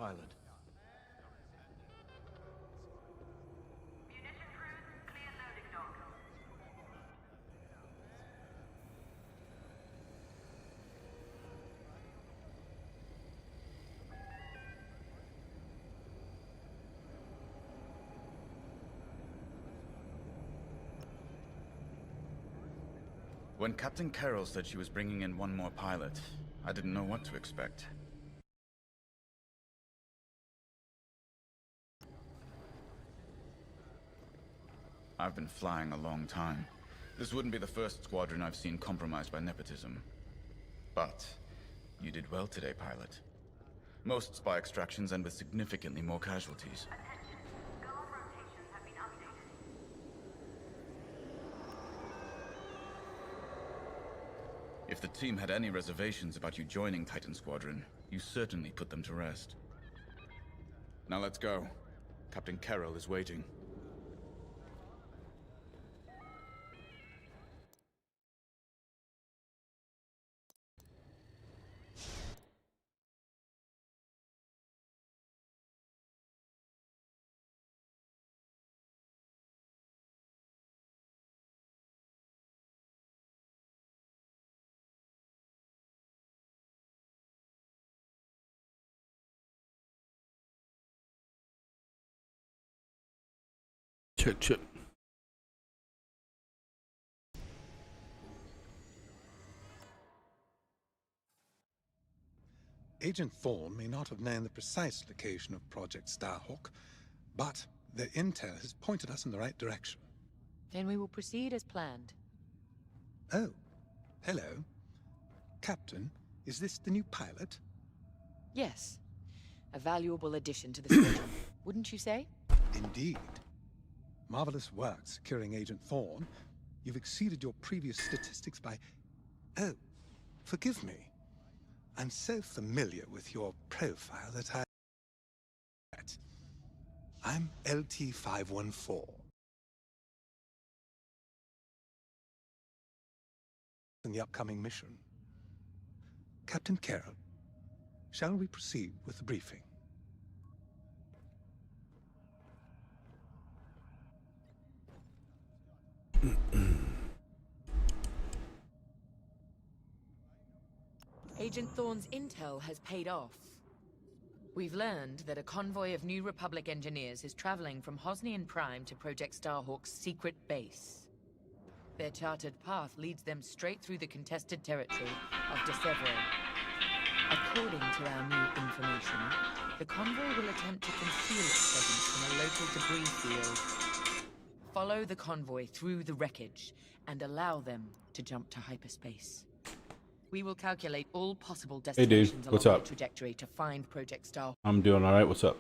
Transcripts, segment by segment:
pilot. Munition crews, clear loading dock. When Captain Carroll said she was bringing in one more pilot, I didn't know what to expect. I've been flying a long time. This wouldn't be the first squadron I've seen compromised by nepotism. But you did well today, pilot. Most spy extractions end with significantly more casualties. Attention. Guard rotations have been updated. If the team had any reservations about you joining Titan Squadron, you certainly put them to rest. Now let's go. Captain Carroll is waiting. Check. Agent Thorne may not have known the precise location of Project Starhawk, but the intel has pointed us in the right direction. Then we will proceed as planned. Oh, hello. Captain, is this the new pilot? Yes. A valuable addition to the squadron, wouldn't you say? Indeed. Marvelous work securing Agent Thorne. You've exceeded your previous statistics by... Oh, forgive me. I'm so familiar with your profile that I'm LT-514. In the upcoming mission. Captain Carroll, shall we proceed with the briefing? Agent Thorne's intel has paid off. We've learned that a convoy of New Republic engineers is traveling from Hosnian Prime to Project Starhawk's secret base. Their charted path leads them straight through the contested territory of DeSevero. According to our new information, the convoy will attempt to conceal its presence in a local debris field. Follow the convoy through the wreckage and allow them to jump to hyperspace. We will calculate all possible destinations along the trajectory to find Project Star. I'm doing all right. What's up?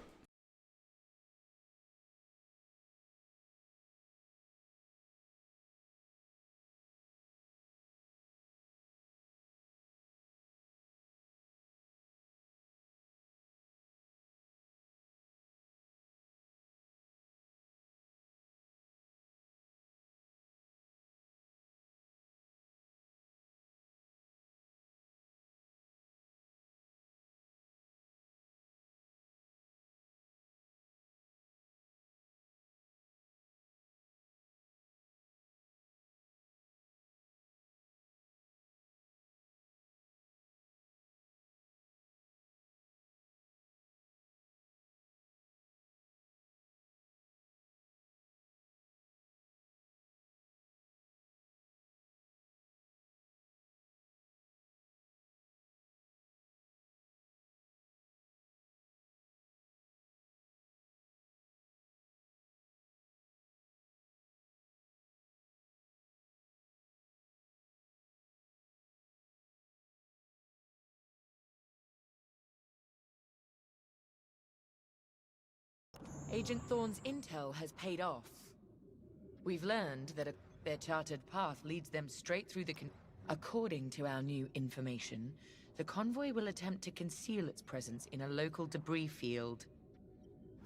Agent Thorne's intel has paid off. We've learned that their charted path leads them straight through the According to our new information, the convoy will attempt to conceal its presence in a local debris field.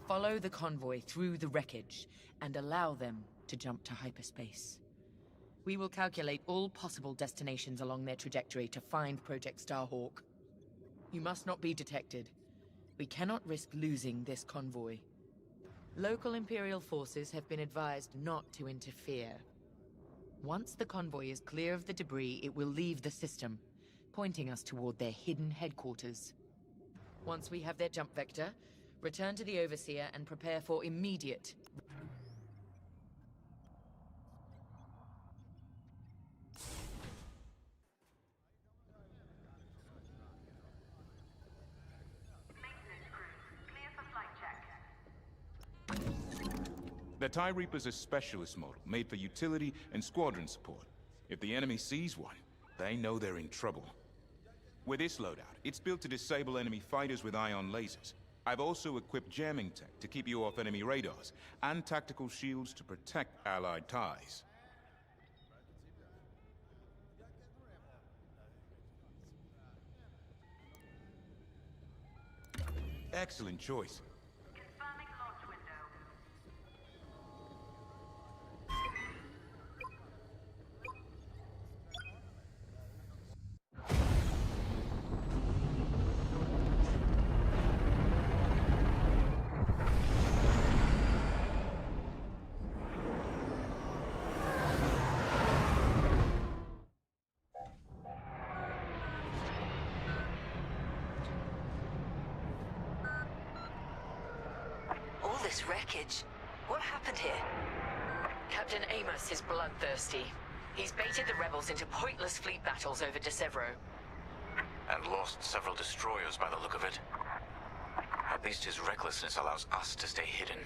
Follow the convoy through the wreckage and allow them to jump to hyperspace. We will calculate all possible destinations along their trajectory to find Project Starhawk. You must not be detected. We cannot risk losing this convoy. Local Imperial forces have been advised not to interfere. Once the convoy is clear of the debris, it will leave the system, pointing us toward their hidden headquarters. Once we have their jump vector, return to the Overseer and prepare for immediate... Maintenance crew, clear for flight check. The TIE Reaper's a specialist model, made for utility and squadron support. If the enemy sees one, they know they're in trouble. With this loadout, it's built to disable enemy fighters with ion lasers. I've also equipped jamming tech to keep you off enemy radars, and tactical shields to protect Allied TIEs. Excellent choice. Confirming launch window. All this wreckage. What happened here? Captain Amos is bloodthirsty. He's baited the rebels into pointless fleet battles over DeSevro. And lost several destroyers by the look of it. At least his recklessness allows us to stay hidden.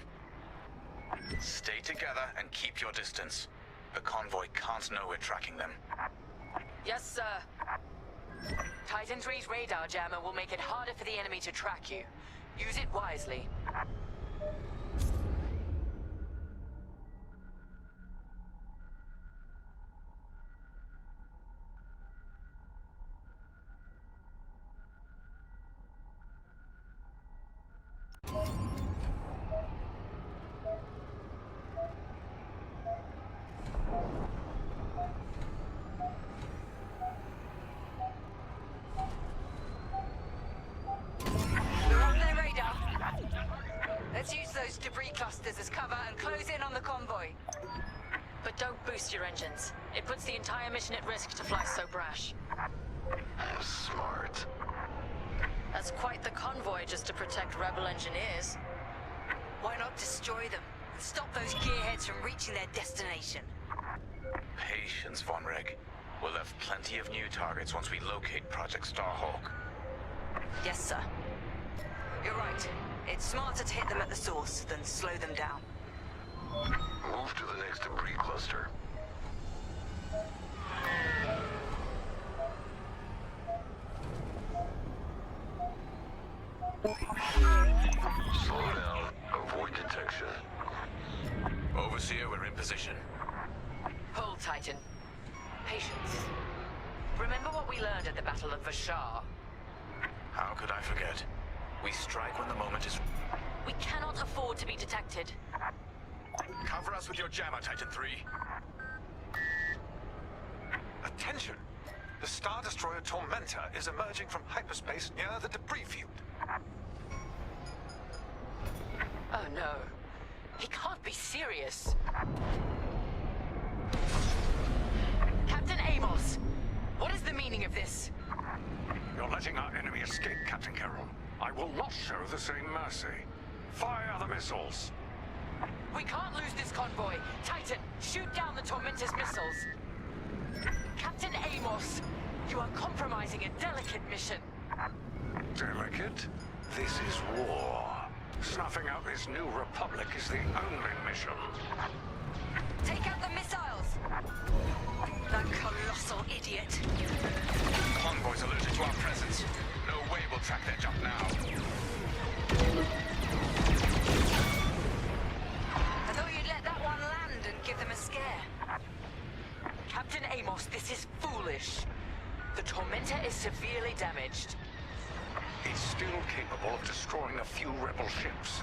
Stay together and keep your distance. The convoy can't know we're tracking them. Yes, sir. Titan 3's radar jammer will make it harder for the enemy to track you. Use it wisely. We're on their radar. Let's use those debris clusters as cover and close in on the convoy. But don't boost your engines. It puts the entire mission at risk to fly so brash. Smart. That's quite the convoy just to protect rebel engineers. Why not destroy them and stop those gearheads from reaching their destination? Patience, Von Reg. We'll have plenty of new targets once we locate Project Starhawk. Yes, sir. You're right. It's smarter to hit them at the source than slow them down. Move to the next debris cluster. Slow down. Avoid detection. Overseer, we're in position. Hold, Titan. Patience. Remember what we learned at the Battle of Vashar? How could I forget? We strike when the moment is... We cannot afford to be detected. Cover us with your jammer, Titan 3. Attention! The Star Destroyer Tormentor is emerging from hyperspace near the debris field. Oh no. He can't be serious. Captain Amos! What is the meaning of this? You're letting our enemy escape, Captain Carroll. I will not show the same mercy. Fire the missiles. We can't lose this convoy. Titan, shoot down the Tormentor's missiles. Captain Amos, you are compromising a delicate mission. Delicate? This is war. Snuffing out this new republic is the only mission. Take out the missiles! That colossal idiot. Convoys alerted to our presence. No way we'll track their jump now. I thought you'd let that one land and give them a scare. Captain Amos, this is foolish. The Tormentor is severely damaged. It's still capable of destroying a few rebel ships.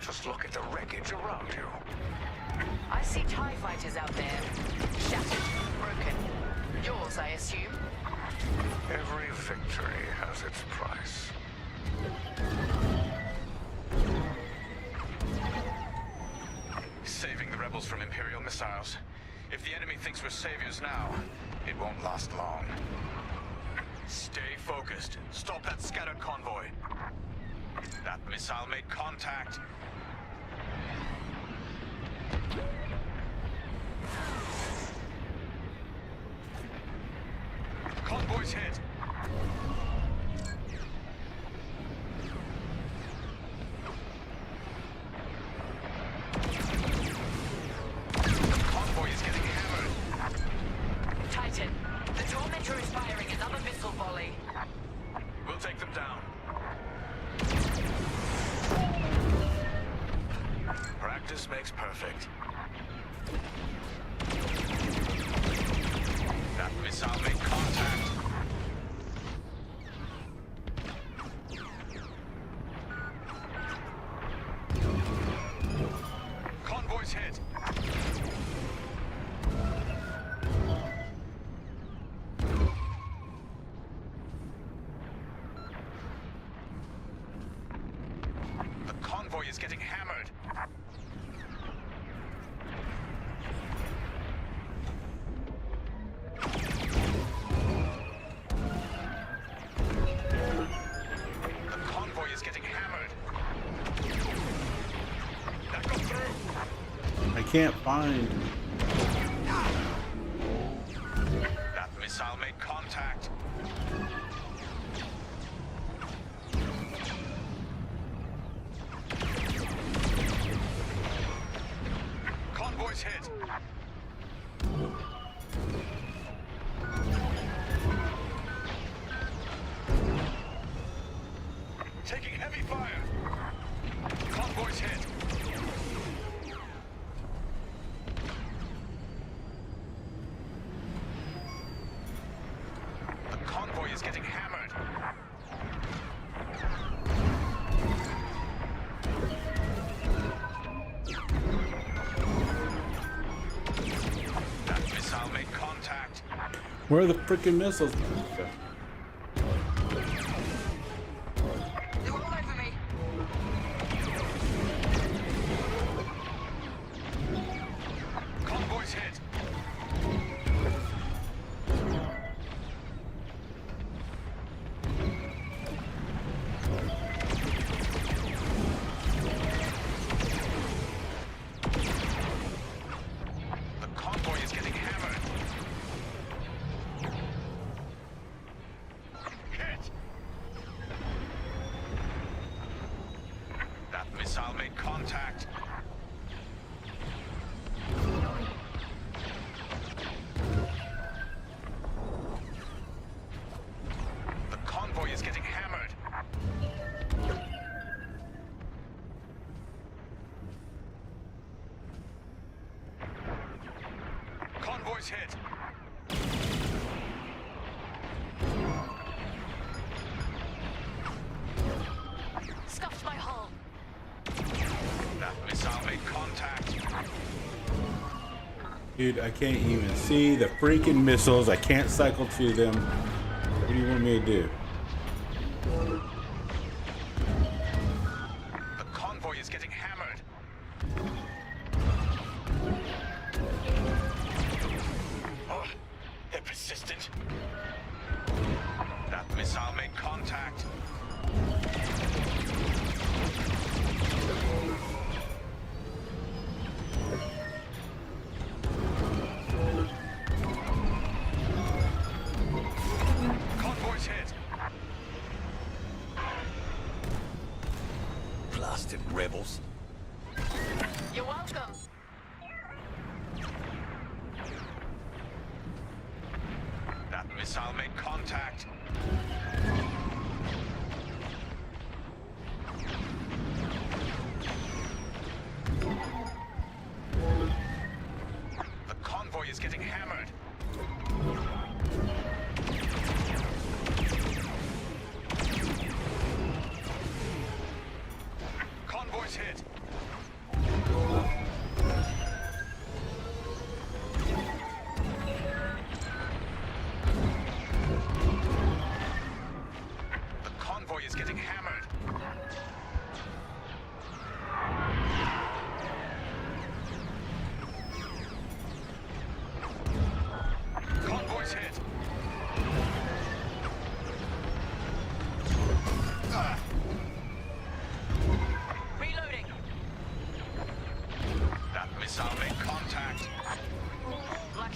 Just look at the wreckage around you. I see TIE fighters out there. Shattered, broken. Yours, I assume? Every victory has its price. thinks we're saviors now, it won't last long. Stay focused. Stop that scattered convoy. That missile made contact. Convoy's hit. The convoy is getting hammered. Titan, the Tormentor is firing another missile volley. We'll take them down. Practice makes perfect. That missile made contact. Convoy's hit. The convoy is getting hammered. The convoy is getting hammered. That got through. I can't find. That missile made contact. Convoy's hit. Taking heavy fire. Convoy's hit. The convoy is getting hammered. That missile made contact. Where are the freaking missiles? Okay. They're all over me. Convoy's hit. The convoy is getting hammered. Hit. That missile made contact. The convoy is getting hammered. Convoy's hit. Scuffed my hull. That missile made contact. Dude, I can't even see the freaking missiles. I can't cycle to them. What do you want me to do? The convoy is getting hammered. Oh, they're persistent. That missile made contact. Convoy's hit. Blasted rebels. You're welcome. That missile made contact. The convoy is getting hammered. Convoy's hit. The convoy is getting hammered.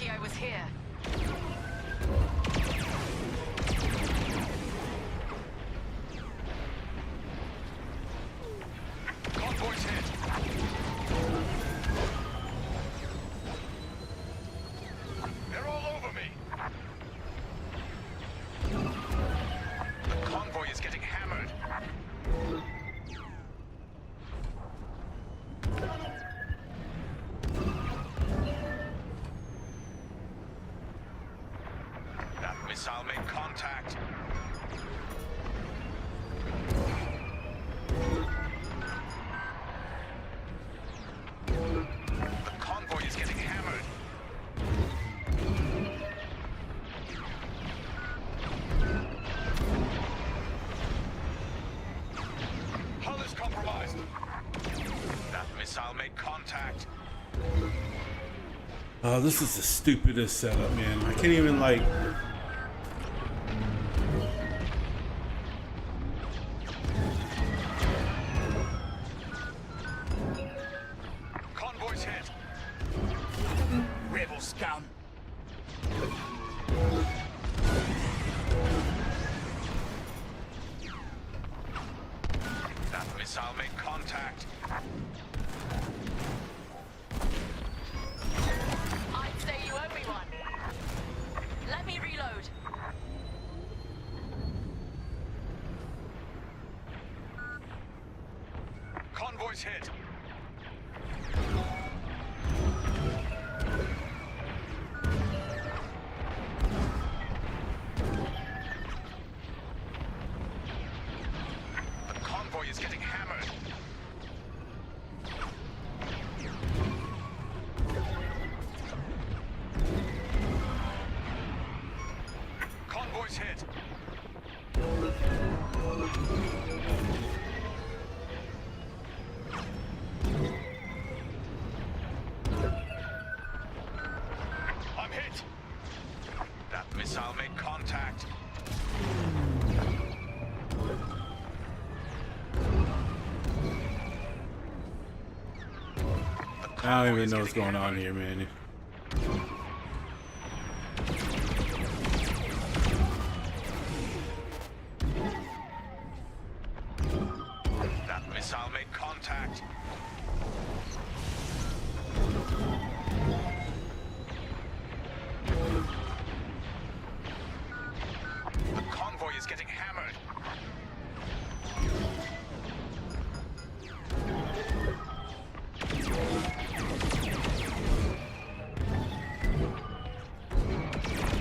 me I was here. Convoy's hit. They're all over me. The convoy is getting hammered. That missile made contact. The convoy is getting hammered. Hull is compromised. That missile made contact. Oh, this is the stupidest setup, man. I can't even like. Convoy's hit. Rebel scum. That missile made contact. I'd say you owe me one. Let me reload. Convoy's hit. The convoy is getting hammered. Convoy's hit. I'm hit. That missile made contact. I don't even know what's going on here, man. That missile made contact. The convoy is getting hammered.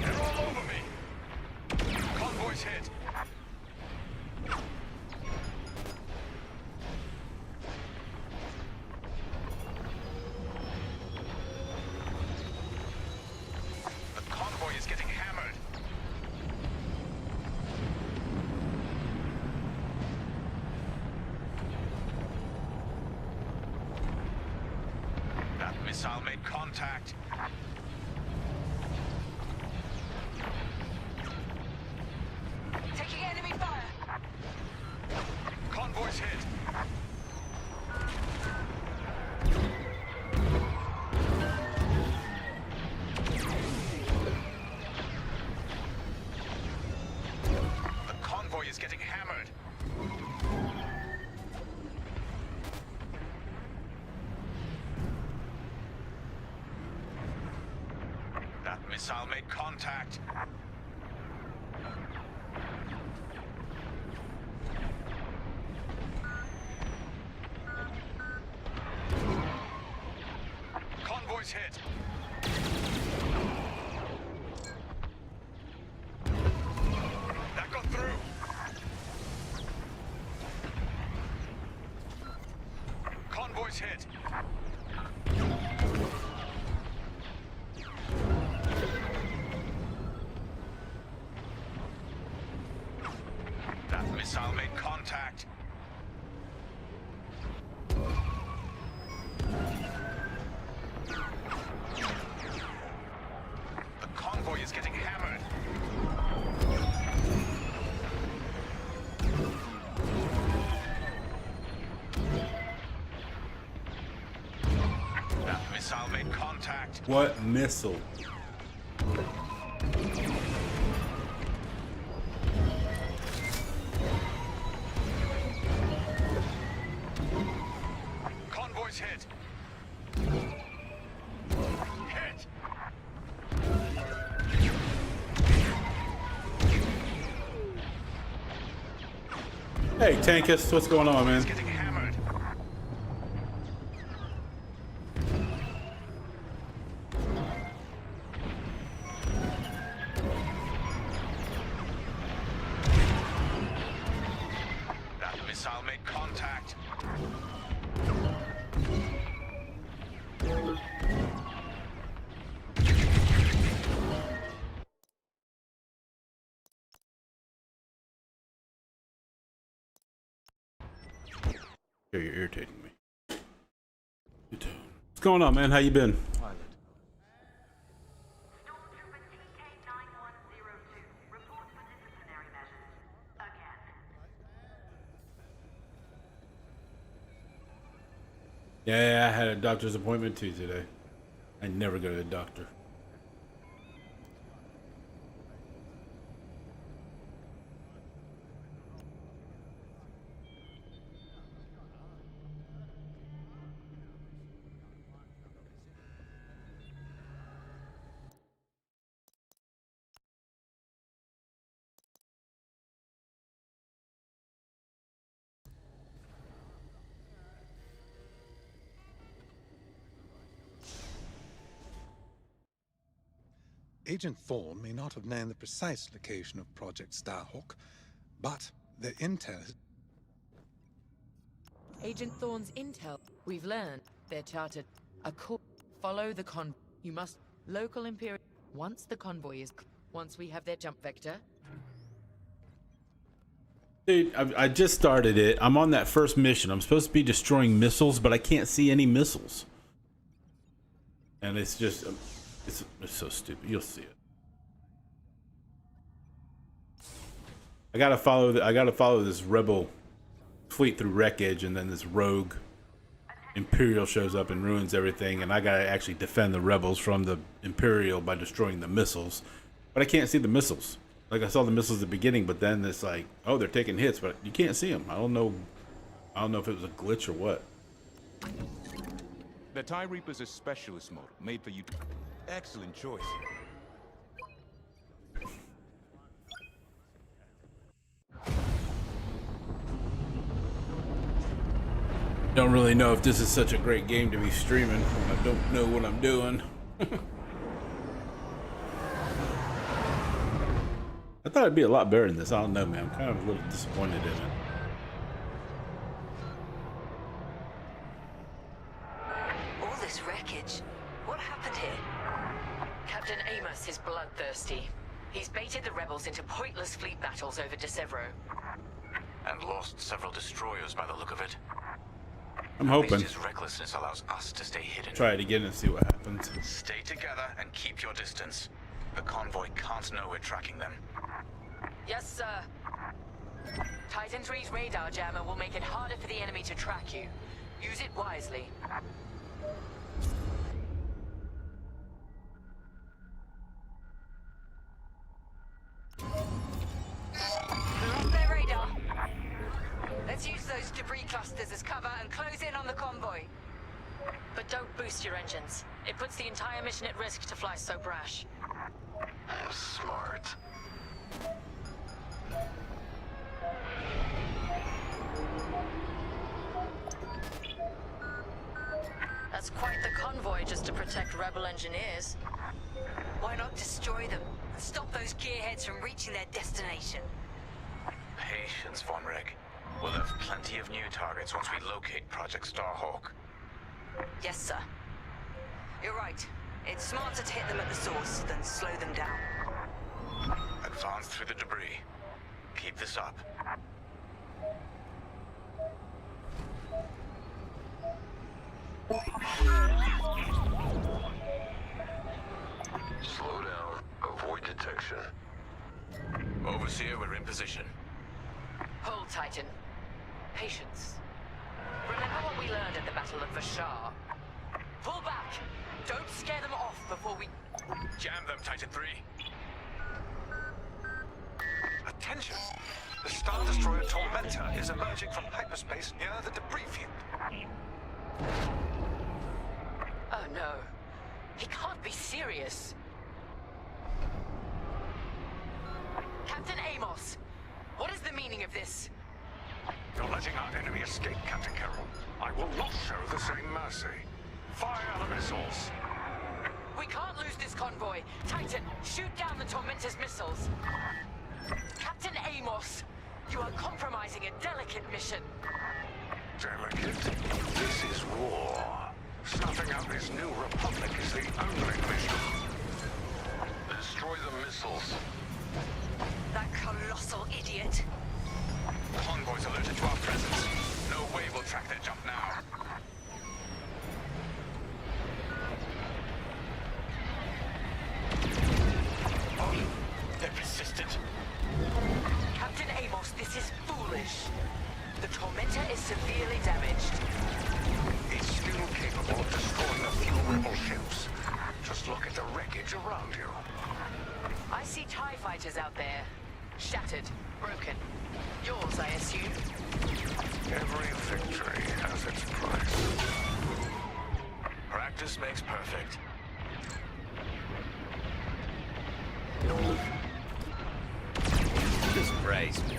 They're all over me. Convoy's hit. The convoy is getting hammered. That missile made contact. Taking enemy fire. Convoy's hit. The convoy is getting hammered. That missile made contact. Convoy's hit. That got through. Convoy's hit. That missile made contact. The convoy is getting hammered. That missile made contact. What missile? Convoy's hit. Hit. Hey, Tankus, what's going on, man? It's getting hammered. That missile made contact. You're irritating me. What's going on, man? How you been? Stormtrooper TK-9102. Report for disciplinary measures. Again. Yeah, I had a doctor's appointment too today. I never go to the doctor. Agent Thorne may not have known the precise location of Project Starhawk, but the intel has... Agent Thorne's intel. We've learned they're chartered a course. Follow the You must local Imperial. Once the convoy is. Once we have their jump vector. Dude, I just started it. I'm on that first mission. I'm supposed to be destroying missiles, but I can't see any missiles. And it's just, it's so stupid. You'll see it. I gotta follow this rebel fleet through wreckage, and then this rogue Imperial shows up and ruins everything, and I gotta actually defend the rebels from the Imperial by destroying the missiles. But I can't see the missiles. Like, I saw the missiles at the beginning, but then it's like, oh, they're taking hits, but you can't see them. I don't know if it was a glitch or what. The TIE Reaper's a specialist model, made for you. Excellent choice. Don't really know if this is such a great game to be streaming when I don't know what I'm doing. I thought it'd be a lot better than this. I don't know, man. I'm kind of a little disappointed in it. All this wreckage. What happened here? Captain Amos is bloodthirsty. He's baited the rebels into pointless fleet battles over Desevro. And lost several destroyers by the look of it. I'm hoping. His recklessness allows us to stay hidden. Try it again and see what happens. Stay together and keep your distance. The convoy can't know we're tracking them. Yes, sir. Titan 3's radar jammer will make it harder for the enemy to track you. Use it wisely. They're off their radar. Let's use those debris clusters as cover and close in on the convoy. But don't boost your engines. It puts the entire mission at risk to fly so brash. Smart. That's quite the convoy just to protect rebel engineers. Why not destroy them and stop those gearheads from reaching their destination? Patience, Von Reg. We'll have plenty of new targets once we locate Project Starhawk. Yes, sir. You're right. It's smarter to hit them at the source than slow them down. Advance through the debris. Keep this up. Slow down. Avoid detection. Overseer, we're in position. Hold, Titan. Patience. Remember what we learned at the Battle of Vashar? Pull back! Don't scare them off before we... Jam them, Titan 3. Attention! The Star Destroyer Tormentor is emerging from hyperspace near the debris field. Oh no. He can't be serious. Captain Amos, what is the meaning of this? You're letting our enemy escape, Captain Carroll. I will not show the same mercy. Fire the missiles. We can't lose this convoy. Titan, shoot down the Tormentor's missiles. Captain Amos, you are compromising a delicate mission. Delicate? This is war. Snuffing out this new republic is the only mission. Destroy the missiles. That colossal idiot. Convoys alerted to our presence. No way we'll track their jump now. Oh, they're persistent. Captain Amos, this is foolish. The Tormentor is severely damaged. It's still capable of destroying a few rebel ships. Just look at the wreckage around you. I see TIE fighters out there. Shattered, broken. Yours, I assume? Every victory has its price. Practice makes perfect. Just praise me.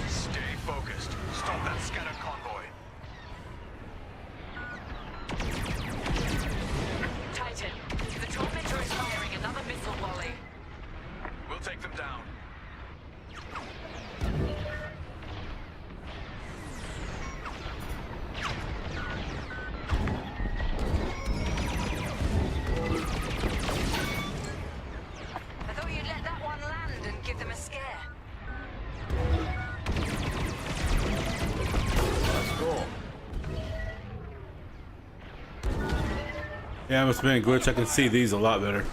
Stay focused. Stop that scattered convoy. Titan, the Tormentor is firing another missile volley. We'll take them down. I thought you'd let that one land and give them a scare. Yeah, it must have been a glitch. I can see these a lot better.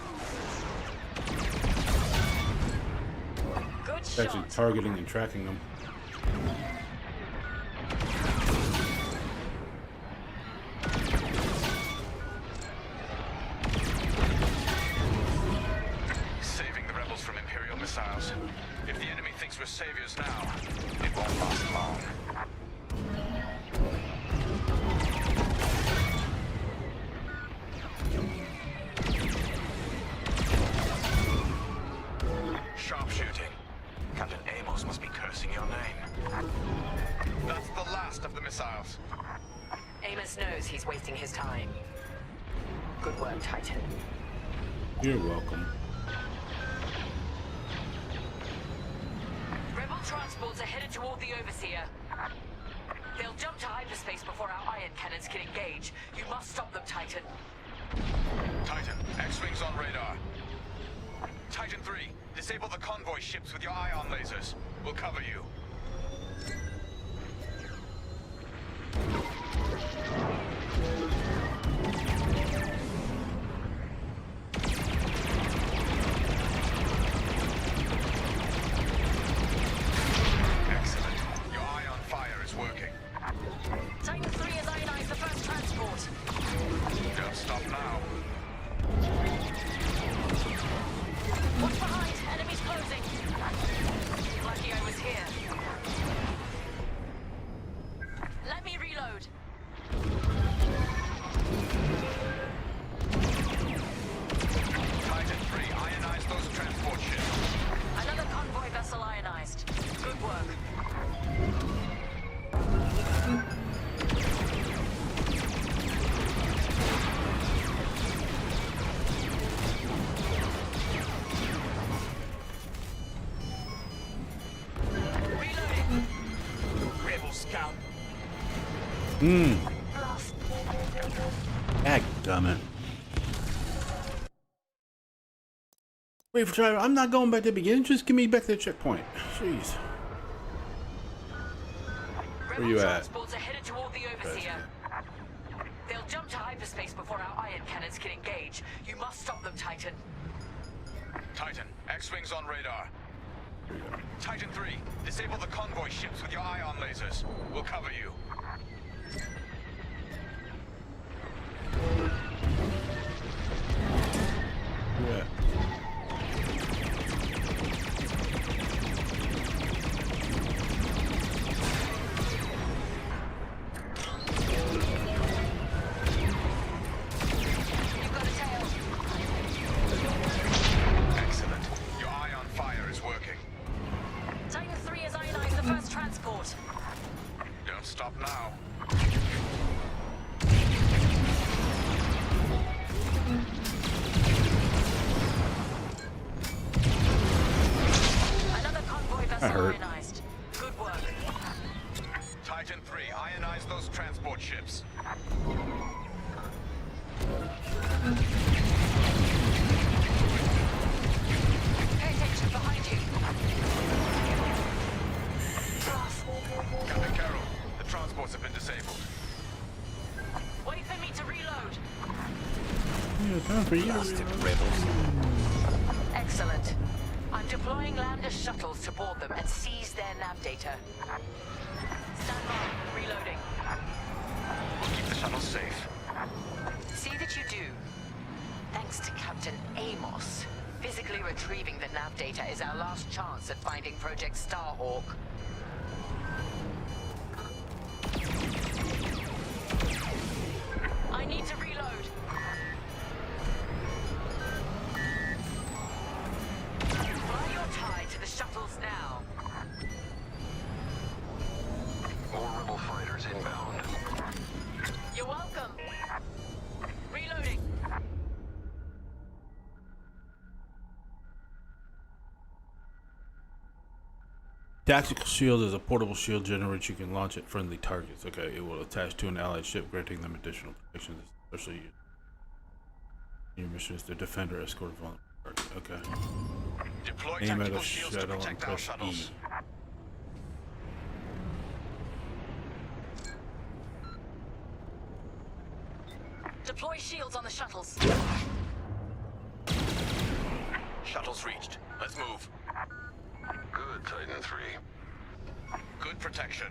Good Actually shot. targeting and tracking them. Saving the rebels from Imperial missiles. If the enemy thinks we're saviors now, it won't last long. Sharpshooting. Captain Amos must be cursing your name. That's the last of the missiles. Amos knows he's wasting his time. Good work, Titan. You're welcome. Rebel transports are headed toward the Overseer. They'll jump to hyperspace before our ion cannons can engage. You must stop them, Titan. Titan, X-Wings on radar. Titan 3, disable the convoy ships with your ion lasers. We'll cover you. Excellent. Your ion fire is working. Titan 3 has ionized the first transport. Don't stop now. What's behind? Enemies closing. Lucky I was here. Let me reload. Titan 3, ionize those transport ships. Another convoy vessel ionized. Good work. Reloading. Rebel scout. Dadgummit. Wait for driver. I'm not going back to the beginning. Just give me back to the checkpoint. Jeez. Where you at? Transports are headed toward the Overseer. They'll jump to hyperspace before our ion cannons can engage. You must stop them, Titan. Titan, X-Wings on radar. Titan 3, disable the convoy ships with your ion lasers. We'll cover you. Vessel hurt. ionized. Good work. Titan 3, ionize those transport ships. Pay attention behind you. Captain Carroll, the transports have been disabled. Wait for me to reload. Yeah, time for you. Excellent. I'm deploying lander shuttles to board them and seize their nav data. Stand by. Reloading. We'll keep the shuttles safe. See that you do. Thanks to Captain Amos, physically retrieving the nav data is our last chance at finding Project Starhawk. I need to reload. Fly your tie to the shuttles now. More rebel fighters inbound. You're welcome. Reloading. Tactical shield is a portable shield generator you can launch at friendly targets. Okay, it will attach to an allied ship, granting them additional protection, especially you. Your mission is to defend or escort a vulnerable target. Okay. Deploy Aim at tactical a shields to shuttle and protect our press shuttles. E. Deploy shields on the shuttles. Shuttles reached. Let's move. Good, Titan 3. Good protection.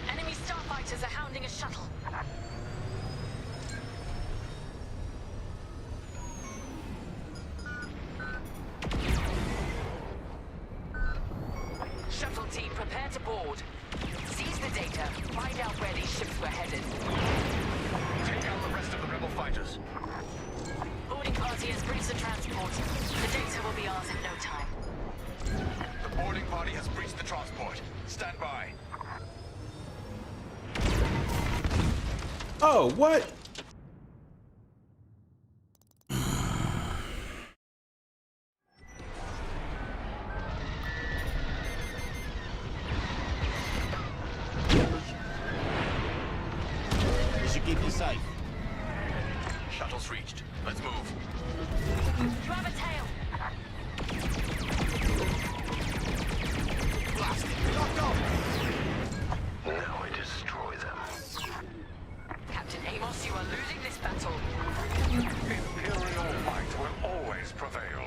Enemy starfighters are hounding a shuttle. Shuttle team, prepare to board. Seize the data. Find out where these ships were headed. Take out the rest of the rebel fighters. Boarding party has breached the transport. The data will be ours in no time. The boarding party has breached the transport. Stand by. Oh, what? We should keep you safe. Shuttles reached. Let's move. You have a tail. Blast! Lock on! Now I destroy them. Captain Amos, you are losing this battle. Imperial might will always prevail.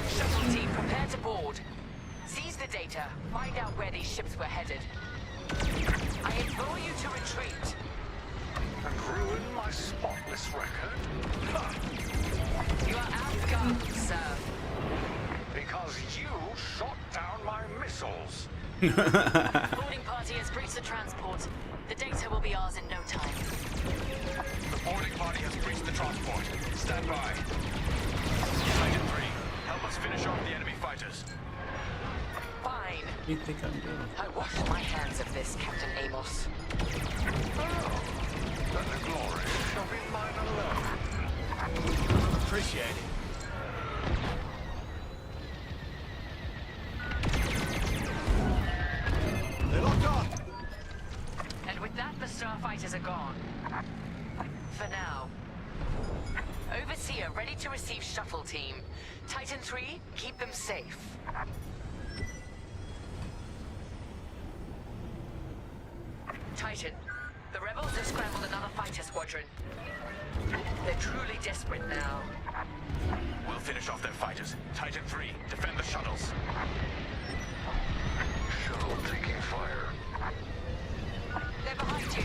Shuttle team, prepare to board. Seize the data. Find out where these ships were headed. I implore you to retreat. And ruin my spotless record? Ha! You are outgunned, sir. Because you shot down my missiles. Boarding party has breached the transport. The data will be ours in no time. The boarding party has breached the transport. Stand by. Titan 3, help us finish off the enemy fighters. Fine. What do you think I'm doing? I wash my hands of this, Captain Amos. Oh, then the glory shall be mine alone. Appreciate it. They're locked on. And with that, the starfighters are gone. For now. Overseer ready to receive shuttle team. Titan 3, keep them safe. Titan, the rebels have scrambled another fighter squadron. They're truly desperate now. We'll finish off their fighters. Titan 3, defend the shuttles. Shuttle taking fire. They're behind you.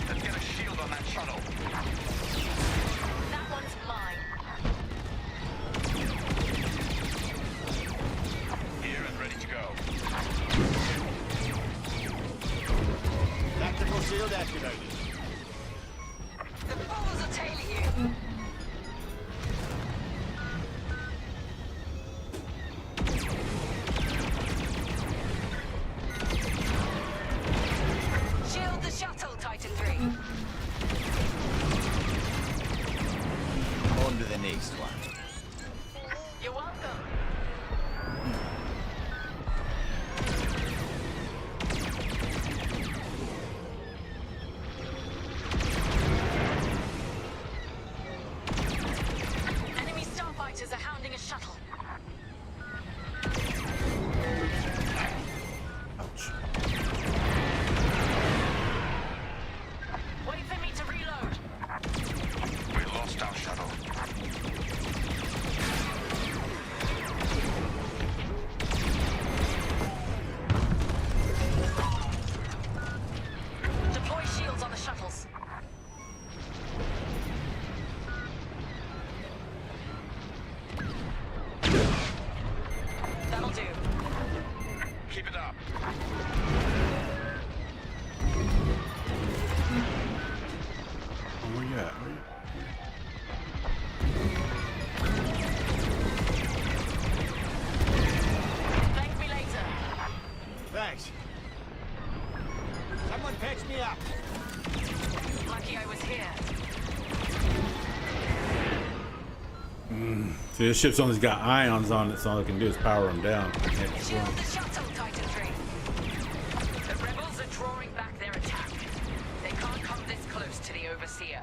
Let's get a shield on that shuttle. That one's mine. Shield activated. The fools are tailing you. Shield the shuttle, Titan 3. On to the next one. You're welcome. Enemy starfighters are hounding a shuttle. Ouch. Wait for me to reload. We lost our shuttle. Deploy shields on the shuttles. That'll do. Keep it up. Oh, where you at? Thank me later. Thanks. Someone patch me up. Lucky I was here. See, this ship's only got ions on it, so all I can do is power them down. Shield the shuttle, Titan 3. The rebels are drawing back their attack. They can't come this close to the Overseer.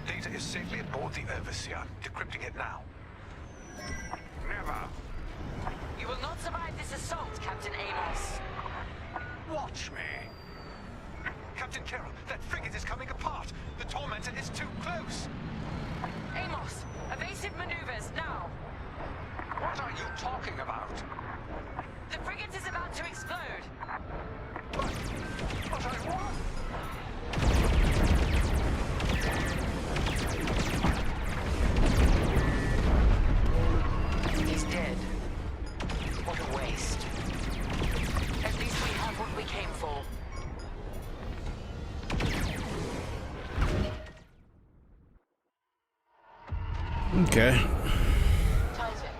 Data is safely aboard the Overseer. Decrypting it now. Never. You will not survive this assault, Captain Amos. Watch me. Captain Carroll, that frigate is coming apart. The Tormentor is too close. Amos, evasive maneuvers, now. What are you talking about? The frigate is about to explode. But I won. He's dead. What a waste. At least we have what we came for. Okay. Titan,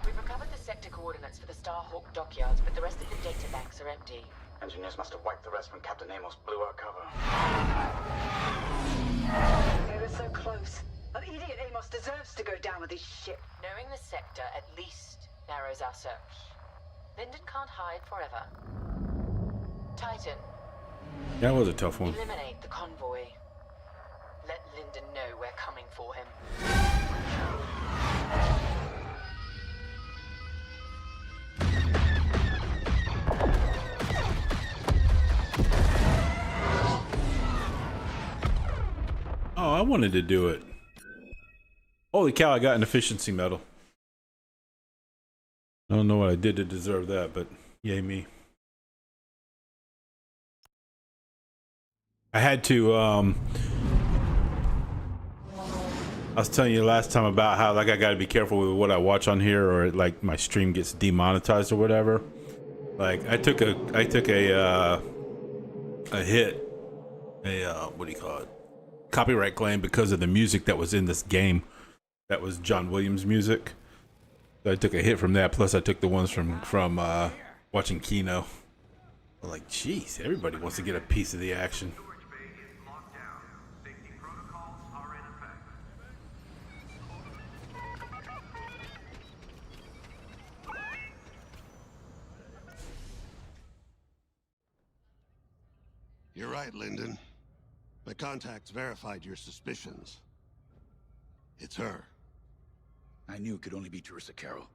we've recovered the sector coordinates for the Starhawk dockyards, but the rest of the data banks are empty. Engineers must have wiped the rest when Captain Amos blew our cover. They were so close. That idiot Amos deserves to go down with his ship. Knowing the sector at least narrows our search. Linden can't hide forever. Titan, That was a tough one. eliminate the convoy. Let Linden know we're coming for him. Oh, I wanted to do it. Holy cow, I got an efficiency medal. I don't know what I did to deserve that, but yay me. I had to, I was telling you last time about how like I gotta be careful with what I watch on here, or like my stream gets demonetized or whatever. Like I took a hit, what do you call it? Copyright claim because of the music that was in this game. That was John Williams music. So I took a hit from that. Plus I took the ones from watching Kino. I'm like, jeez, everybody wants to get a piece of the action. You're right, Linden. My contacts verified your suspicions. It's her. I knew it could only be Teresa Carroll.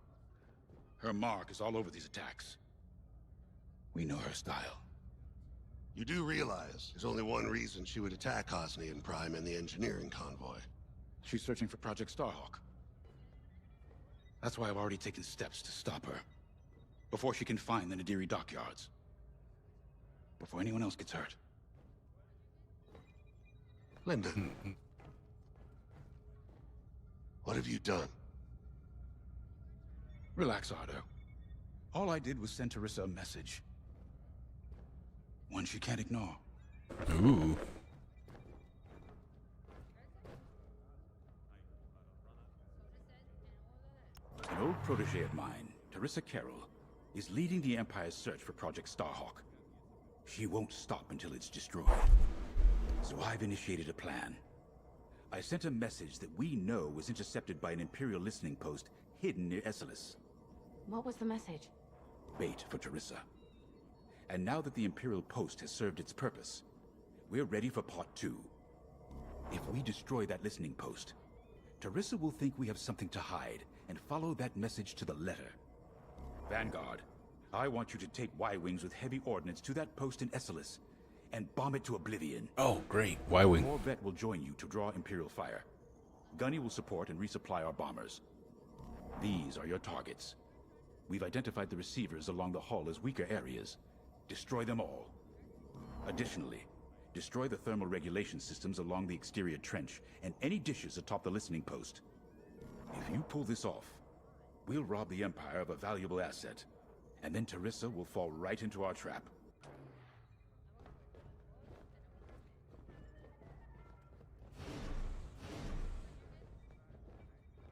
Her mark is all over these attacks. We know her style. You do realize there's only one reason she would attack Hosnian Prime and the engineering convoy. She's searching for Project Starhawk. That's why I've already taken steps to stop her. Before she can find the Nadiri dockyards. Before anyone else gets hurt. Lyndon. What have you done? Relax, Ardo. All I did was send Teresa a message. One she can't ignore. Ooh. An old protege of mine, Teresa Carroll, is leading the Empire's search for Project Starhawk. She won't stop until it's destroyed. So I've initiated a plan. I sent a message that we know was intercepted by an Imperial listening post hidden near Esselis. What was the message? Bait for Teresa. And now that the Imperial post has served its purpose, we're ready for part 2. If we destroy that listening post, Teresa will think we have something to hide and follow that message to the letter. Vanguard, I want you to take Y-Wings with heavy ordnance to that post in Esselis and bomb it to oblivion. Oh, great. Y-Wing. Corvette will join you to draw Imperial fire. Gunny will support and resupply our bombers. These are your targets. We've identified the receivers along the hull as weaker areas. Destroy them all. Additionally, destroy the thermal regulation systems along the exterior trench and any dishes atop the listening post. If you pull this off, we'll rob the Empire of a valuable asset, and then Teresa will fall right into our trap.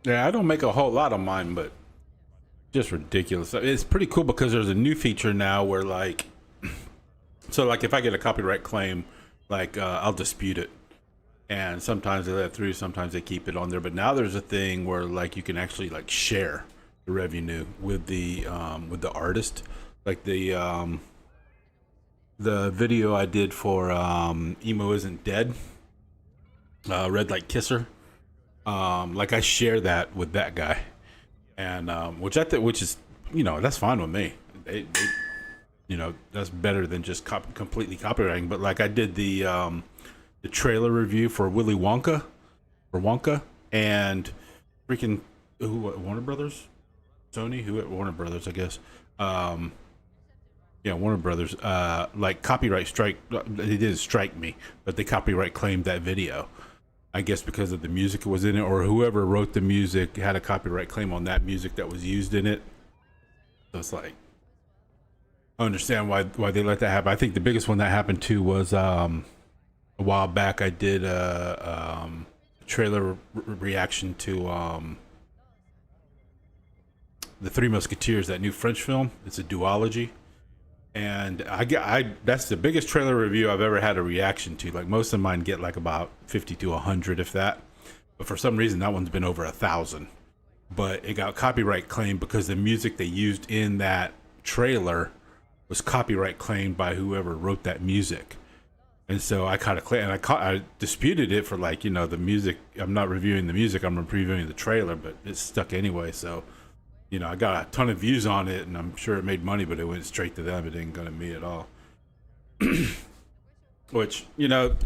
Yeah, I don't make a whole lot of mine, but just ridiculous. It's pretty cool because there's a new feature now where like, so like if I get a copyright claim, like I'll dispute it. And sometimes they let it through, sometimes they keep it on there. But now there's a thing where like you can actually like share the revenue with the artist. Like the video I did for Emo Isn't Dead, Red Light Kisser. Like I share that with that guy, and which is, you know, that's fine with me. They you know, that's better than just completely copywriting. But like I did the trailer review for Willy Wonka, and freaking Warner Brothers, Sony, Warner Brothers, I guess. Yeah, Warner Brothers. Like copyright strike. They didn't strike me, but they copyright claimed that video. I guess because of the music that was in it, or whoever wrote the music had a copyright claim on that music that was used in it. So it's like, I understand why they let that happen. I think the biggest one that happened too was a while back. I did a trailer reaction to the Three Musketeers, that new French film. It's a duology. And that's the biggest trailer review I've ever had a reaction to. Like most of mine get like about 50 to 100, if that. But for some reason, that one's been over 1,000. But it got copyright claimed because the music they used in that trailer was copyright claimed by whoever wrote that music. And so I kind of I disputed it for like, you know, the music. I'm not reviewing the music, I'm reviewing the trailer, but it's stuck anyway. So, you know, I got a ton of views on it, and I'm sure it made money, but it went straight to them. It didn't go to me at all. Which, you know,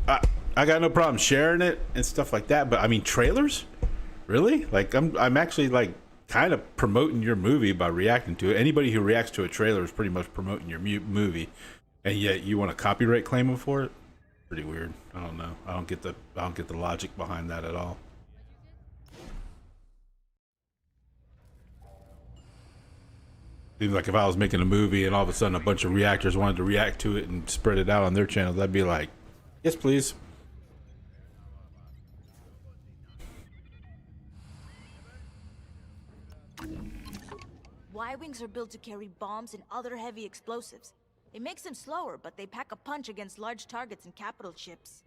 I got no problem sharing it and stuff like that. But I mean, trailers, really? Like, I'm actually like kind of promoting your movie by reacting to it. Anybody who reacts to a trailer is pretty much promoting your movie, and yet you want a copyright claim them for it? Pretty weird. I don't know. I don't get the logic behind that at all. Seems like if I was making a movie and all of a sudden a bunch of reactors wanted to react to it and spread it out on their channels, I'd be like, yes, please. Y-Wings are built to carry bombs and other heavy explosives. It makes them slower, but they pack a punch against large targets and capital ships.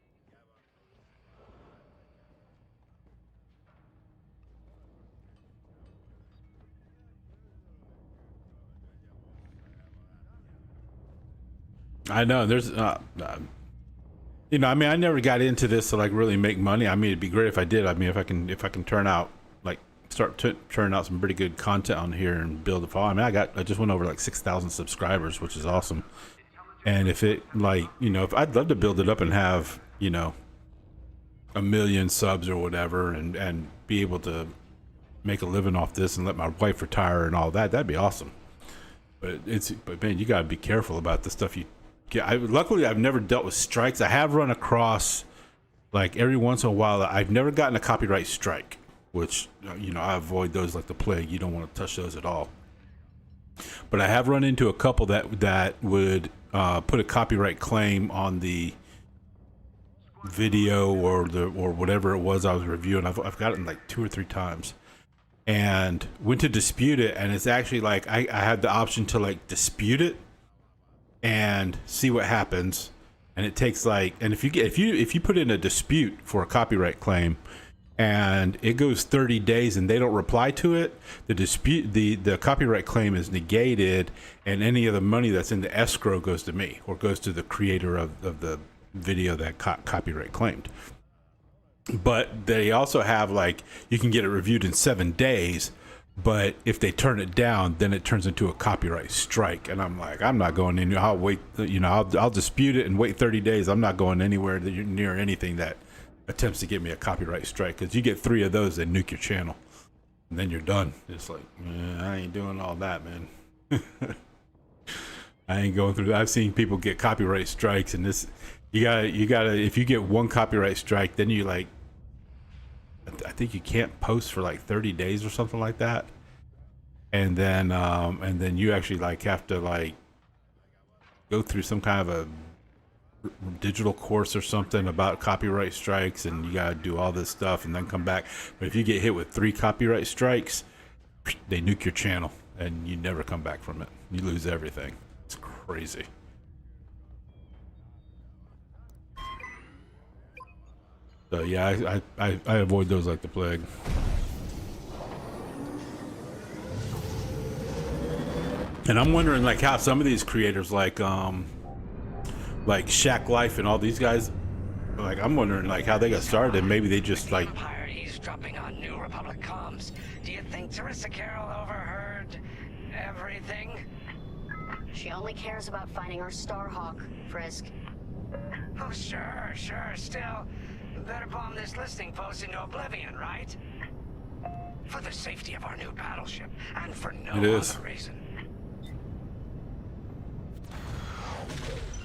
I know there's, you know, I mean, I never got into this to like really make money. I mean, it'd be great if I did. I mean, if I can turn out, like, start turning out some pretty good content on here and build a following. I mean, I just went over like 6,000 subscribers, which is awesome. And if it, like, you know, if I'd love to build it up and have, you know, 1 million subs or whatever, and be able to make a living off this and let my wife retire and all that, that'd be awesome. But man, you gotta be careful about the stuff you get. Luckily I've never dealt with strikes. I have run across like every once in a while, I've never gotten a copyright strike, which, you know, I avoid those like the plague. You don't want to touch those at all. But I have run into a couple that would put a copyright claim on the video or whatever it was I was reviewing. I've gotten like 2 or 3 times, and went to dispute it, and it's actually like I had the option to like dispute it and see what happens. And it takes like, and if you put in a dispute for a copyright claim and it goes 30 days and they don't reply to it, the copyright claim is negated, and any of the money that's in the escrow goes to me, or goes to the creator of the video that copyright claimed. But they also have like, you can get it reviewed in 7 days, but if they turn it down, then it turns into a copyright strike. And I'm like, I'm not going in. I'll wait, you know, I'll dispute it and wait 30 days. I'm not going anywhere near anything that attempts to give me a copyright strike, because you get 3 of those, they nuke your channel, and then you're done. It's like, man, I ain't doing all that, man. I ain't going through that. I've seen people get copyright strikes, and this, you gotta, if you get 1 copyright strike, then you like, I think you can't post for like 30 days or something like that. And then you actually like have to like go through some kind of a digital course or something about copyright strikes, and you gotta do all this stuff and then come back. But if you get hit with 3 copyright strikes, they nuke your channel and you never come back from it. You lose everything. It's crazy. So yeah, I avoid those like the plague. And I'm wondering like how some of these creators like Shack Life and all these guys, like I'm wondering like how they got started, and maybe they just like Empire eavesdropping on New Republic comms. Do you think Teresa Carroll overheard everything? She only cares about finding our Starhawk, Frisk. Oh, sure. Still, better bomb this listening post into oblivion, right? For the safety of our new battleship, and for no other reason.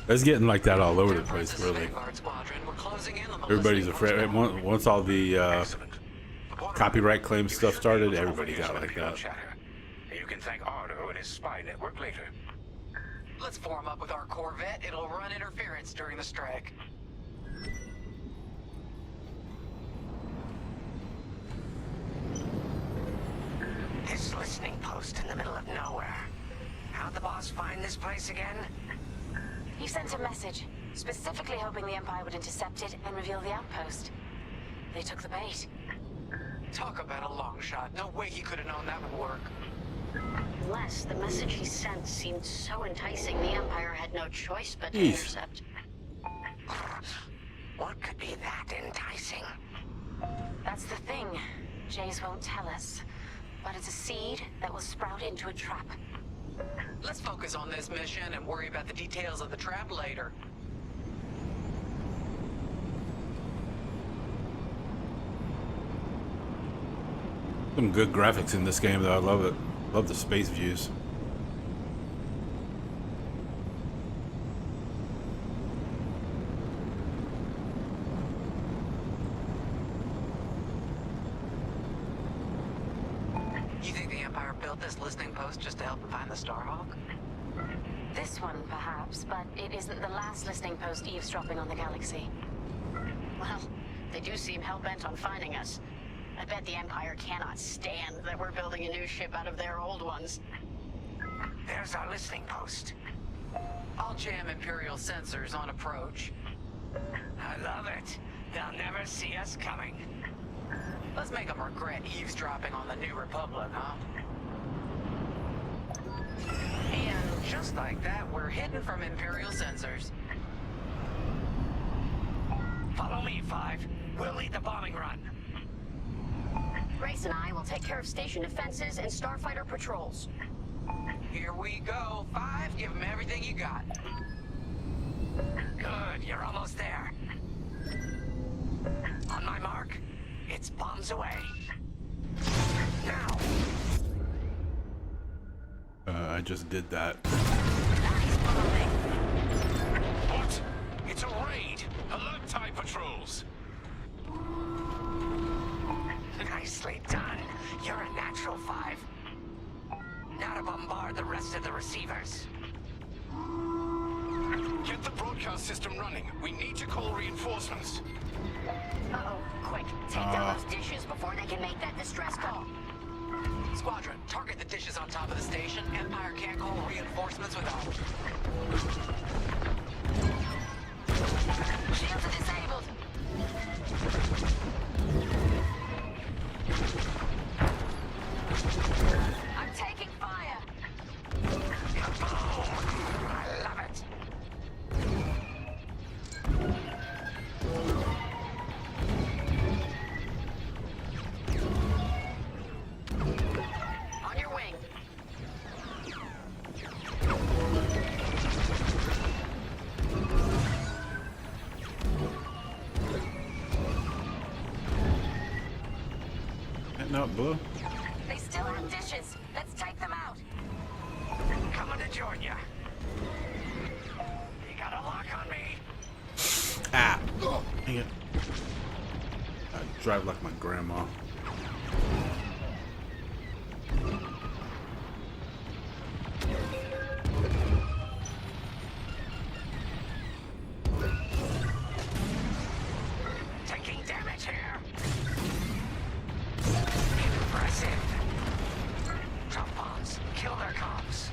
It's getting like that all over the place, really. Everybody's afraid. Once all the copyright claim stuff started, everybody got like that. You can thank Ardo and his spy network later. Let's form up with our Corvette. It'll run interference during the strike. This listening post in the middle of nowhere. How'd the boss find this place again? He sent a message, specifically hoping the Empire would intercept it and reveal the outpost. They took the bait. Talk about a long shot. No way he could have known that would work. Unless the message he sent seemed so enticing, the Empire had no choice but to intercept. What could be that enticing? That's the thing. Jays won't tell us. But it's a seed that will sprout into a trap. Let's focus on this mission and worry about the details of the trap later. Some good graphics in this game, though. I love it. Love the space views. You think the Empire built this listening post just to help them find the Starhawk? This one, perhaps, but it isn't the last listening post eavesdropping on the galaxy. Well, they do seem hell-bent on finding us. I bet the Empire cannot stand that we're building a new ship out of their old ones. There's our listening post. I'll jam Imperial sensors on approach. I love it. They'll never see us coming. Let's make them regret eavesdropping on the New Republic, huh? And just like that, we're hidden from Imperial sensors. Follow me, 5. We'll lead the bombing run. Grace and I will take care of station defenses and starfighter patrols. Here we go. 5, give them everything you got. Good, you're almost there. On my mark. It's bombs away. Now! I just did that. What? It's a raid! Alert TIE patrols! broadcast system running. We need to call reinforcements. Uh-oh, quick. Take down those dishes before they can make that distress call. Squadron, target the dishes on top of the station. Empire can't call reinforcements without them. Shields are disabled. I'm taking fire. Kaboom! I love it. On your wing. No, Blue. They still have dishes. Let's take them out. Coming to join ya. You got a lock on me? Ah! Dang it. I drive like my grandma. Taking damage here. Impressive. Drop bombs. Kill their comms.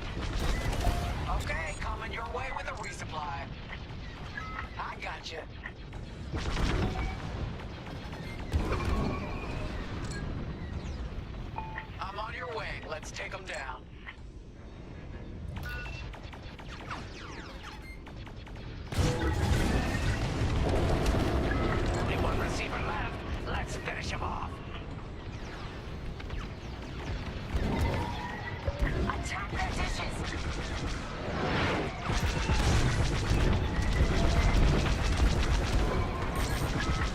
Okay, coming your way with a resupply. I got you. I'm on your way. Let's take them down. Only one receiver left. Let's finish him off. Attack their dishes.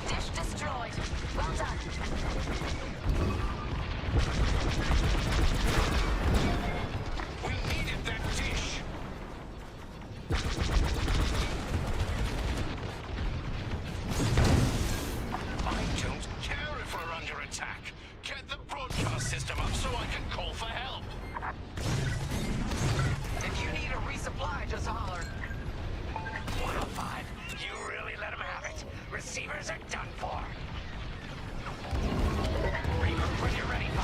Dish destroyed. Well done. We needed that dish. I don't care if we're under attack. Get the broadcast system up so I can call for help. If you need a resupply, just holler. 105. You really let him have it. Receivers are done for. Regroup when you're ready, 5.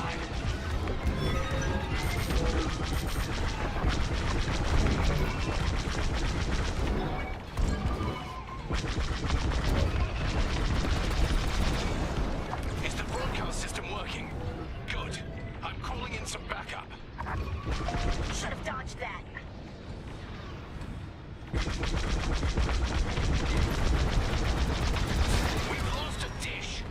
Is the broadcast system working? Good. I'm calling in some backup. Should have dodged that. We've lost a dish.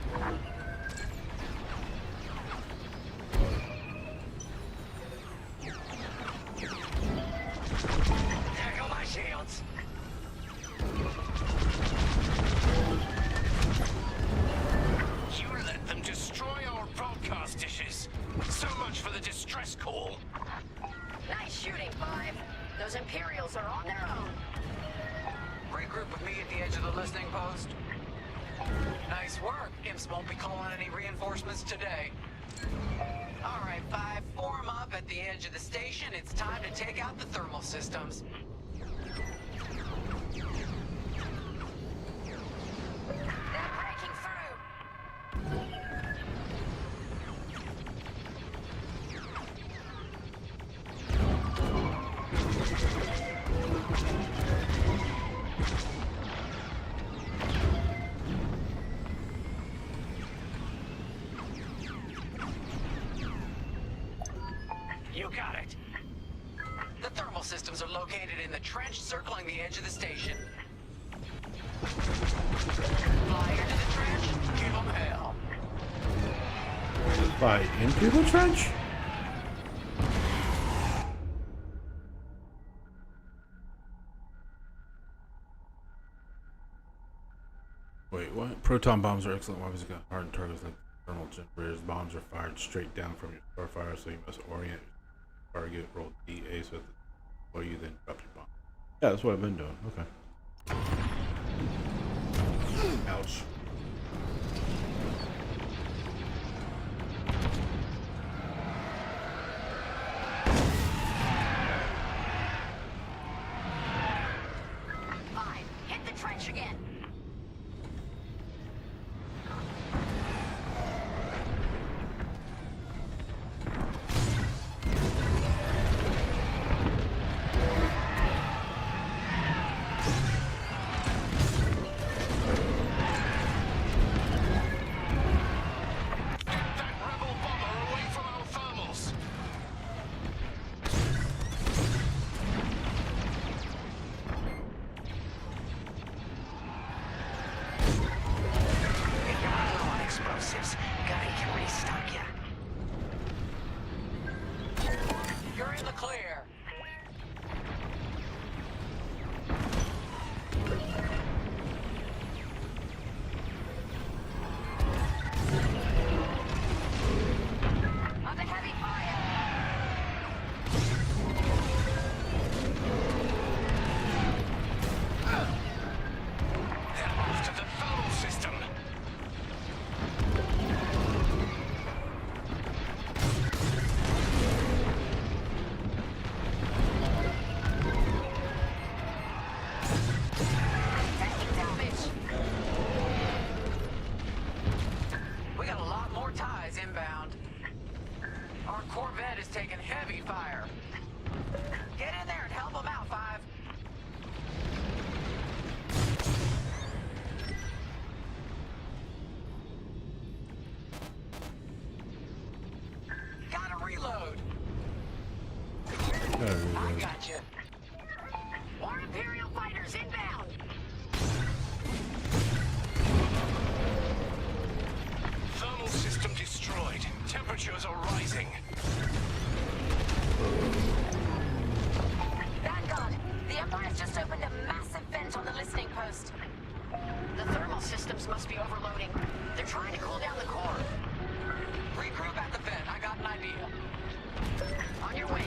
There go my shields. You let them destroy our broadcast dishes. So much for the distress call. Nice shooting, 5. Those Imperials are on their own. Regroup with me at the edge of the listening post. Nice work. Imps won't be calling any reinforcements today. All right, 5. Form up at the edge of the station. It's time to take out the thermal systems. They're breaking through. You got it. The thermal systems are located in the trench circling the edge of the station. Fly into the trench, give them hell. Fly into the trench? Wait, what? Proton bombs are excellent weapons against hardened targets like thermal generators. Bombs are fired straight down from your starfire, so you must orient your target, roll DA so that or you then drop your bomb. Yeah, that's what I've been doing. Okay. Ouch. Hit Five just opened a massive vent on the listening post. The thermal systems must be overloading. They're trying to cool down the core. Regroup at the vent. I got an idea. On your way.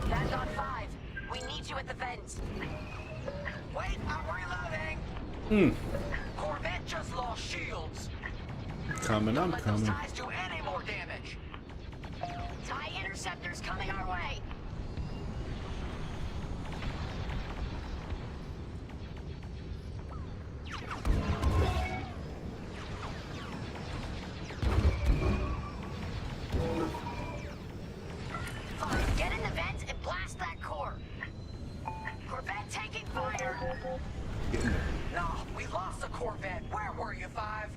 Vanguard 5, we need you at the vent. Wait, I'm reloading. Corvette just lost shields. Coming, I'm Let coming. those ties do any more damage. TIE interceptors coming our way. Fine, get in the vent and blast that core. Corvette taking fire. No, we lost the Corvette. Where were you, Five?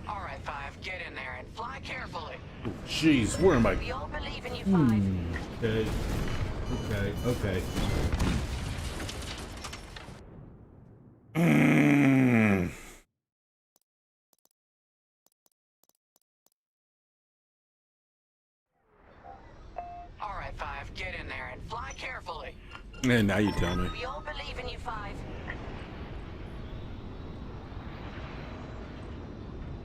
All right, Five, get in there and fly carefully. Jeez, where am I? We all believe in you, Five. Okay. Okay. All right, Five, get in there and fly carefully. And now you tell me. We all believe in you, Five.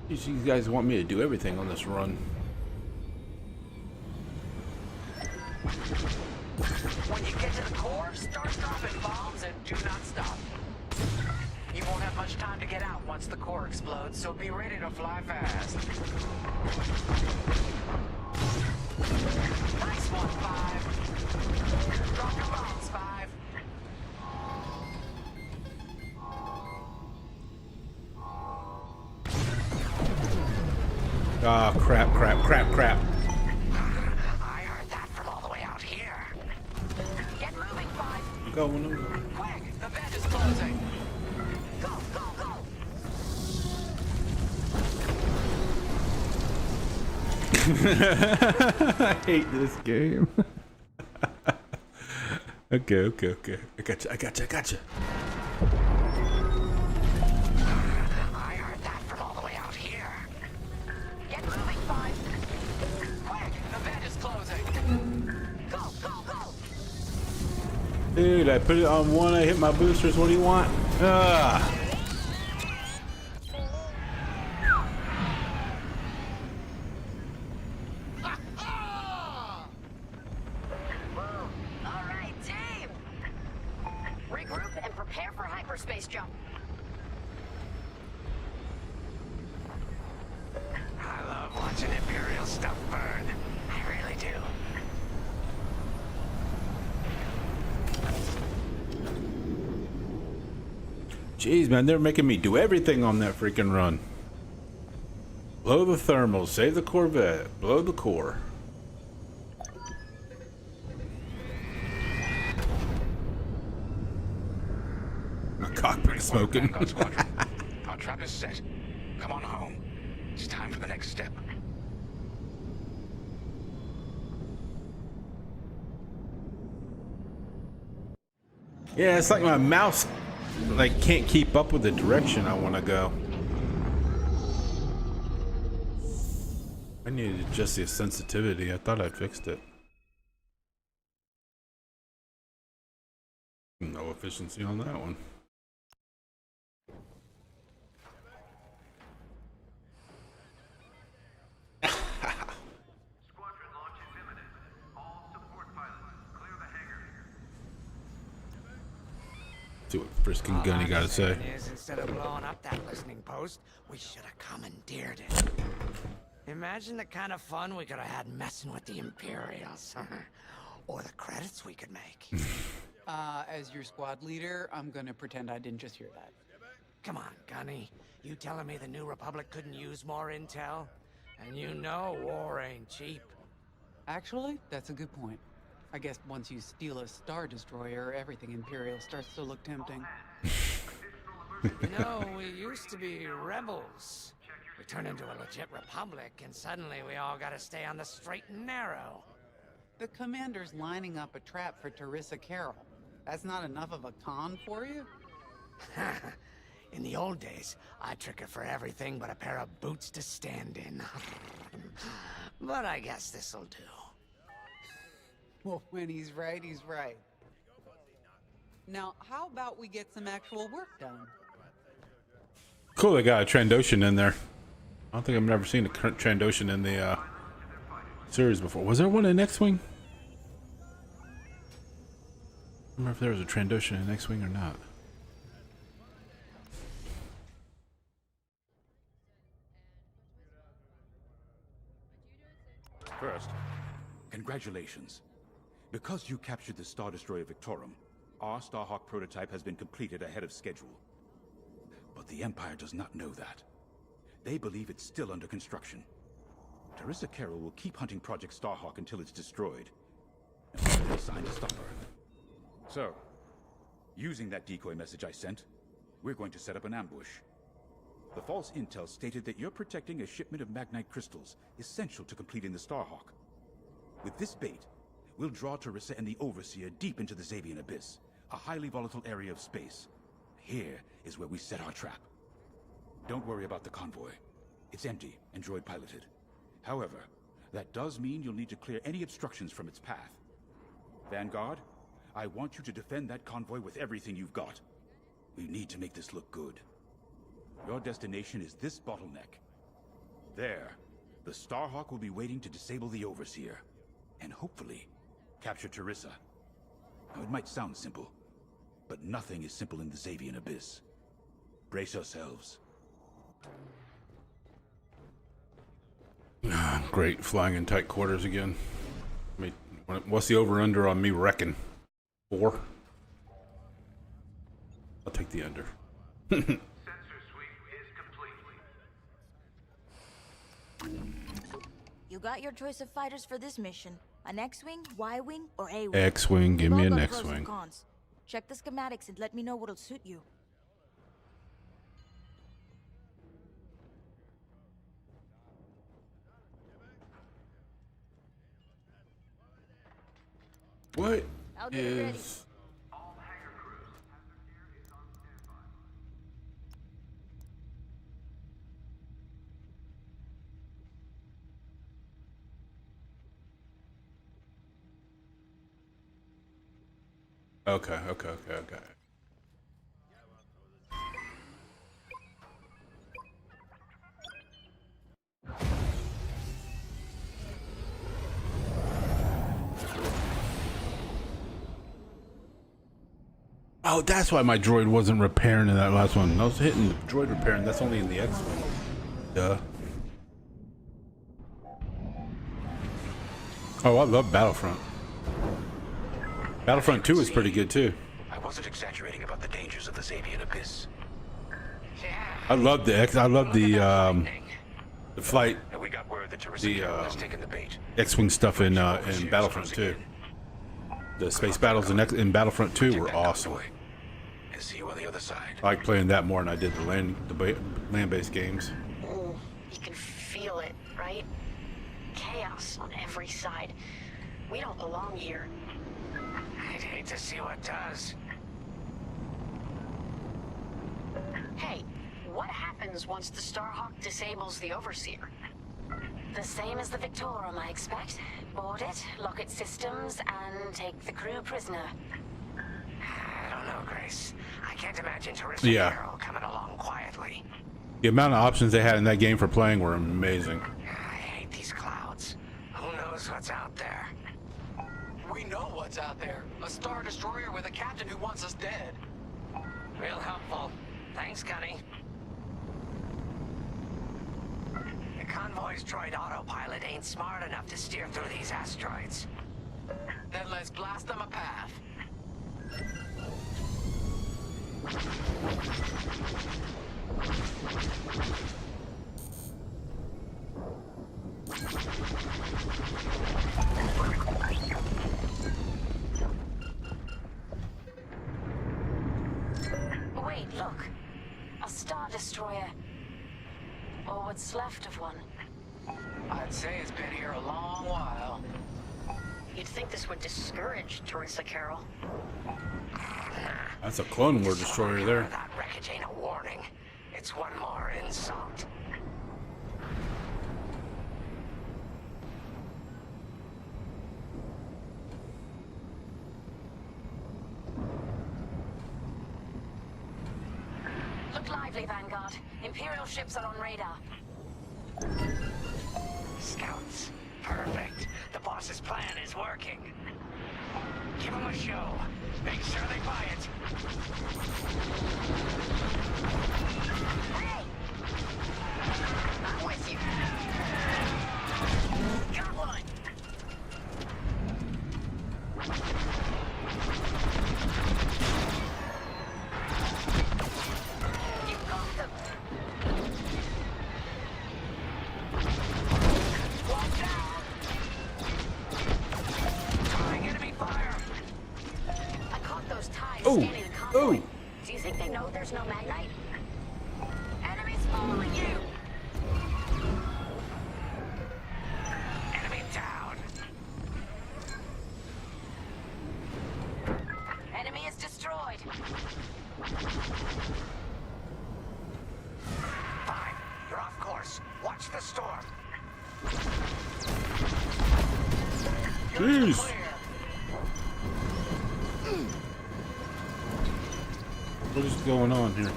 You guys want me to do everything on this run. When you get to the core, start dropping bombs and do not stop. You won't have much time to get out once the core explodes, so be ready to fly fast. Nice one, Five. Drop your bombs, Five. Ah, crap. I heard that from all the way out here. Get moving, Five. I'm going. Quick, the vent is closing. Go, go, go. I hate this game. Okay. I gotcha. I heard that from all the way out here. Get moving, Five. Quick, the vent is closing. Go, go, go. Dude, I put it on one, I hit my boosters. What do you want? Ah. All right, team. Regroup and prepare for hyperspace jump. I love watching Imperial stuff burn. I really do. Jeez, man, they're making me do everything on that freaking run. Blow the thermals, save the Corvette, blow the core. My cockpit is smoking. Vanguard Squadron. Our trap is set. Come on home. It's time for the next step. Yeah, it's like my mouse can't keep up with the direction I want to go. I need to adjust the sensitivity. I thought I'd fixed it. No efficiency on that one. Squadron launch is imminent. All support pilots, clear the hangar. See what frisking gunny got to say. Is instead of blowing up that listening post, we should have commandeered it. Imagine the kind of fun we could have had messing with the Imperials. Or the credits we could make. As your squad leader, I'm gonna pretend I didn't just hear that. Come on, Gunny. You telling me the New Republic couldn't use more intel? And you know war ain't cheap. Actually, that's a good point. I guess once you steal a Star Destroyer, everything Imperial starts to look tempting. You know, we used to be rebels. We turned into a legit republic, and suddenly we all gotta stay on the straight and narrow. The commander's lining up a trap for Teresa Carroll. That's not enough of a con for you? In the old days, I'd trick her for everything but a pair of boots to stand in. But I guess this'll do. Well, when he's right, he's right. Now, how about we get some actual work done? Cool, they got a Trandoshan in there. I don't think I've never seen a Trandoshan in the series before. Was there one in X-Wing? I don't remember if there was a Trandoshan in X-Wing or not. First, congratulations. Because you captured the Star Destroyer Victorum, our Starhawk prototype has been completed ahead of schedule. But the Empire does not know that. They believe it's still under construction. Teresa Carroll will keep hunting Project Starhawk until it's destroyed. And we'll be assigned to stop her. So, using that decoy message I sent, we're going to set up an ambush. The false intel stated that you're protecting a shipment of Magnite crystals, essential to completing the Starhawk. With this bait, we'll draw Teresa and the Overseer deep into the Xavian Abyss, a highly volatile area of space. Here is where we set our trap. Don't worry about the convoy. It's empty and droid piloted. However, that does mean you'll need to clear any obstructions from its path. Vanguard, I want you to defend that convoy with everything you've got. We need to make this look good. Your destination is this bottleneck. There, the Starhawk will be waiting to disable the Overseer, and hopefully, capture Teresa. Now, it might sound simple, but nothing is simple in the Xavian Abyss. Brace yourselves. Great, flying in tight quarters again. I mean, what's the over-under on me wrecking? 4? I'll take the under. You got your choice of fighters for this mission. An X-Wing, Y-Wing, or A-Wing. X-Wing, give me an X-Wing. Check the schematics and let me know what'll suit you. What I'll get it ready. Okay. Oh, that's why my droid wasn't repairing in that last one. I was hitting the droid repairing. That's only in the X-Wing. Duh. Oh, I love Battlefront. Battlefront 2 is pretty good too. I wasn't exaggerating about the dangers of the Xavian Abyss. I love the flight, And we got word that Teresa Carroll has taken the bait. X-Wing stuff in Battlefront 2. The space battles in Battlefront 2 were awesome. And see you on the other side. I like playing that more than I did the land-based games. Ooh, you can feel it, right? Chaos on every side. We don't belong here. I'd hate to see what does. Hey, what happens once the Starhawk disables the Overseer? The same as the Victorum, I expect. Board it, lock its systems, and take the crew prisoner. I don't know, Grace. I can't imagine Teresa Carroll coming along quietly. The amount of options they had in that game for playing were amazing. I hate these clouds. Who knows what's out there? We know what's out there. A Star Destroyer with a captain who wants us dead. Real helpful. Thanks, Gunny. The convoy's droid autopilot ain't smart enough to steer through these asteroids. Then let's blast them a path. Wait, look. A Star Destroyer. Or what's left of one. I'd say it's been here a long while. You'd think this would discourage Teresa Carroll. That's a Clone War destroyer there. That wreckage ain't a warning. It's one more insult. Lively, Vanguard. Imperial ships are on radar. Scouts. Perfect. The boss's plan is working. Give them a show. Make sure they buy it. Hey! I'm with you. Got one! You got them! One down! Trying enemy fire! I caught those ties Oh. scanning the convoy. Oh. Do you think they know there's no magnite? Enemies following you! Enemy down! Enemy is destroyed. Fine. You're off course. Watch the storm. Jeez. Clear. What is going on here?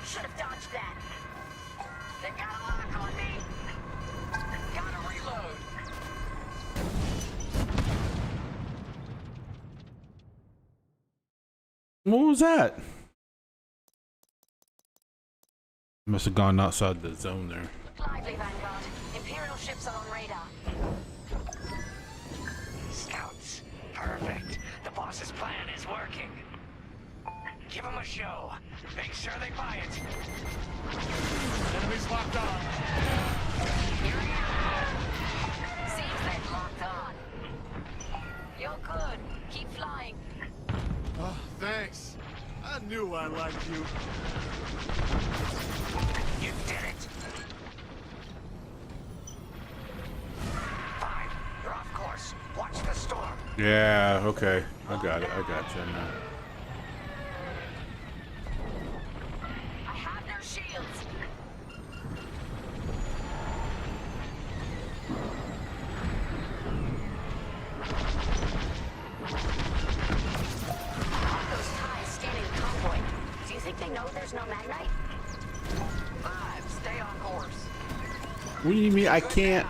Should have dodged that. They got a lock on me. Gotta reload. What was that? Must have gone outside the zone there. Lively, Vanguard. Imperial ships are on radar. Scouts. Perfect. The boss's plan is working. Give them a show. Make sure they buy it. Enemies locked on. Seems they've locked on. You're good. Keep flying. Oh, thanks. I knew I liked you. You did it. Fine. You're off course. Watch the storm. Yeah, okay. I got it. I got you now. I have no shields. Caught those ties scanning the convoy. Do you think they know there's no magnite? 5, stay on course. What do you mean I can't?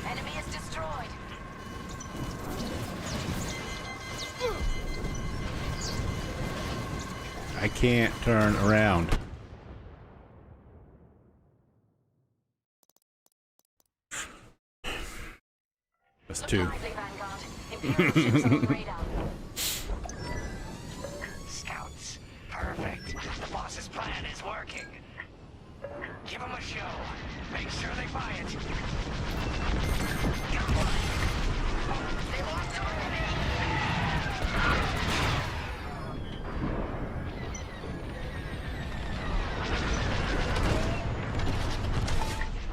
Enemy is destroyed. I can't turn around. That's two. Lively, Vanguard. Imperial ships are on radar. Scouts. Perfect. The boss's plan is working. Give them a show. Make sure they buy it. Got one. They locked on me.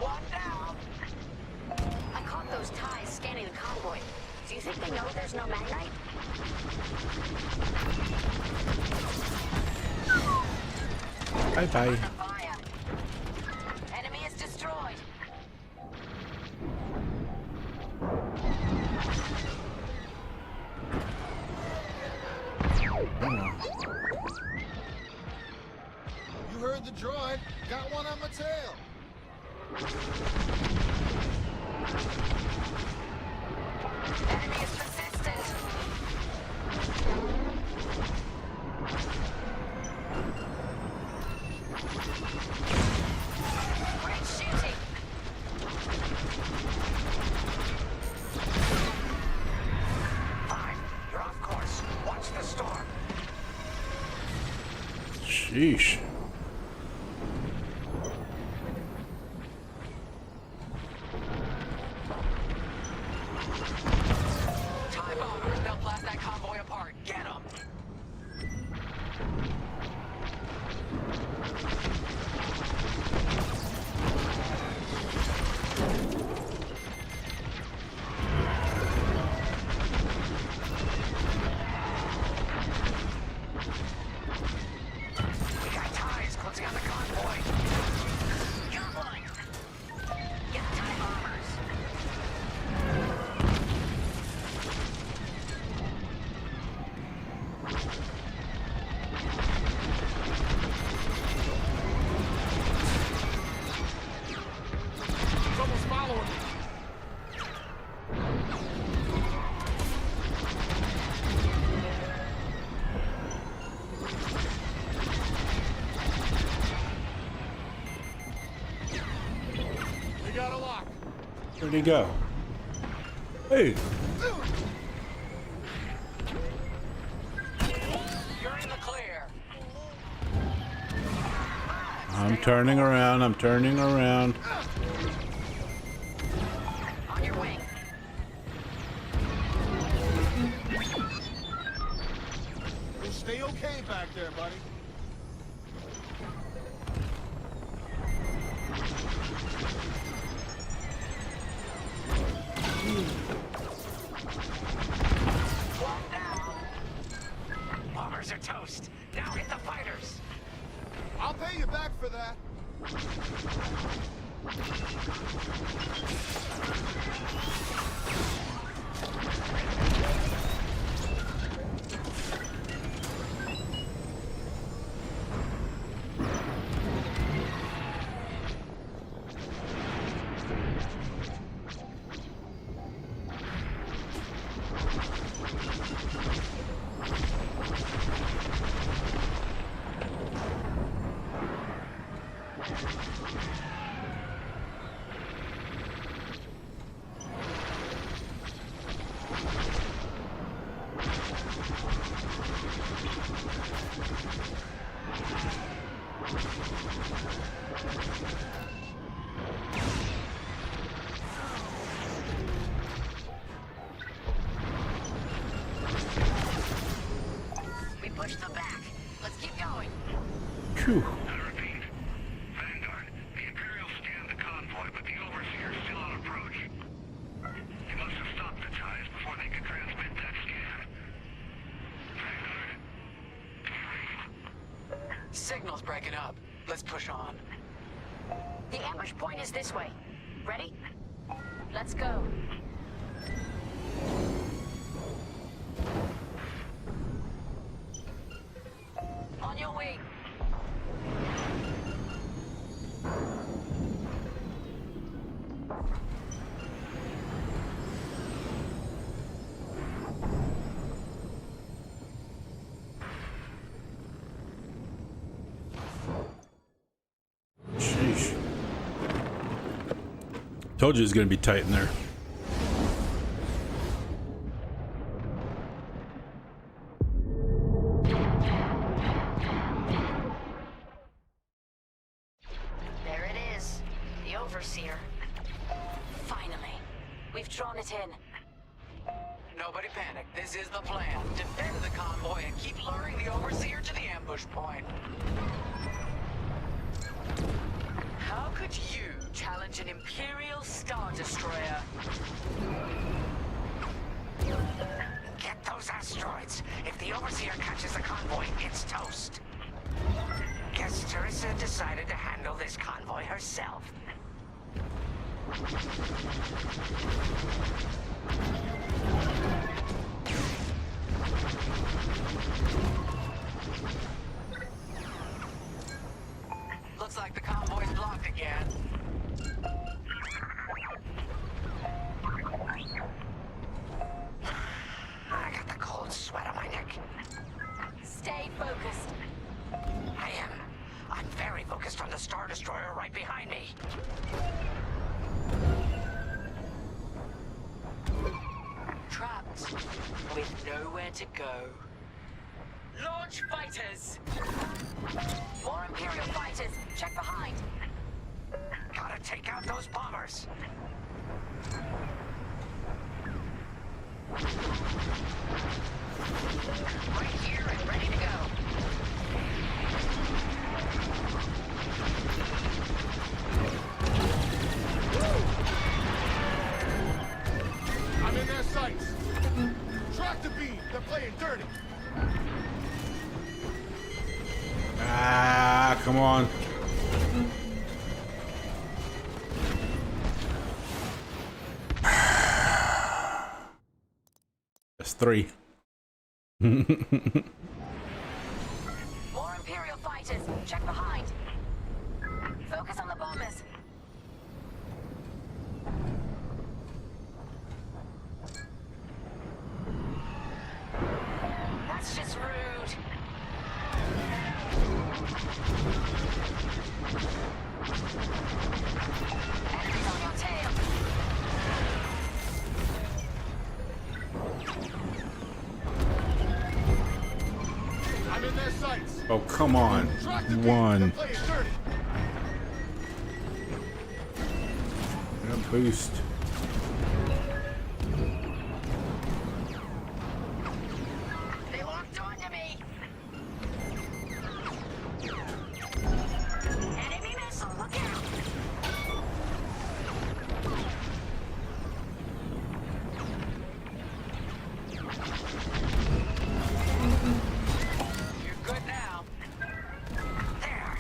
One down. I caught those ties scanning the convoy. Do you think they know there's no magnite? Bye bye. Fire! Enemy is destroyed. You heard the droid. Got one on my tail. Enemy is persistent. Great shooting. Fine. You're off course. Watch the storm. Sheesh. TIE bombers, they'll blast that convoy apart. Get them! We got Where'd he go? Hey! You're in the clear. I'm turning around, I'm turning around. On your wing. You'll stay okay back there, buddy. One down. Bombers are toast. Now hit the fighters. I'll pay you back for that. We push them back. Let's keep going. Phew. I repeat. Vanguard, the Imperials scanned the convoy, but the Overseer's still on approach. They must have stopped the ties before they could transmit that scan. Vanguard? Signal's breaking up. Let's push on. The ambush point is this way. Ready? Let's go. On your wing. Sheesh. Told you it was gonna be tight in there. There it is. The Overseer. Finally. We've drawn it in. Nobody panic. This is the plan. Defend the convoy and keep luring the Overseer to the ambush point. How could you challenge an Imperial Star Destroyer? Get those asteroids. If the Overseer catches the convoy, it's toast. Guess Teresa decided to handle this convoy herself. Looks like the convoy's blocked again. I got the cold sweat on my neck. Stay focused. I am. I'm very focused on the Star Destroyer right behind me. Trapped with nowhere to go. Launch fighters! More Imperial fighters. Check behind. Gotta take out those bombers. Right here and ready to go. I'm in their sights. Track the beam. They're playing dirty. Ah, come on. That's 3. More Imperial fighters. Check behind. Focus on the bombers. That's just rude. Enemies on your tail. sights. Oh, come on. Track the beam. One. They're playing dirty. Yeah, boost. They locked onto me. Enemy missile, look out! You're good now. There.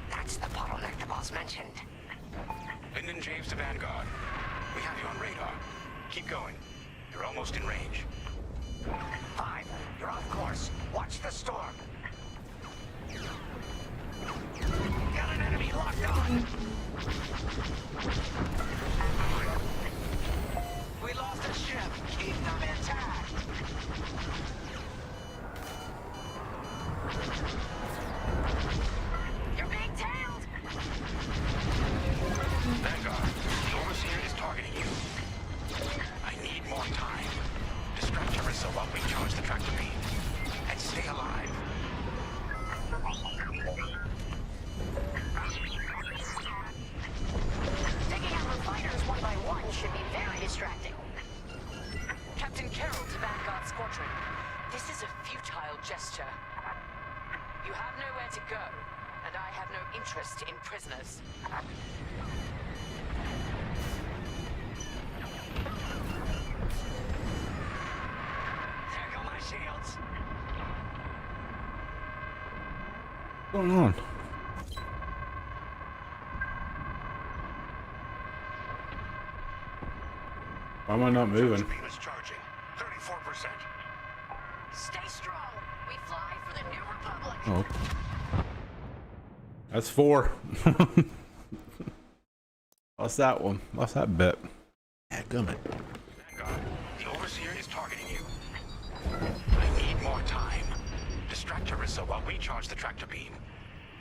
That's the bottleneck the boss mentioned. Linden James to Vanguard. We have you on radar. Keep going. You're almost in range. 5. You're off course. Watch the storm. Got an enemy locked on. We lost a ship. Keep them intact. You're being tailed. Vanguard, the Overseer is targeting you. I need more time. Distract Teresa while we charge the tractor beam. And stay alive. Taking out the fighters one by one should be very distracting. Captain Carroll to Vanguard Squadron. This is a futile gesture. You have nowhere to go, and I have no interest in prisoners. There go my shields. What's going on? Why am I not moving? Beam is charging. 34%. Stay strong. We fly for the New Republic. Oh. That's 4. Lost that one. Lost that bet. Dadgummit. Vanguard, the Overseer is targeting you. I need more time. Distract Teresa while we charge the tractor beam.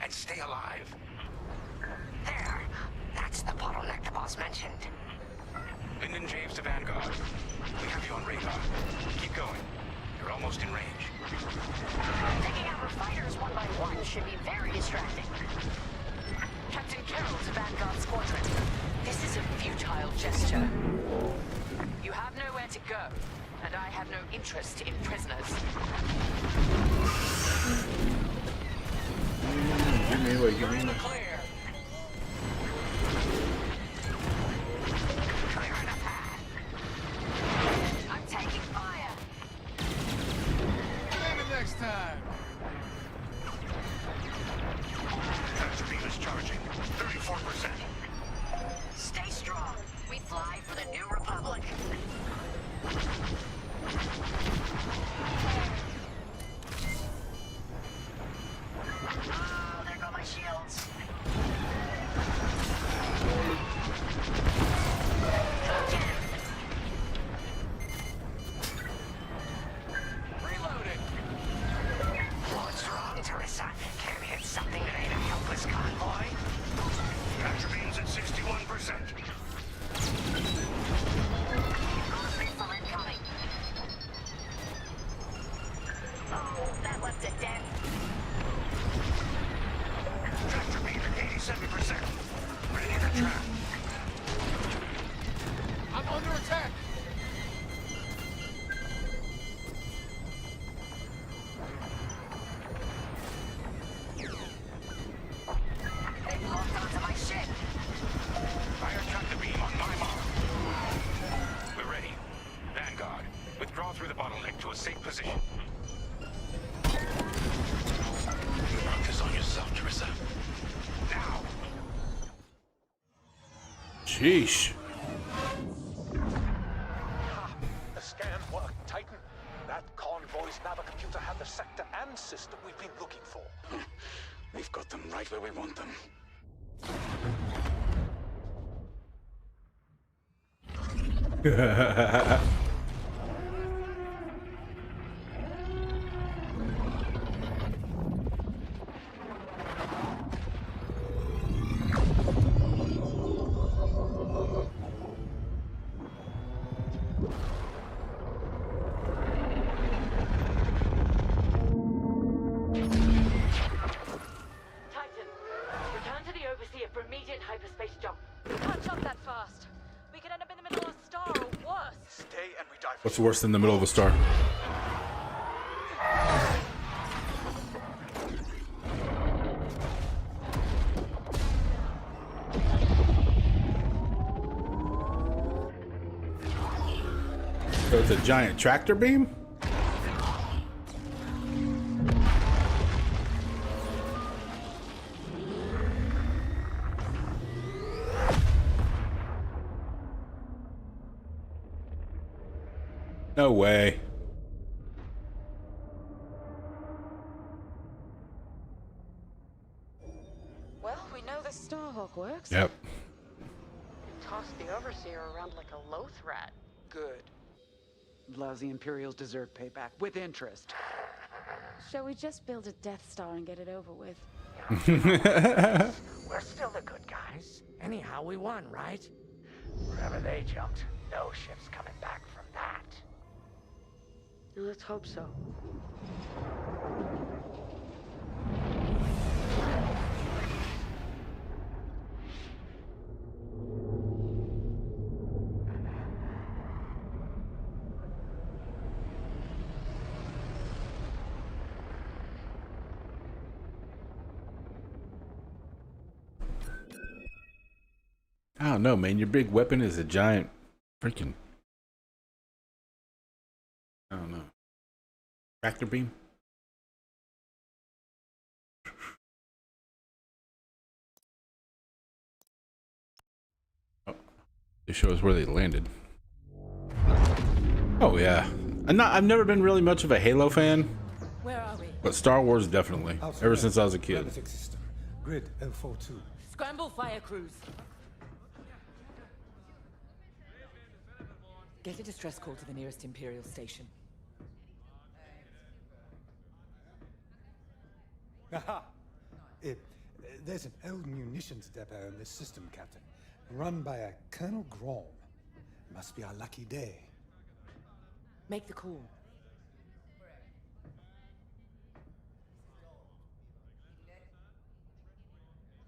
And stay alive. There. That's the bottleneck the boss mentioned. Linden James to Vanguard. We have you on radar. Keep going. You're almost in range. Taking out the fighters one by one should be very distracting. Captain Carroll to Vanguard Squadron. This is a futile gesture. You have nowhere to go, and I have no interest in prisoners. Give me away, give me away. Clear. Clearing a path. I'm taking fire. Maybe next time. Tractor beam is charging. 34%. Stay strong. We fly for the New Republic. Oh, there go my shields. Reloading. What's wrong, Teresa? Can't hit something that ain't a helpless convoy? Tractor beam's at 61%. Missile incoming. Oh, that left it dead. Tractor beam at 87%. Ready to trap. I'm under attack. They locked onto my ship. Fire tractor beam on my mark. We're ready. Vanguard, withdraw through the bottleneck to a safe position. You brought this on yourself, Teresa. Now. Sheesh. The scan worked, Titan. That convoy's navicomputer had the sector and system we've been looking for. We've got them right where we want them. we dive What's worse than the middle of a star? So it's a giant tractor beam? No way. Well, we know the Starhawk works. Yep. Toss the Overseer around like a loath rat. Good. Lousy Imperials deserve payback, with interest. Shall we just build a Death Star and get it over with? We're still the good guys. Anyhow, we won, right? Wherever they jumped, no ship's coming back from that. Let's hope so. I don't know, man. Your big weapon is a giant freaking, I don't know, tractor beam. Oh, they show us where they landed. Oh yeah, I've never been really much of a Halo fan. Where are we? But Star Wars definitely. Ever since I was a kid. Grid 042. Scramble fire crews. Get a distress call to the nearest Imperial station. Aha! There's an old munitions depot in this system, Captain. Run by a Colonel Grom. Must be our lucky day. Make the call.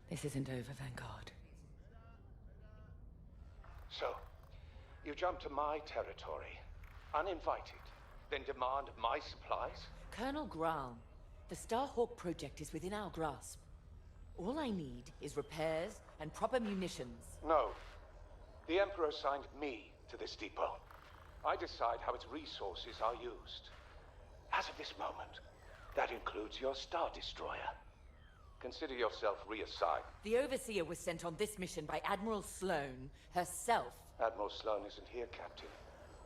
This isn't over, Vanguard. So, you jump to my territory, uninvited, then demand my supplies? Colonel Graal, the Starhawk project is within our grasp. All I need is repairs and proper munitions. No. The Emperor assigned me to this depot. I decide how its resources are used. As of this moment, that includes your Star Destroyer. Consider yourself reassigned. The Overseer was sent on this mission by Admiral Sloane herself. Admiral Sloane isn't here, Captain.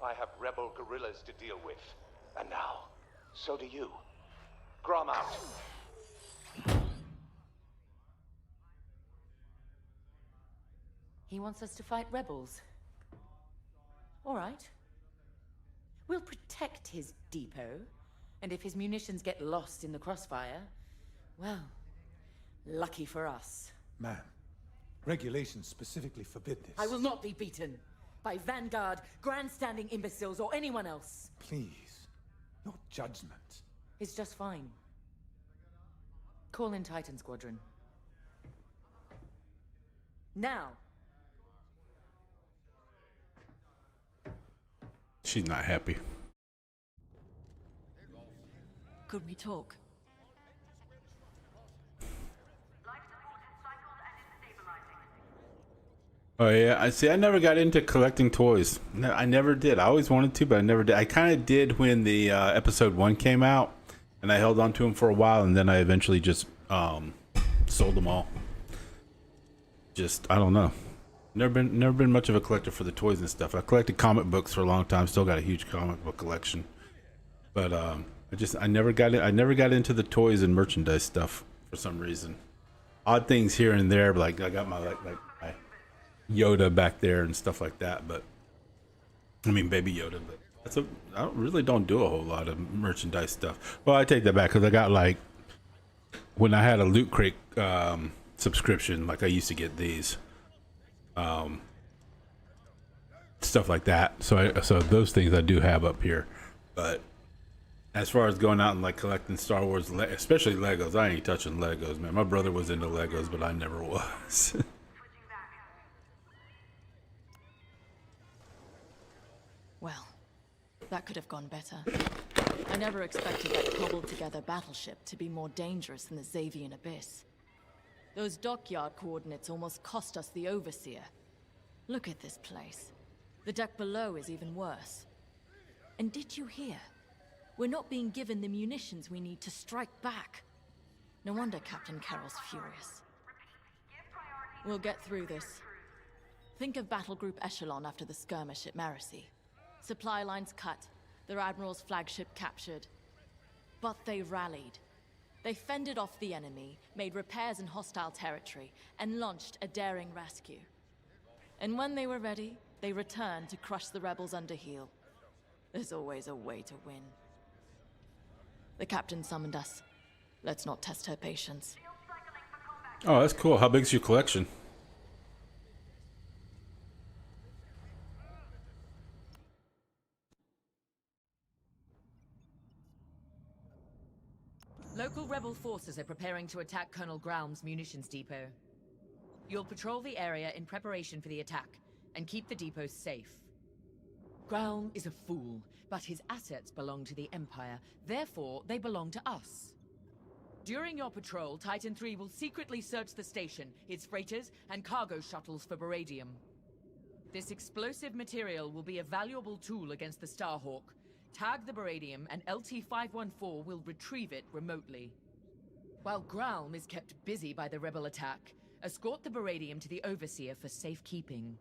I have rebel guerrillas to deal with. And now, so do you. Grom out. He wants us to fight rebels. All right. We'll protect his depot, and if his munitions get lost in the crossfire, well, lucky for us. Ma'am, regulations specifically forbid this. I will not be beaten by Vanguard, grandstanding imbeciles, or anyone else. Please, your judgment is just fine. Call in Titan Squadron. Now! She's not happy. Could we talk? Oh yeah, I see. I never got into collecting toys. I never did. I always wanted to, but I never did. I kind of did when the episode 1 came out, and I held on to them for a while, and then I eventually just sold them all. Just I don't know. Never been much of a collector for the toys and stuff. I collected comic books for a long time. Still got a huge comic book collection, but I never got into the toys and merchandise stuff for some reason. Odd things here and there, like I got my like my Yoda back there and stuff like that. But I mean, Baby Yoda. But I really don't do a whole lot of merchandise stuff. Well, I take that back because I got like when I had a Loot Crate subscription, like I used to get these. Stuff like that. So those things I do have up here, but as far as going out and like collecting Star Wars, especially Legos, I ain't touching Legos, man. My brother was into Legos, but I never was. Well, That could have gone better. I never expected that cobbled-together battleship to be more dangerous than the Xavian Abyss. Those dockyard coordinates almost cost us the Overseer. Look at this place. The deck below is even worse. And did you hear? We're not being given the munitions we need to strike back. No wonder Captain Carroll's furious. We'll get through this. Think of Battle Group Echelon after the skirmish at Marasy. Supply lines cut, their Admiral's flagship captured. But they rallied. They fended off the enemy, made repairs in hostile territory, and launched a daring rescue. And when they were ready, they returned to crush the rebels under heel. There's always a way to win. The captain summoned us. Let's not test her patience. Oh, that's cool. How big's your collection? Local rebel forces are preparing to attack Colonel Graum's munitions depot. You'll patrol the area in preparation for the attack, and keep the depot safe. Graum is a fool, but his assets belong to the Empire, therefore they belong to us. During your patrol, Titan III will secretly search the station, its freighters, and cargo shuttles for beradium. This explosive material will be a valuable tool against the Starhawk. Tag the beradium, and LT-514 will retrieve it remotely. While Graum is kept busy by the rebel attack, escort the beradium to the Overseer for safekeeping.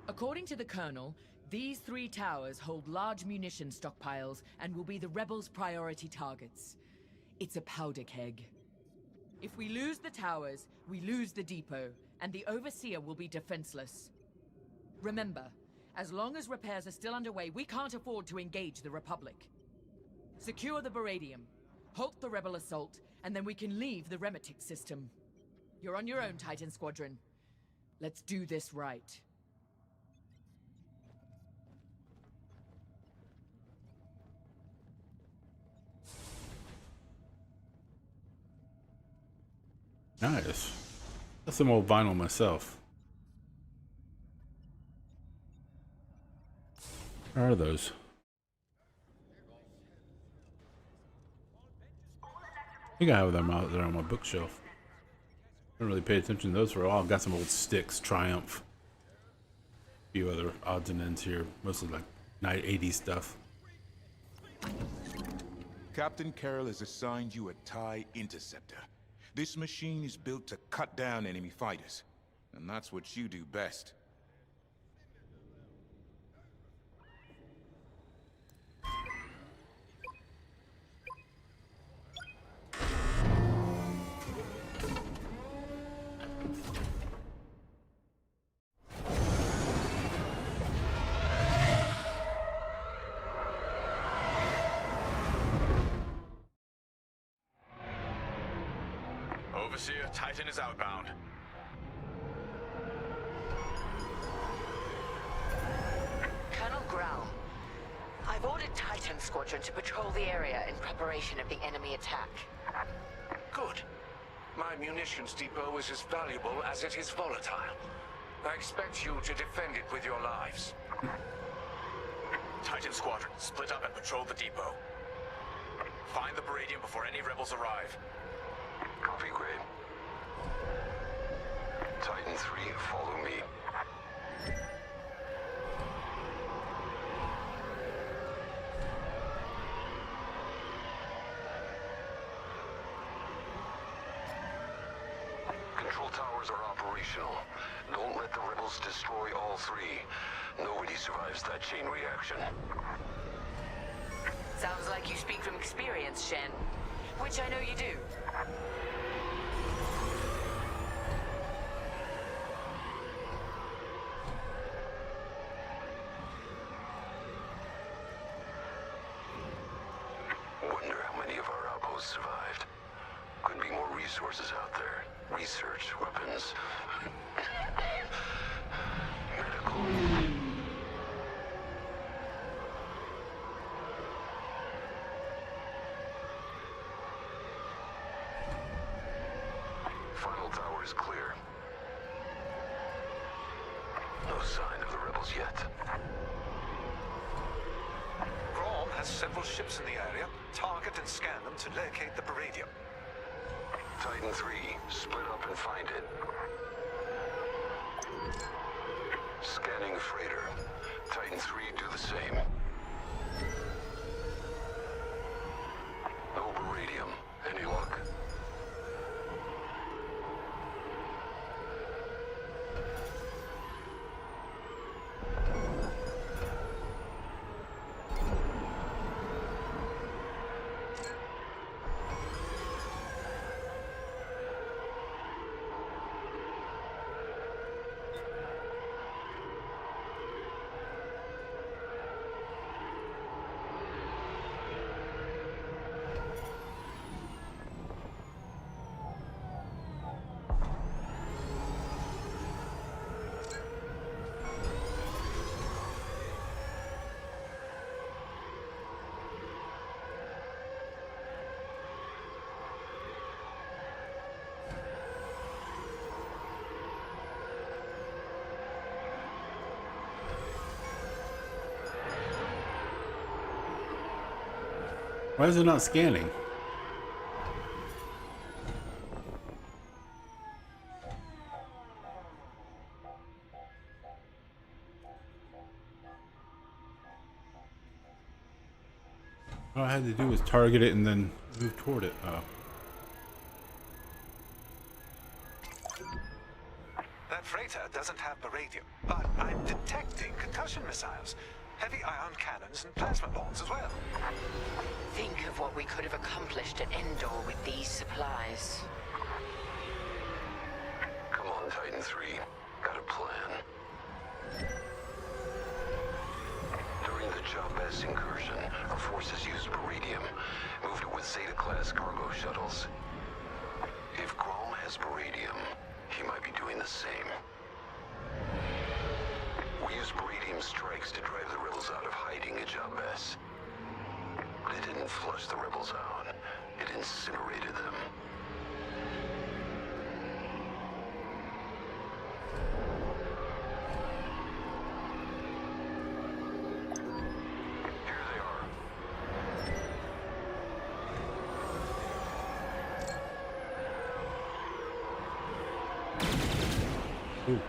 According to the Colonel, these 3 towers hold large munition stockpiles and will be the rebels' priority targets. It's a powder keg. If we lose the towers, we lose the depot, and the Overseer will be defenseless. Remember, as long as repairs are still underway, we can't afford to engage the Republic. Secure the beradium, halt the rebel assault, and then we can leave the Remetic system. You're on your own, Titan Squadron. Let's do this right. Nice. That's some old vinyl myself. Where are those? I think I have them out there on my bookshelf. I don't really pay attention to those for a while. I've got some old Styx, Triumph. A few other odds and ends here. Mostly like 80s stuff. Captain Carroll has assigned you a TIE Interceptor. This machine is built to cut down enemy fighters. And that's what you do best. Overseer, Titan is outbound. Colonel Graum, I've ordered Titan Squadron to patrol the area in preparation of the enemy attack. Good. My munitions depot is as valuable as it is volatile. I expect you to defend it with your lives. Titan Squadron, split up and patrol the depot. Find the beradium before any rebels arrive. Copy, Grade. Titan 3, follow me. Control towers are operational. Don't let the rebels destroy all 3. Nobody survives that chain reaction. Sounds like you speak from experience, Shen. Which I know you do. Wonder how many of our outposts survived. Could be more resources out there. Research, weapons, medical. Final tower is clear. No sign of the rebels yet. has several ships in the area. Target and scan them to locate the Baradium. Titan 3, split up and find it. Scanning freighter. Titan 3, do the same. No Baradium. Any luck? Why is it not scanning? All I had to do was target it and then move toward it. Oh. That freighter doesn't have Baradium, but I'm detecting concussion missiles, heavy ion cannons, and plasma bombs as well. Think of what we could have accomplished at Endor with these supplies. Come on, Titan 3. Got a plan. During the Jabez incursion, our forces used Baradium, moved it with Zeta-class cargo shuttles. If Grom has Baradium, he might be doing the same. We used Baradium strikes to drive the rebels out of hiding at Jabez. But it didn't flush the rebels out. It incinerated them. Ooh.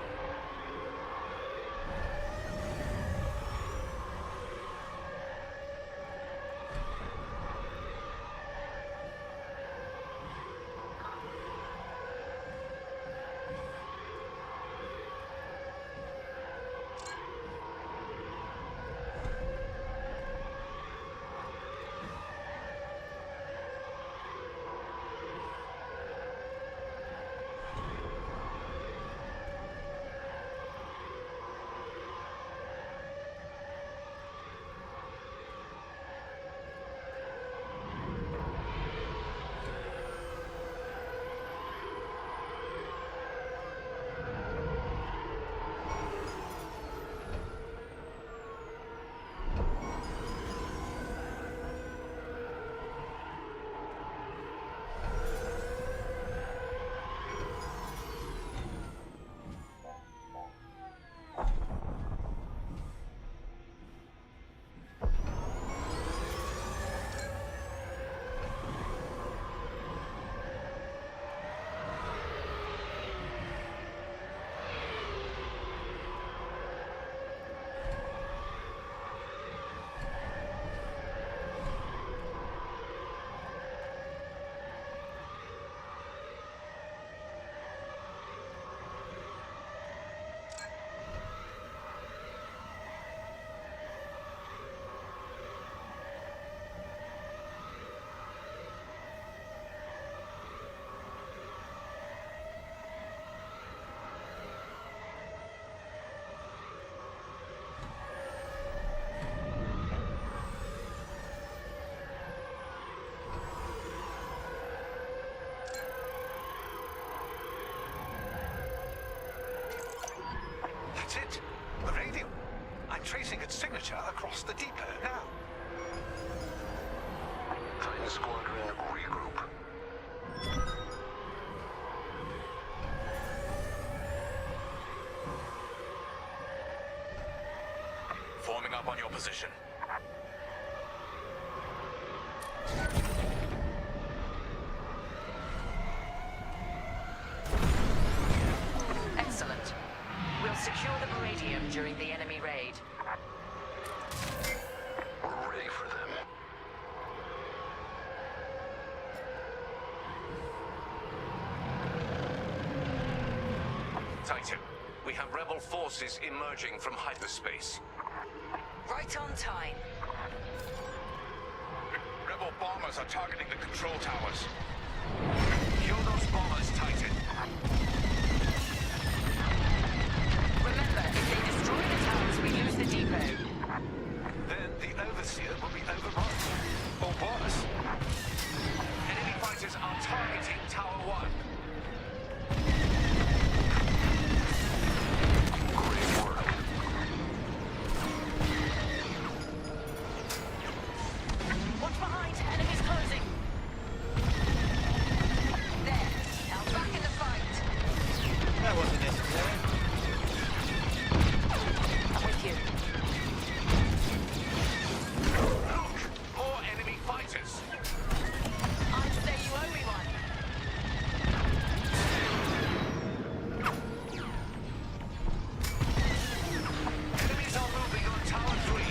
That's it. Baradium. I'm tracing its signature across the depot now. Titan Squadron, regroup. Forming up on your position. Titan, we have rebel forces emerging from hyperspace. Right on time. Rebel bombers are targeting the control towers. Kill those bombers, Titan. Remember, if they destroy the towers, we lose the depot. Then the Overseer will be overrun. Or worse. Enemy fighters are targeting Tower 1. Watch behind, enemies closing. There, now back in the fight. That wasn't necessary. I'm with you. Look! More enemy fighters! I'd say you owe me one. Enemies are moving on Tower 3.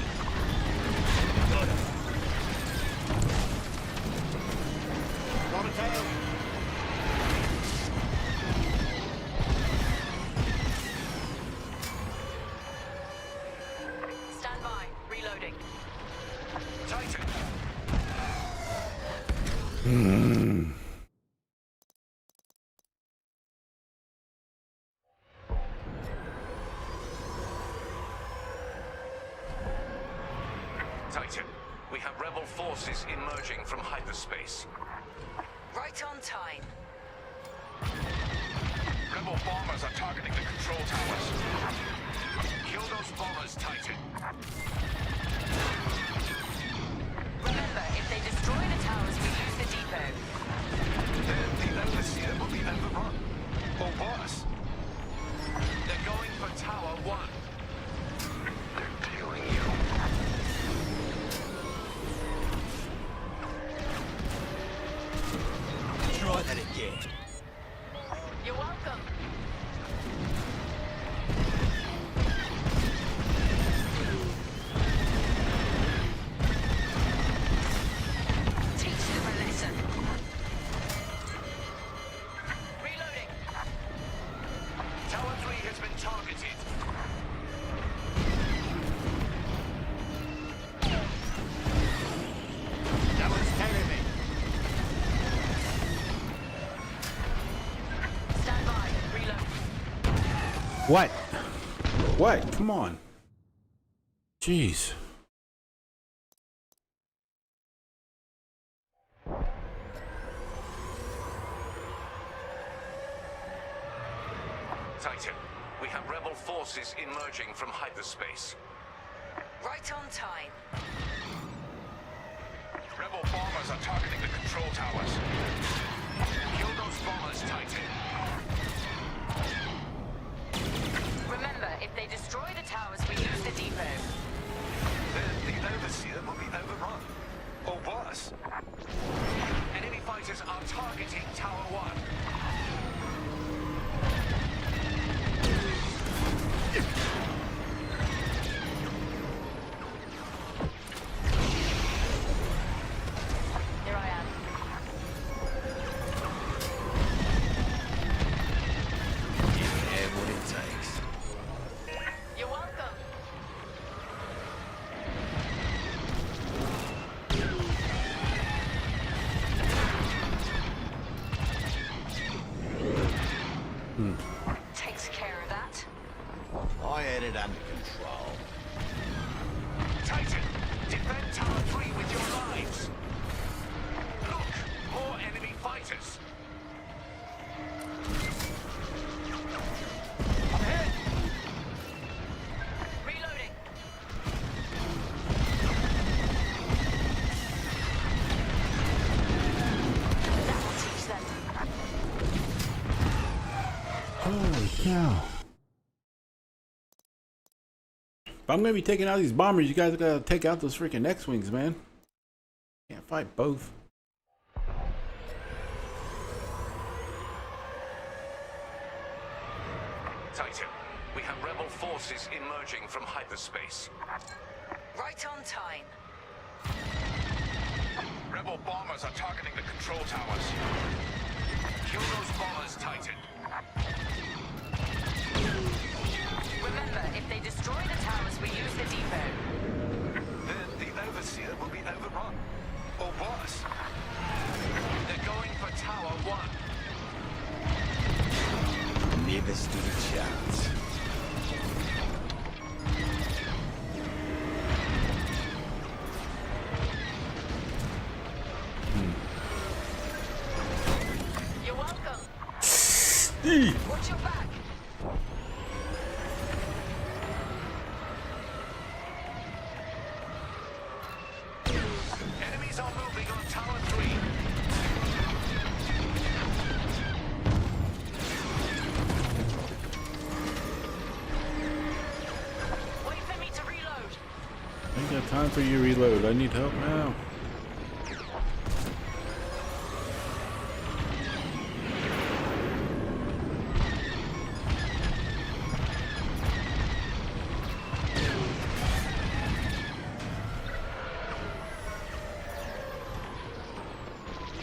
Got a tail. Stand by, reloading. Titan! Titan, we have rebel forces emerging from hyperspace. Right on time. Rebel bombers are targeting the control towers. Kill those bombers, Titan. Remember, if they destroy the towers, we lose the depot. Then the Overseer will be overrun. Or worse. They're going for Tower 1. They're tailing you. Try that again. You're welcome. Teach them a lesson. Reloading. Tower 3 has been targeted. That one's tailing me. Stand by, reload. What? What? Come on. Jeez. Titan, we have rebel forces emerging from hyperspace. Right on time. Rebel bombers are targeting the control towers. Kill those bombers, Titan. Remember, if they destroy the towers, we lose the depot. Then the Overseer will be overrun. Or worse. Enemy fighters are targeting Tower 1. Here I am. Yeah, what it takes. You're welcome. Takes care of that. I had it under control. Titan, defend Tower 3 with your lives. Look, more enemy fighters. I'm hit. Reloading. That will teach them. Holy cow. If I'm gonna be taking out these bombers, you guys gotta take out those freaking X-Wings, man. Can't fight both. Titan, we have rebel forces emerging from hyperspace. Right on time. Rebel bombers are targeting the control towers. Kill those bombers, Titan. Remember, if they destroy the towers, we lose the depot. Then the Overseer will be overrun. Or worse. They're going for Tower 1. Never stood a chance. You're welcome. Watch your back. Enemies are moving on Tower 3. Wait for me to reload. I ain't got time for you to reload. I need help now.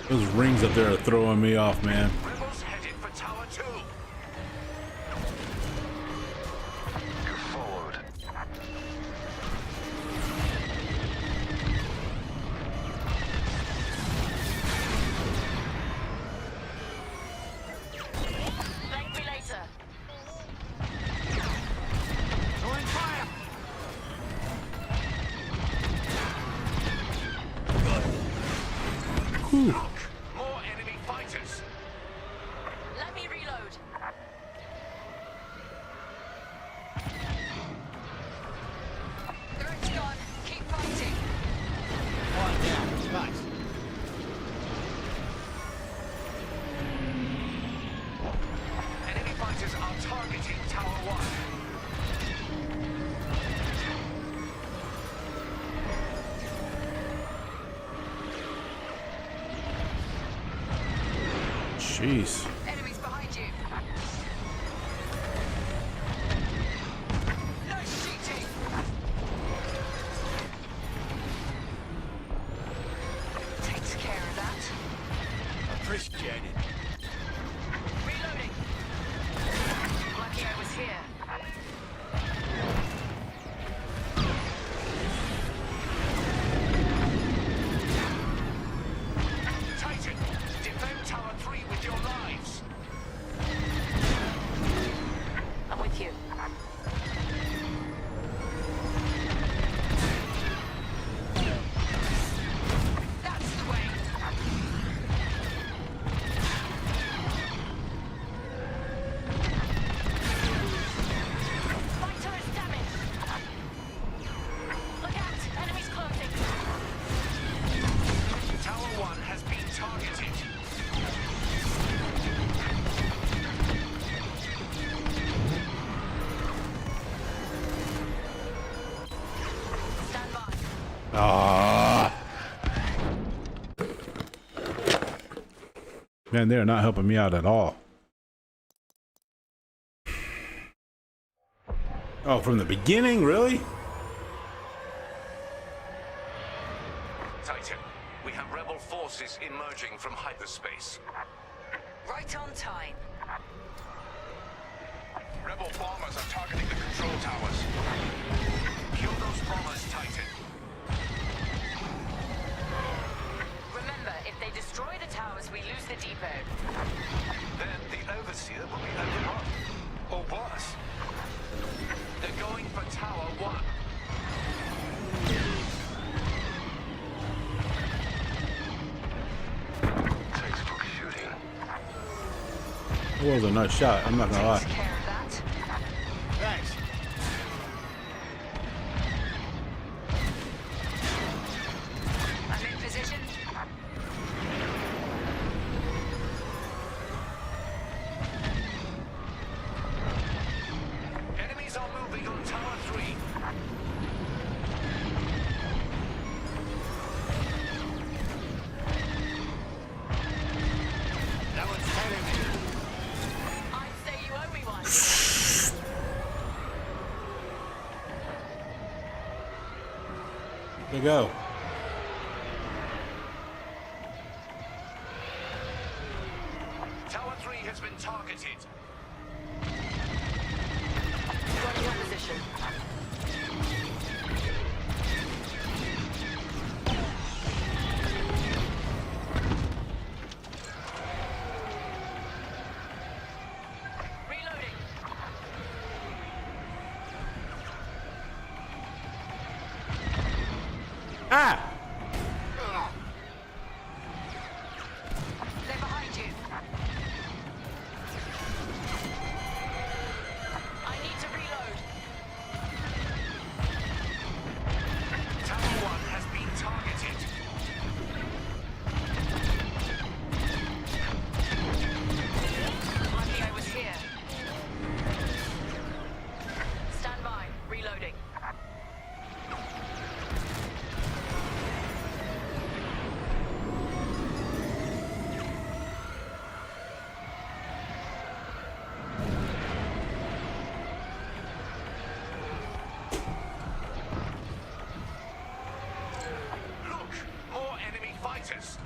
Those rings up there are throwing me off, man. Rebels headed for Tower 2. You're followed. Thank me later. Throwing fire! Whew. More enemy fighters. Let me reload. Turret's gone. Keep fighting. One down. Nice. Enemy fighters are targeting Tower 1. Jeez. Enemies behind you. Nice shooting. Takes care of that. Appreciate it. Reloading. Lucky I was here. Titan, defend Tower 3 with your lives. I'm with you. That's the way. Fighter is damaged. Look out! Enemies closing. Tower 1 has been targeted. Stand by. Ah. Man, they're not helping me out at all. Oh, from the beginning, really? Titan, we have rebel forces emerging from hyperspace. Right on time. Rebel bombers are targeting the control towers. Kill those bombers, Titan. Remember, if they destroy the towers, we lose the depot. Then the Overseer will be overrun. Or worse. They're going for Tower 1. Textbook shooting. It was a nice shot, I'm not gonna lie. Takes care of that. Thanks. I'm in position. Enemies are moving on Tower 3. That one's telling me. I'd say you owe me one. There you go. Tower 3 has been targeted. Marking your position. Reloading. Ah! They're behind you. I need to reload. Tower 1 has been targeted. Lucky I was here. Stand by. Reloading. Look! More enemy fighters!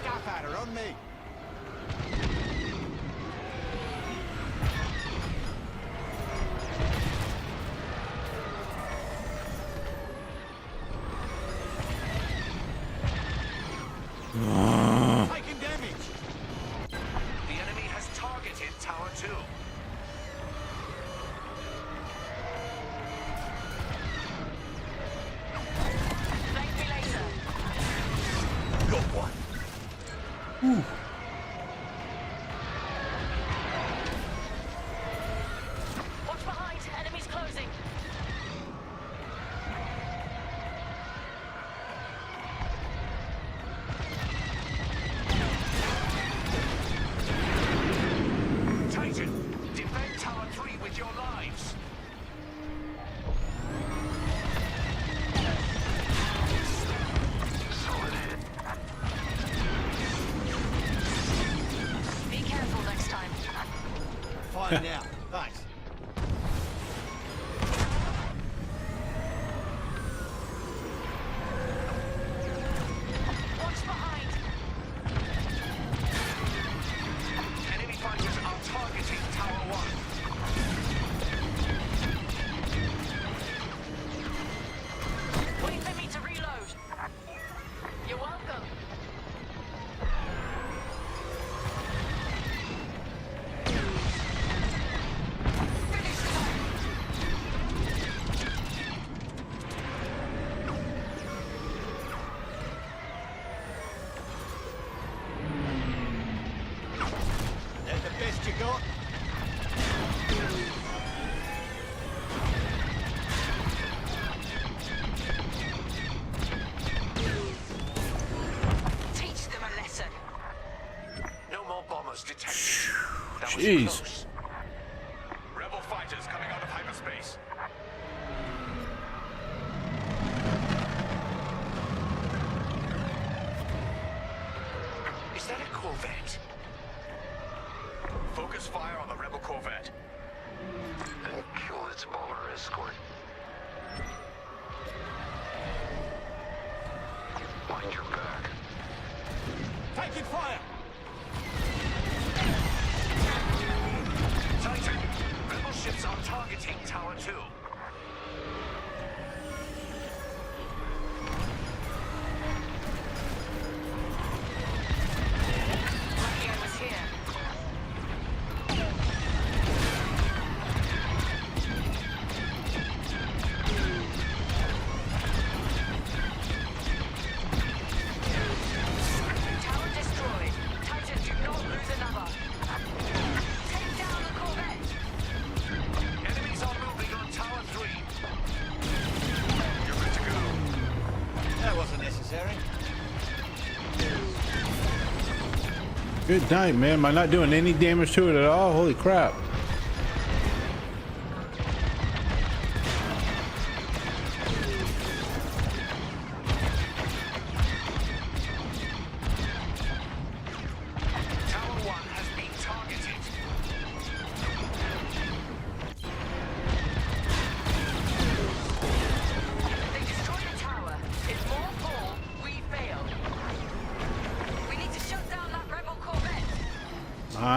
Starfighter on me. Taking damage. The enemy has targeted Tower 2. Thank me later. Got one. Watch behind. Enemies closing. Titan, defend Tower 3 with your lives. Be careful next time. Fine now. Thanks. Watch behind. Enemy fighters are targeting Tower 1. Wait for me to reload. You're welcome. Finish them. That the best you got? Teach them a lesson. No more bombers detected. That was Jeez. close. Rebel fighters coming out of hyperspace. Is that a corvette? Focus fire on the rebel corvette. And kill its bomber escort. Mind your back. Taking fire. Titan, rebel ships are targeting Tower 2. Lucky I was here. Tower destroyed. Titan, do not lose another. Take down the corvette. Enemies are moving on Tower 3. You're good to go. That wasn't necessary. Good night, man. Am I not doing any damage to it at all? Holy crap. Tower 1 has been targeted. They destroyed a tower. If more fall, we fail.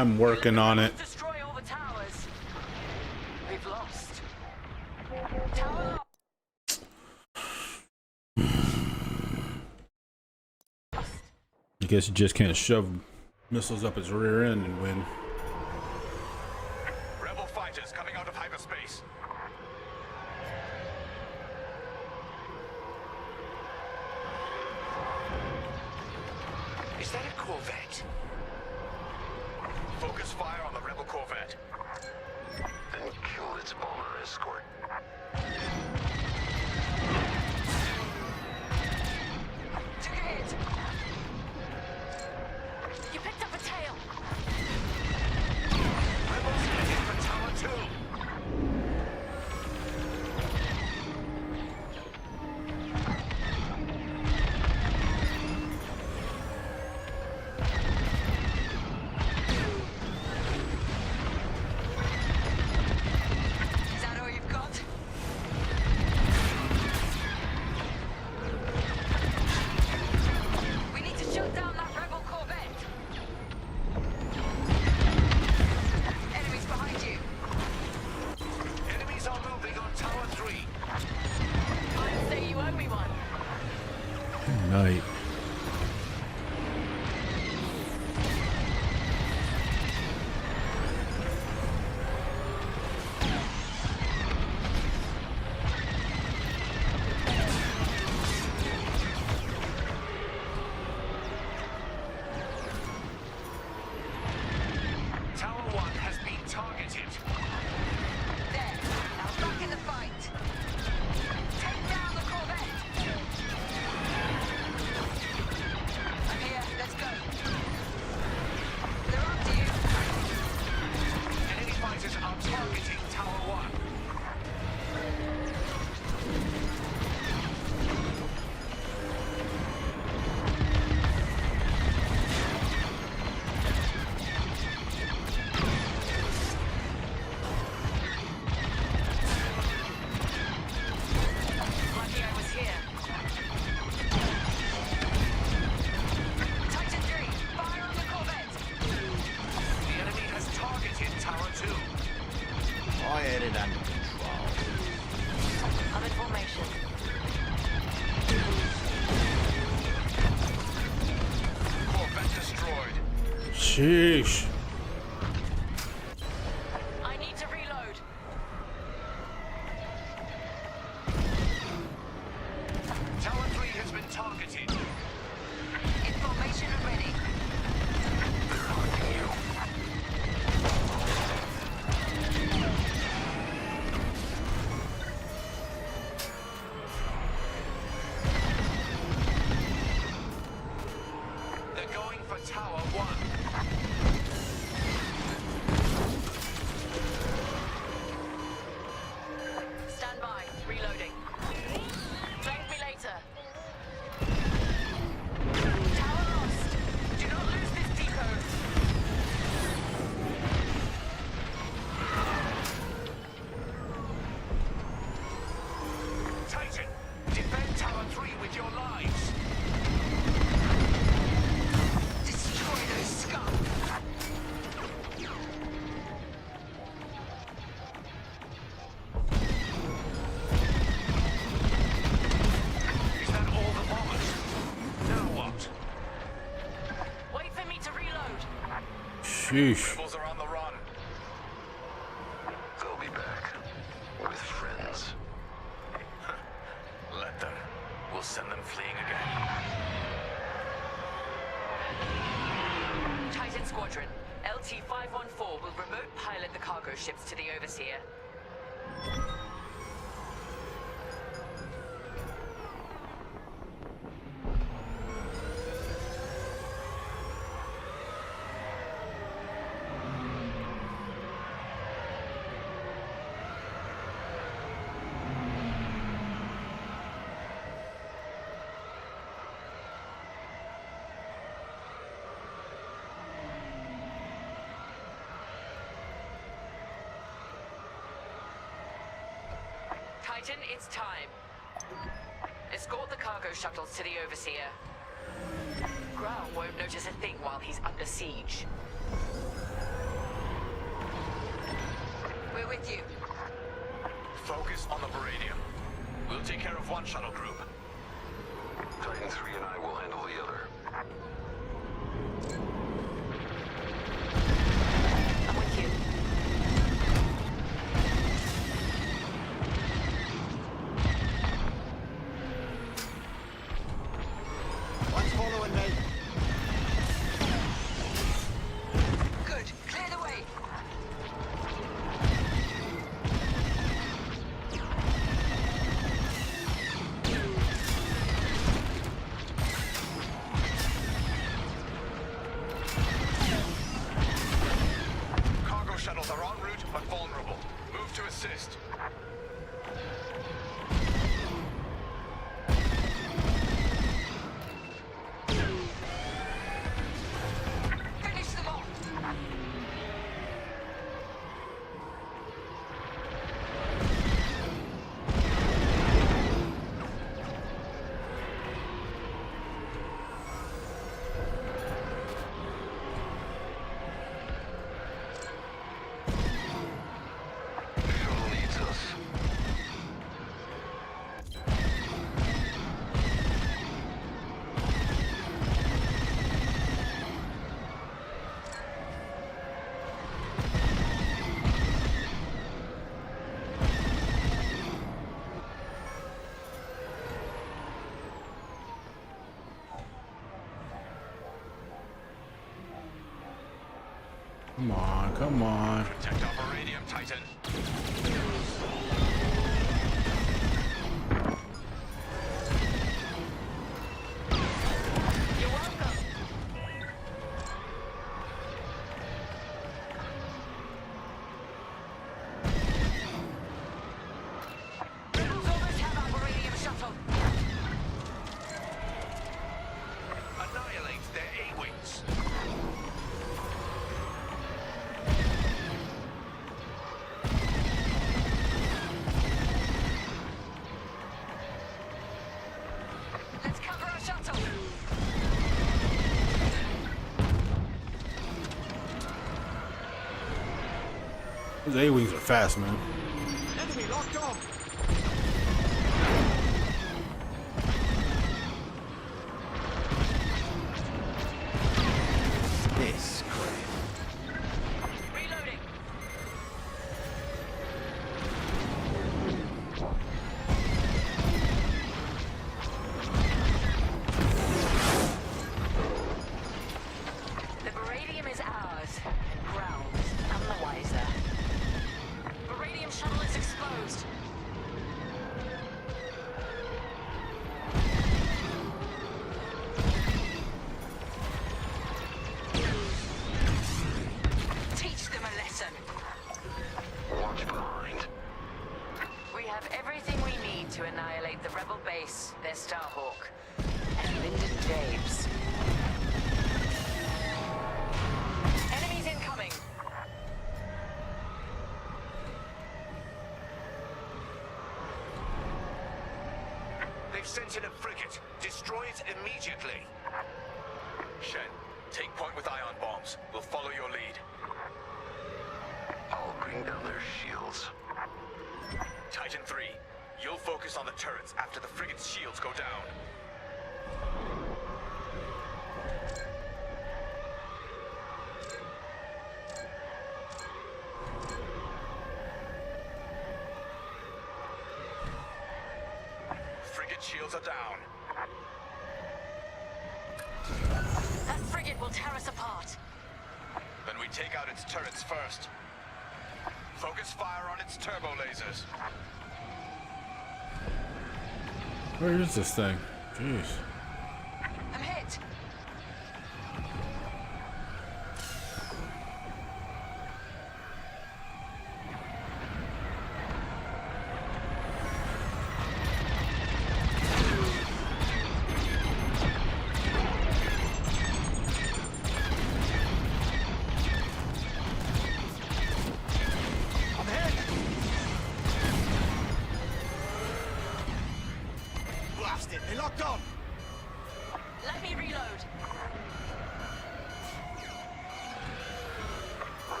I'm working on it. Destroy all the towers. We've lost. Tower I guess you just can't shove missiles up its rear end and win. Rebel fighters coming out of hyperspace. Is that a Corvette? Focus fire on the rebel Corvette. And kill its bomber escort. took a hit. You picked up a tail. Rebels heading for Tower 2. Is that all you've got? We need to shut down that rebel Corvette. Enemies behind you. Enemies are moving on Tower 3. I'd say you owe me one. Night. Tower 1 has been targeted. There. Now back in the fight. Take down the Corvette. I'm here. Let's go. They're after you. Enemy fighters are targeting Tower 1. Lucky I was here. Titan 3, fire on the Corvette. The enemy has targeted Tower 2. I had it under control. I'm in formation. Corvette destroyed. Sheesh. I need to reload. Tower 3 has been targeted. Information and ready. They're hunting you. They're going for Tower 1. Stand by. Reloading. Thank me later. Tower lost. Do not lose this depot. Titan, defend Tower 3 with your lives. Destroy those scum. Is that all the bombers? Now what? Wait for me to reload. Sheesh. Rebels are on the run. They'll be back. With friends. Let them. We'll send them fleeing again. Titan Squadron, LT-514 will remote pilot the cargo ships to the Overseer. Titan, it's time. Escort the cargo shuttles to the Overseer. Grau won't notice a thing while he's under siege. on the Beradium. We'll take care of one shuttle group. Titan 3 and I will handle the other. I'm with you. One's following me. Good. Clear the way. Cargo shuttles are en route but vulnerable. Move to assist. Finish them off. Shuttle needs us. Come on, come on. Protect our Beradium, Titan. You're welcome. Rebels almost have our Beradium shuttle. Annihilate their A-wings. Let's cover our shuttle. Those A-wings are fast, man. Enemy locked on. This crap. Reloading. The Beradium is ours. Ground. I'm the wiser. Beradium shuttle is exposed. Teach them a lesson. Watch behind. We have everything we need to annihilate the rebel base, their Starhawk, and Lyndon James. Enemies incoming. They've sent in a frigate. Destroy it immediately. Shen, take point with ion bombs. We'll follow your lead. I'll bring down their shields. Titan 3, you'll focus on the turrets after the frigate's shields go down. Frigate shields are down. That frigate will tear us apart. Then we take out its turrets first. Focus fire on its turbo lasers. Where is this thing? Jeez. I'm hit.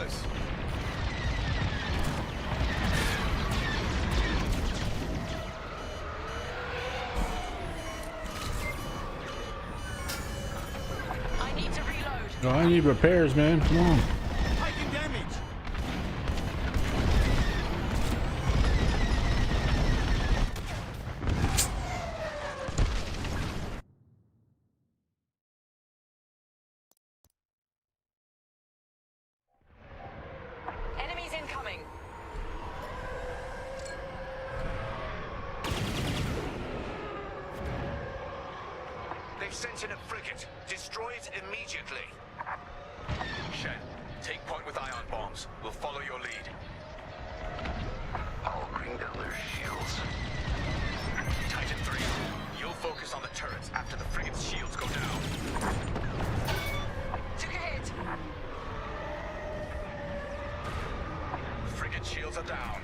supplies. I need to reload. Oh, I need repairs, man. Come on. Taking damage. Enemies incoming. They've sent in a frigate. Destroy it immediately. Shen, take point with ion bombs. We'll follow your lead. I'll bring down their shields. Titan 3, you'll focus on the turrets after the frigate's shields go down. Took a hit. Frigate shields are down.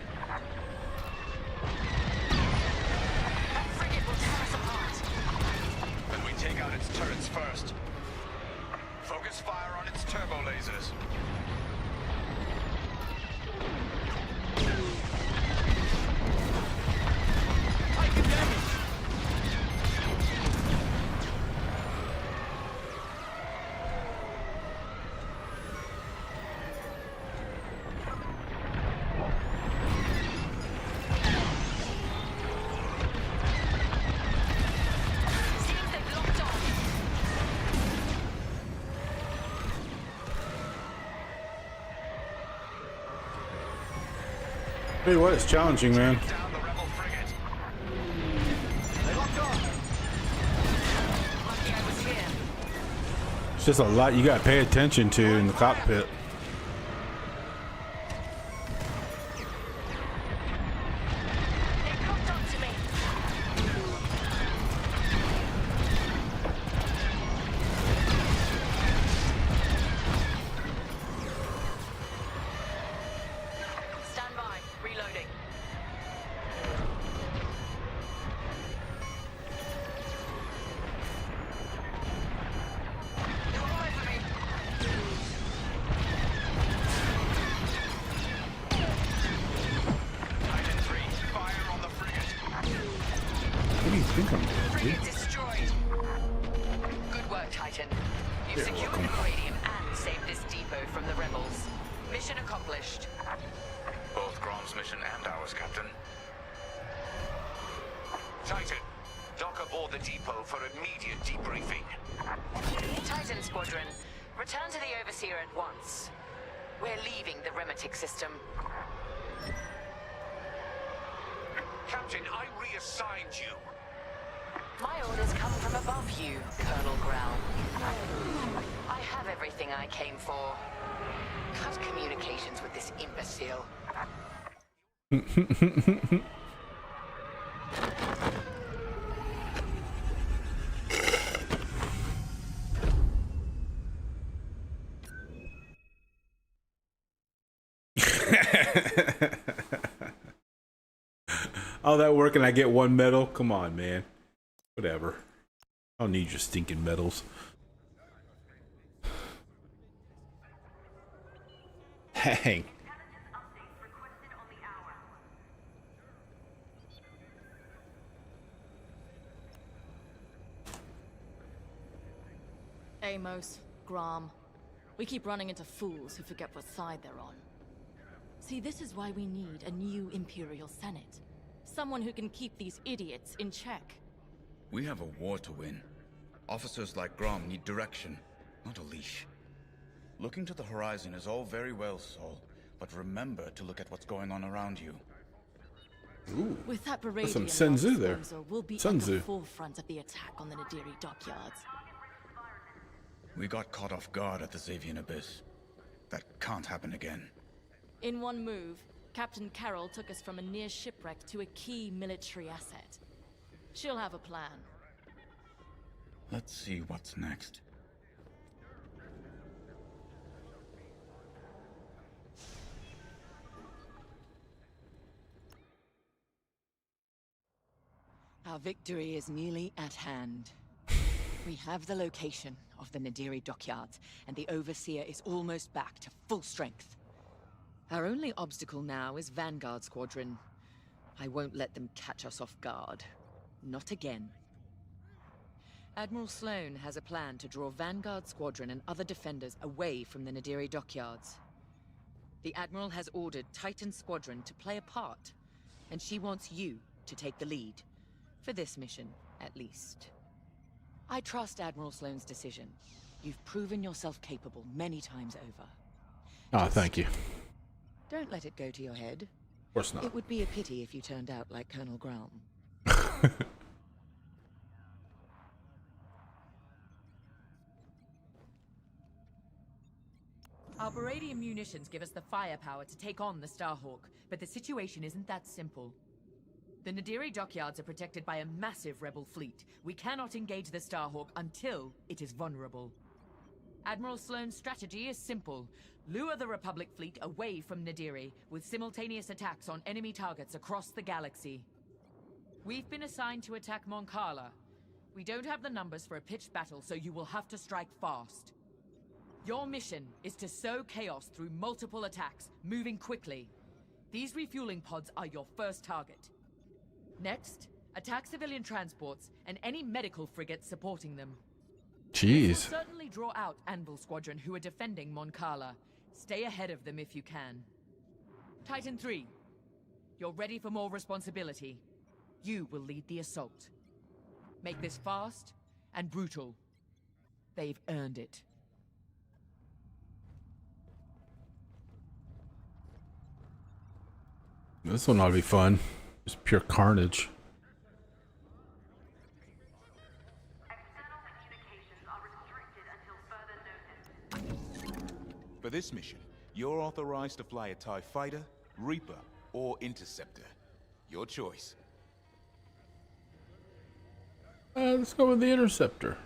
That frigate will tear us apart. Then we take out its turrets first. Focus fire on its turbo lasers. Taking damage. Seems they've locked on. Tell you what, it's challenging, man. Down the rebel frigate. They locked on. Lucky I was here. It's just a lot you gotta pay attention to in the cockpit. They hooked onto me. Stand by. Reloading. They're all over me. Titan 3, fire on the frigate. What do you think I'm doing, Frigate dude? destroyed. Good work, Titan. You've You're secured welcome. the Palladium and saved this depot from the rebels. Mission accomplished. Both Grom's mission and ours, Captain. Titan, dock aboard the depot for immediate debriefing. Titan Squadron, return to the Overseer at once. We're leaving the Remetic system. Captain, I reassigned you. My orders come from above you, Colonel Grau. I have everything I came for. Cut communications with this imbecile. All that work and I get one medal? Come on, man. Whatever. I don't need your stinking medals. Hang. Amos, Grom. We keep running into fools who forget what side they're on. See, this is why we need a new Imperial Senate. Someone who can keep these idiots in check. We have a war to win. Officers like Grom need direction, not a leash. Looking to the horizon is all very well, Saul, but remember to look at what's going on around you. Ooh, With that that's Baradian some Sun Tzu there. disposal, we'll be Sun at the Tzu. forefront of the attack on the Nadiri dockyards. We got caught off guard at the Xavian Abyss. That can't happen again. In one move, Captain Carroll took us from a near shipwreck to a key military asset. She'll have a plan. Let's see what's next. Our victory is nearly at hand. We have the location of the Nadiri dockyards, and the Overseer is almost back to full strength. Our only obstacle now is Vanguard Squadron. I won't let them catch us off guard. Not again. Admiral Sloane has a plan to draw Vanguard Squadron and other defenders away from the Nadiri dockyards. The Admiral has ordered Titan Squadron to play a part, and she wants you to take the lead. For this mission, at least. I trust Admiral Sloane's decision. You've proven yourself capable many times over. Oh, thank you. Don't let it go to your head. Of course not. It would be a pity if you turned out like Colonel Grom. Our Baradian munitions give us the firepower to take on the Starhawk, but the situation isn't that simple. The Nadiri dockyards are protected by a massive rebel fleet. We cannot engage the Starhawk until it is vulnerable. Admiral Sloane's strategy is simple. Lure the Republic fleet away from Nadiri, with simultaneous attacks on enemy targets across the galaxy. We've been assigned to attack Mon Cala. We don't have the numbers for a pitched battle, so you will have to strike fast. Your mission is to sow chaos through multiple attacks, moving quickly. These refueling pods are your first target. Next, attack civilian transports and any medical frigates supporting them. Jeez. This will certainly draw out Anvil Squadron who are defending Mon Cala. Stay ahead of them if you can. Titan 3, you're ready for more responsibility. You will lead the assault. Make this fast and brutal. They've earned it. This one ought to be fun. Just pure carnage. For this mission, you're authorized to fly a TIE Fighter, Reaper, or Interceptor. Your choice. Let's go with the Interceptor.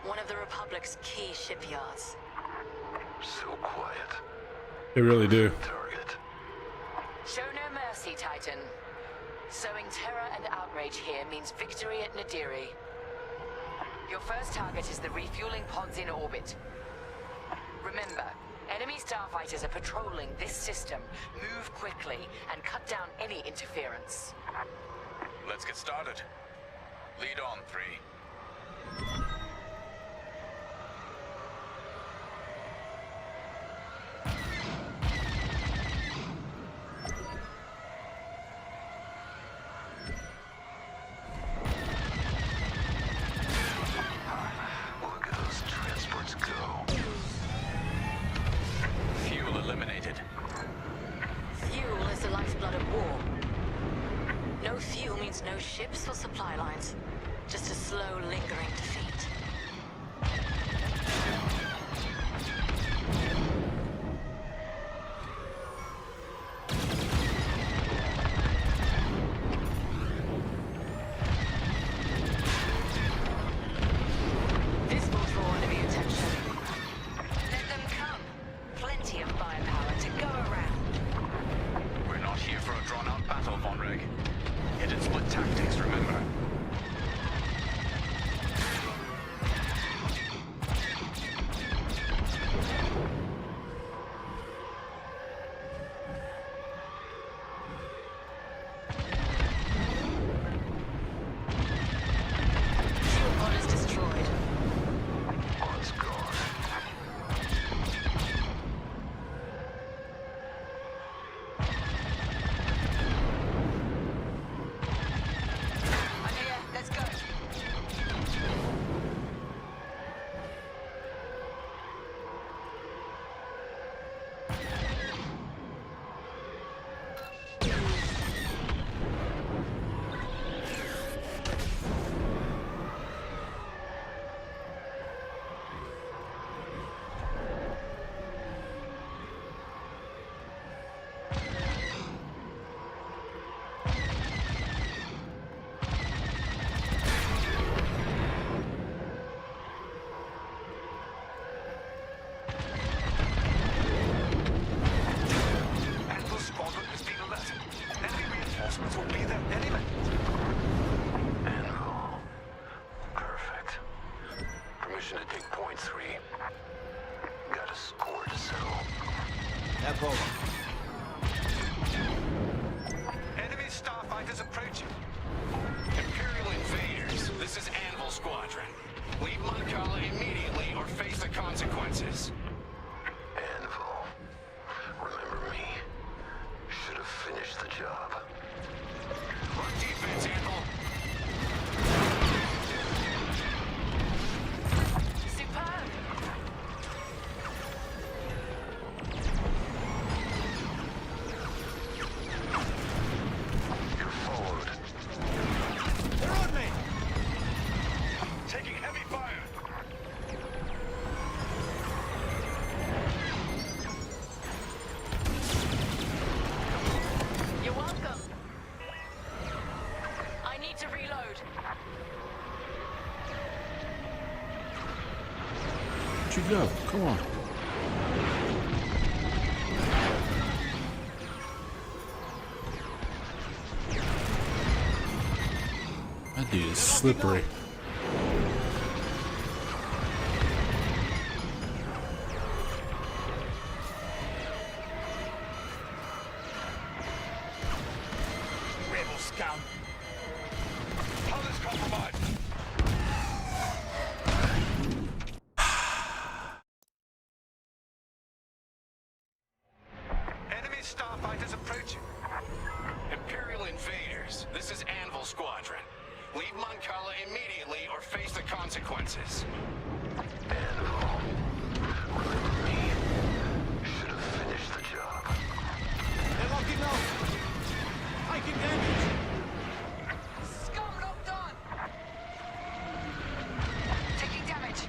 One of the Republic's key shipyards. So quiet. They really do. Target. Show no mercy, Titan. Sowing terror and outrage here means victory at Nadiri. Your first target is the refueling pods in orbit. Remember, enemy starfighters are patrolling this system. Move quickly and cut down any interference. Let's get started. Lead on, 3. Look at those transports go. Fuel eliminated. Fuel is the lifeblood of war. No fuel means no ships or supply lines. Just a slow, lingering defeat. This will draw enemy attention. Let them come. Plenty of firepower to go around. We're not here for a drawn-out battle, Von Reg. Hit and split tactics, remember? Fuel pod is destroyed. Pod's gone. reinforcements will be there any minute. Anvil. Perfect. Permission to take point 3. Got a score to settle. Apollo. Enemy starfighters approaching. Imperial invaders, this is Anvil Squadron. Leave Moncala immediately or face the consequences. Anvil. Remember me. Should have finished the job. Run defense, Anvil. Superb! You're followed. They're on me! Taking heavy fire. You're welcome. I need to reload. Where'd you go? Come on. That dude is slippery. Rebel scum. Hull is compromised. Enemy starfighters approaching. Imperial invaders, this is Anvil Squadron. Leave Moncala immediately or face the consequences. Anvil. Remember me. Should have finished the job. They're locking up! Taking damage! Scum locked on! Taking damage.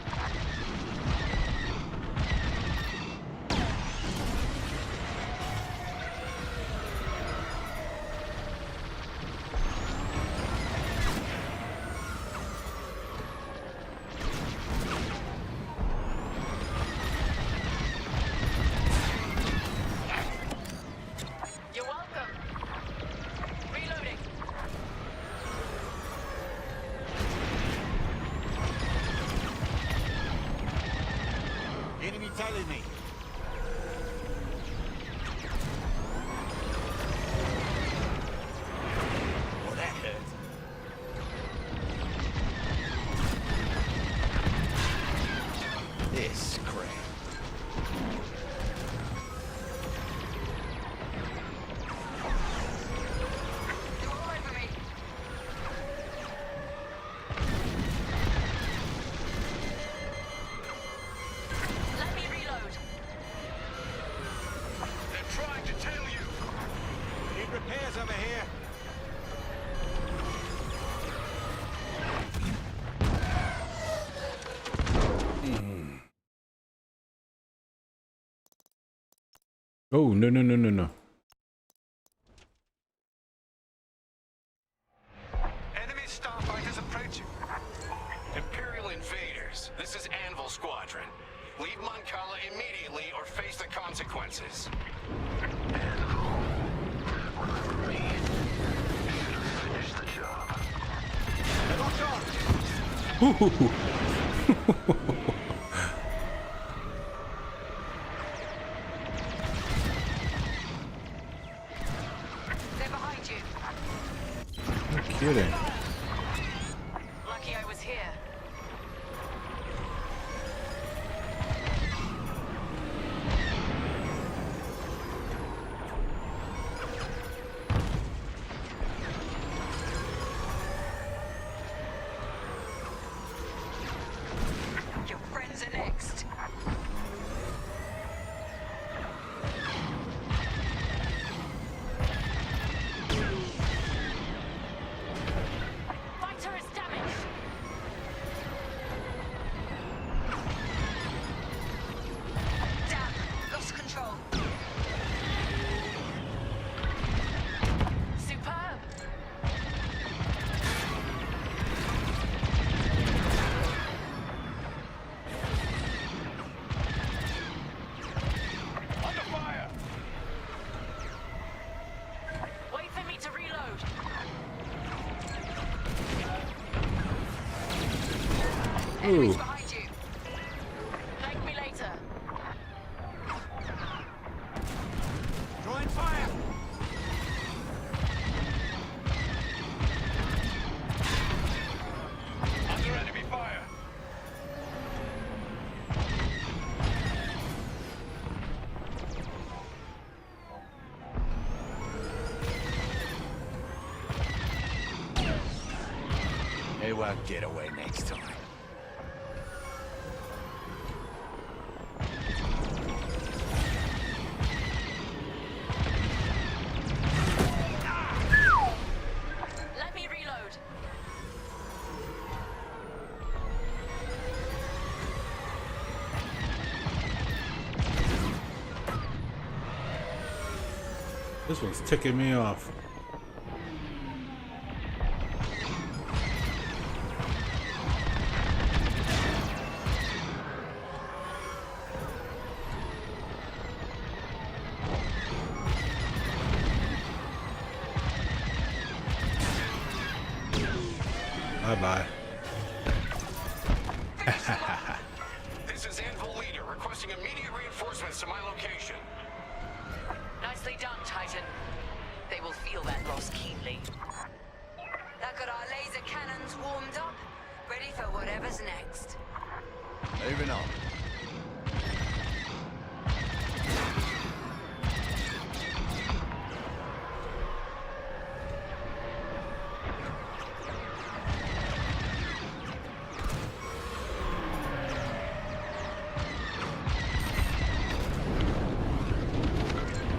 You're welcome. Reloading. Enemy tailing me. Oh, that hurt. This crap. You're all over me. Let me reload. They're trying to tail you. Need repairs over here. Oh, no, no, no, no, no. Enemy starfighters approaching. Imperial invaders, this is Anvil Squadron. Leave Moncala immediately or face the consequences. Anvil. Remember me. Should have finished the job. They're locked on! They're behind you. No kidding. Lucky I was here. Your friends are next. Enemies Ooh. behind you. Thank me later. Drawing fire! Under enemy fire! They won't get away next time. Let me reload. This one's ticking me off. Bye-bye. This is Anvil Leader requesting immediate reinforcements to my location. Nicely done, Titan. They will feel that loss keenly. That got our laser cannons warmed up, ready for whatever's next. Moving on.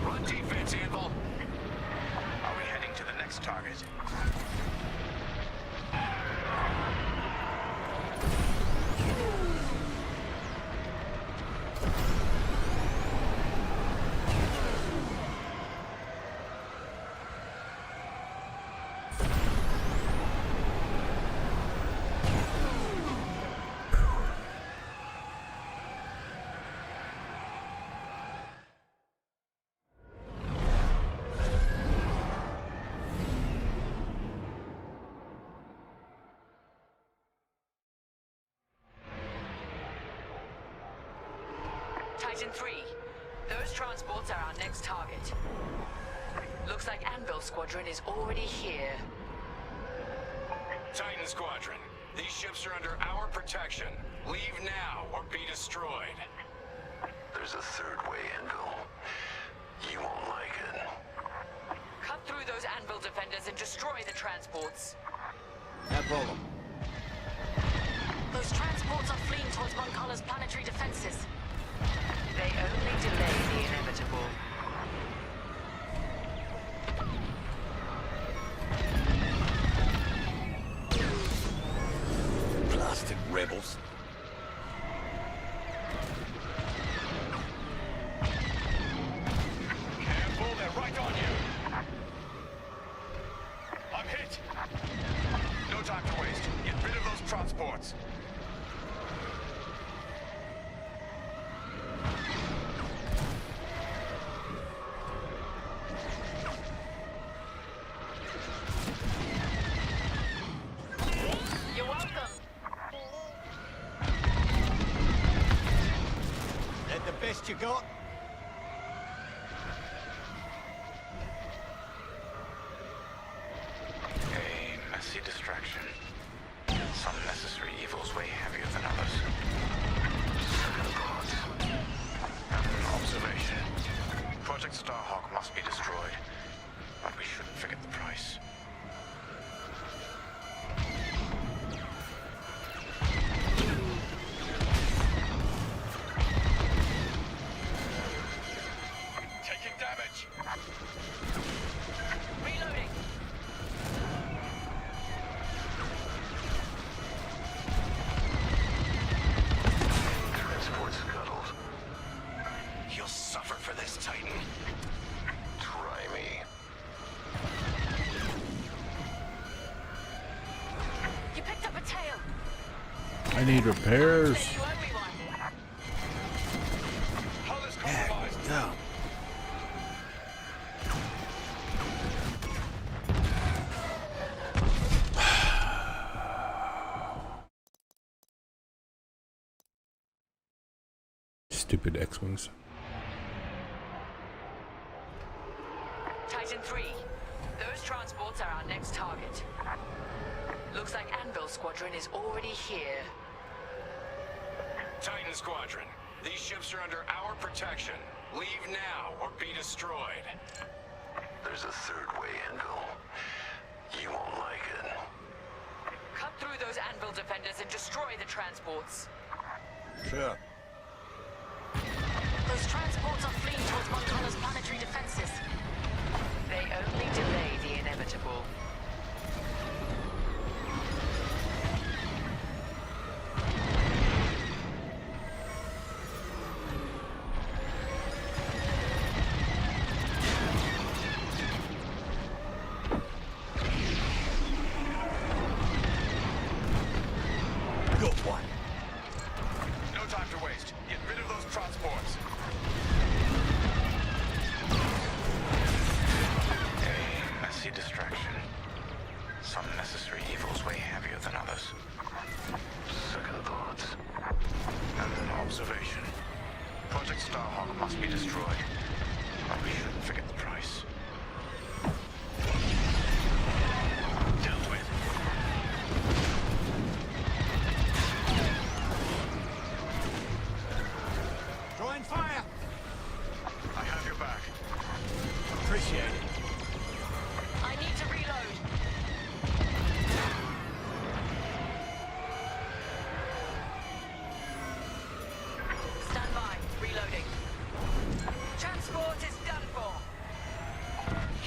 Run defense, Anvil. Are we heading to the next target? Titan 3, those transports are our next target. Looks like Anvil Squadron is already here. Titan Squadron, these ships are under our protection. Leave now or be destroyed. There's a third way, Anvil. You won't like it. Cut through those Anvil defenders and destroy the transports. No problem. Those transports are fleeing towards Moncala's planetary defenses. They only delay the inevitable. Blasted rebels. Careful, they're right on you. I'm hit. No time to waste. Get rid of those transports. You're welcome. That the best you got? A messy distraction. Some necessary evils weigh heavier than others. Observation. Project Starhawk must be destroyed, but we shouldn't forget the price. Taking damage. Reloading. Transport scuttled. You'll suffer for this, Titan. Try me. You picked up a tail. I need repairs. You owe me one. Hull is compromised. Go. Stupid X-Wings. Titan 3, those transports are our next target. Looks like Anvil Squadron is already here. Titan Squadron, these ships are under our protection. Leave now or be destroyed. There's a third way, Anvil. You won't like it. Cut through those Anvil defenders and destroy the transports. Sure. Those transports are fleeing towards Moncala's planetary defenses. They only delay the inevitable. Good one. No time to waste. Get rid of those transports. A messy distraction. Some necessary evils weigh heavier than others. Second thoughts. An observation. Project Starhawk must be destroyed. But we shouldn't forget the price. Dealt with. Drawing fire. I have your back. Appreciate it. I need to reload. Stand by. Reloading. Transport is done for.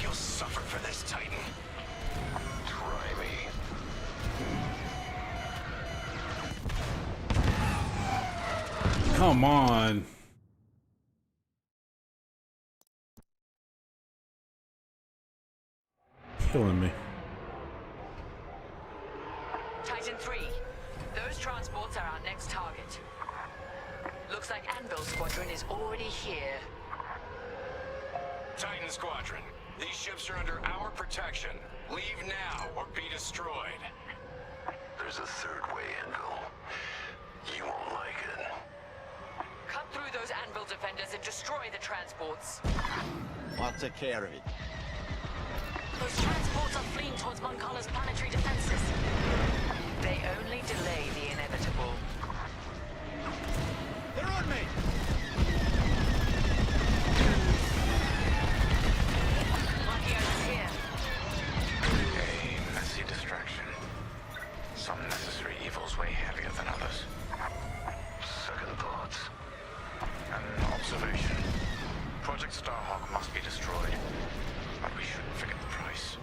You'll suffer for this, Titan. Try me. Come on. Killing me. Titan 3, those transports are our next target. Looks like Anvil Squadron is already here. Titan Squadron, these ships are under our protection. Leave now or be destroyed. There's a third way, Anvil. You won't like it. Cut through those Anvil defenders and destroy the transports. I'll take care of it. Those transports are fleeing towards Moncala's planetary defenses. They only delay the inevitable. They're on me! Marquio's here. A messy distraction. Some necessary evils weigh heavier than others. Second thoughts. An observation. Project Starhawk must be destroyed. But we shouldn't forget the price.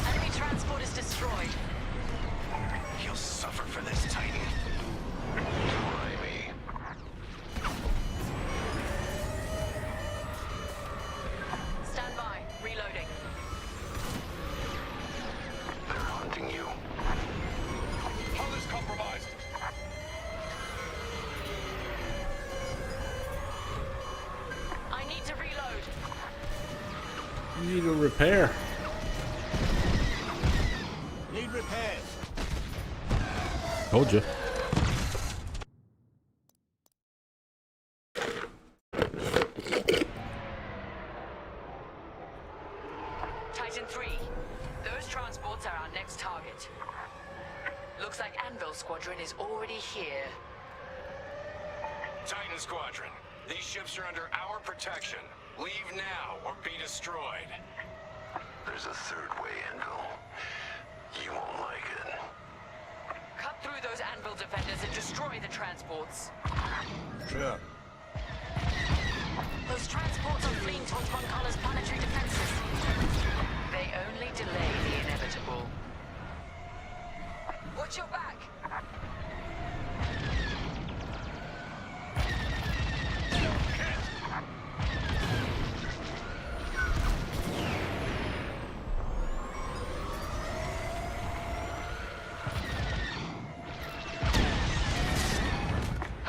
Enemy transport is destroyed. You'll suffer for this, Titan. Try me. Stand by. Reloading. They're hunting you. Hull is compromised. I need to reload. You need a repair. Need repairs. Told you. Titan 3, those transports are our next target. Looks like Anvil Squadron is already here. Titan Squadron, these ships are under our protection. Leave now or be destroyed. There's a third way, Anvil. You won't like it. Cut through those Anvil defenders and destroy the transports. Sure. Those transports are fleeing towards Moncala's planetary defenses. They only delay the inevitable. Watch your back!